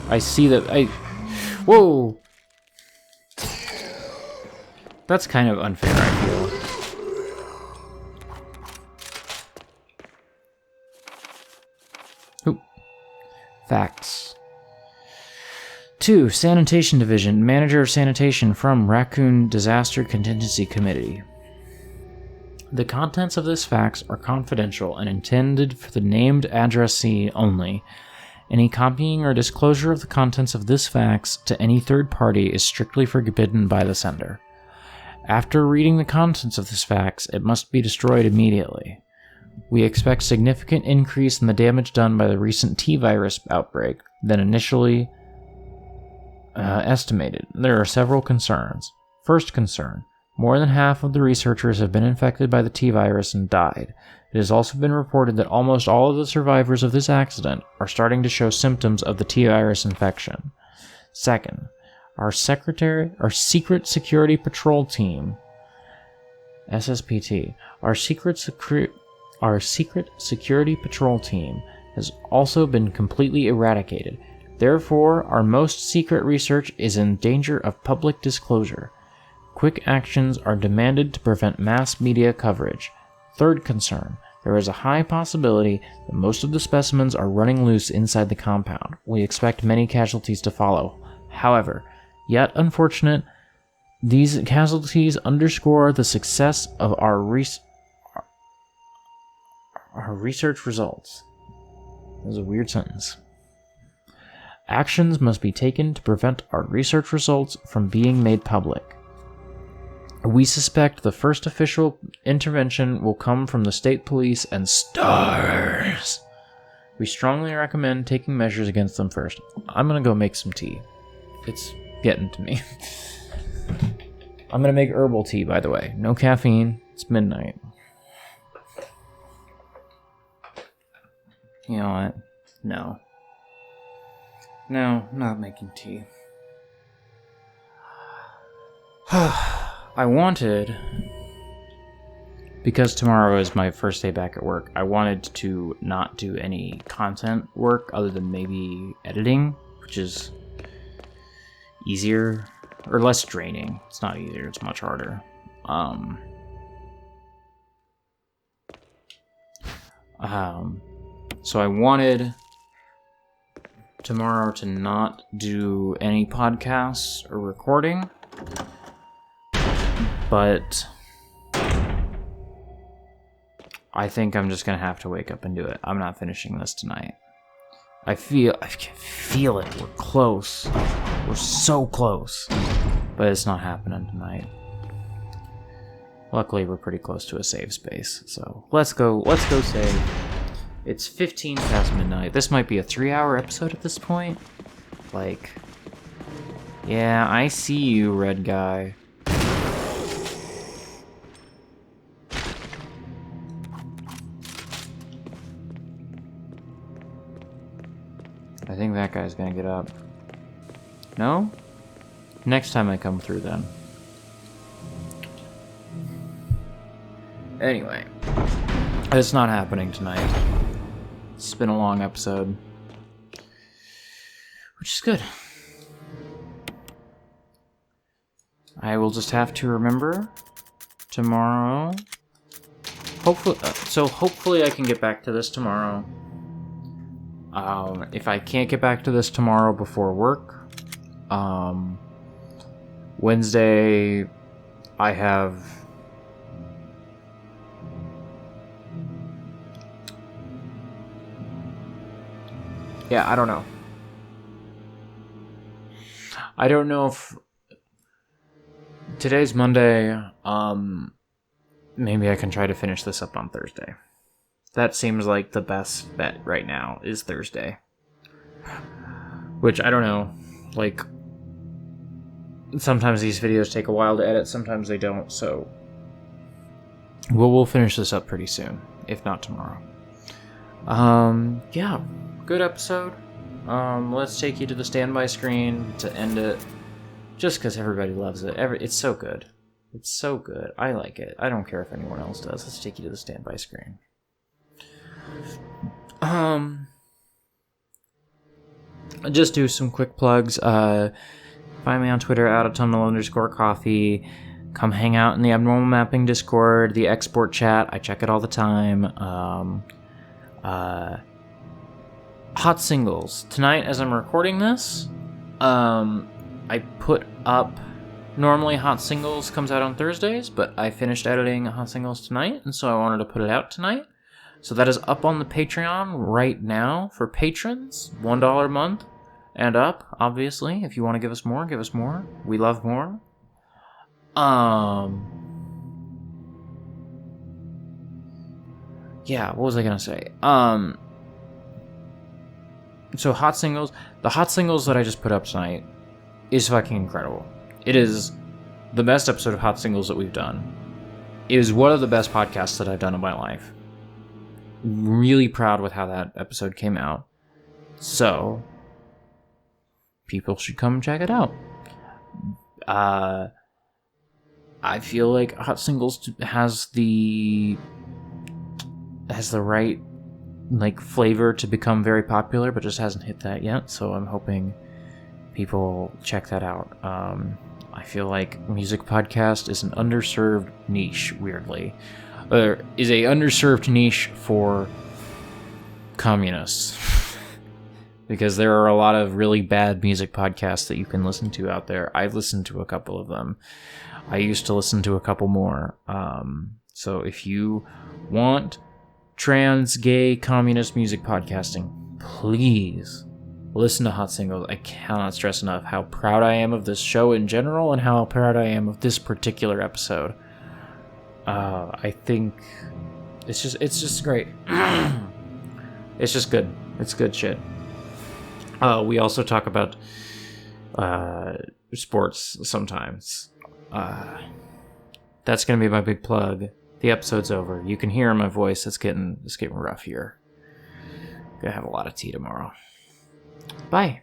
I see that Whoa! That's kind of unfair, I feel. Ooh. Facts. 2. Sanitation Division. Manager of Sanitation from Raccoon Disaster Contingency Committee. The contents of this fax are confidential and intended for the named addressee only. Any copying or disclosure of the contents of this fax to any third party is strictly forbidden by the sender. After reading the contents of this fax, it must be destroyed immediately. We expect significant increase in the damage done by the recent T-virus outbreak than initially estimated. There are several concerns. First concern: more than half of the researchers have been infected by the T-virus and died. It has also been reported that almost all of the survivors of this accident are starting to show symptoms of the T-virus infection. Second, our Secret Security Patrol Team, SSPT, our Secret Security Patrol Team has also been completely eradicated. Therefore, our most secret research is in danger of public disclosure. Quick actions are demanded to prevent mass media coverage. Third concern: there is a high possibility that most of the specimens are running loose inside the compound. We expect many casualties to follow. However, yet unfortunate, these casualties underscore the success of our research results. That was a weird sentence. Actions must be taken to prevent our research results from being made public. We suspect the first official intervention will come from the state police and STARS. We strongly recommend taking measures against them first. I'm gonna go make some tea. It's getting to me. I'm gonna make herbal tea, by the way. No caffeine. It's midnight. You know what? No. No, not making tea. I wanted, because tomorrow is my first day back at work, I wanted to not do any content work other than maybe editing, which is easier, or less draining. It's not easier, it's much harder. So I wanted tomorrow to not do any podcasts or recording, but I think I'm just gonna have to wake up and do it. I'm not finishing this tonight. I can feel it. We're close. We're so close. But it's not happening tonight. Luckily, we're pretty close to a save space, so let's go save. It's 15 past midnight. This might be a 3-hour episode at this point. Like, yeah, I see you, red guy. I think that guy's gonna get up. No? Next time I come through, then. Anyway, it's not happening tonight. It's been a long episode, which is good. I will just have to remember tomorrow. Hopefully I can get back to this tomorrow. If I can't get back to this tomorrow before work, Wednesday I have I don't know. I don't know if today's Monday. Maybe I can try to finish this up on Thursday. That seems like the best bet right now is Thursday. Which, I don't know. Like, sometimes these videos take a while to edit, sometimes they don't, so we'll finish this up pretty soon, if not tomorrow. Yeah, good episode. Let's take you to the standby screen to end it, just because everybody loves it. It's so good. It's so good. I like it. I don't care if anyone else does. Let's take you to the standby screen. Just do some quick plugs. Find me on Twitter @autumnal_coffee. Come hang out in the Abnormal Mapping Discord, the export chat. I check it all the time. Hot singles. Tonight, as I'm recording this, I put up... Normally, Hot Singles comes out on Thursdays, but I finished editing Hot Singles tonight, and so I wanted to put it out tonight. So that is up on the Patreon right now for patrons. $1 a month and up, obviously. If you want to give us more, give us more. We love more. Yeah, what was I gonna say? So Hot Singles. The Hot Singles that I just put up tonight is fucking incredible. It is the best episode of Hot Singles that we've done. It is one of the best podcasts that I've done in my life. Really proud with how that episode came out. So, people should come check it out. I feel like Hot Singles has the right flavor to become very popular, but just hasn't hit that yet. So I'm hoping people check that out. I feel like music podcast is an underserved niche, weirdly. Is a underserved niche for communists. Because there are a lot of really bad music podcasts that you can listen to out there. I've listened to a couple of them. I used to listen to a couple more. So if you want trans, gay, communist music podcasting, please listen to Hot Singles. I cannot stress enough how proud I am of this show in general and how proud I am of this particular episode. I think it's just great. It's just good. It's good shit. We also talk about sports sometimes. That's gonna be my big plug. The episode's over. You can hear in my voice. It's getting rough here. Gonna have a lot of tea tomorrow. Bye.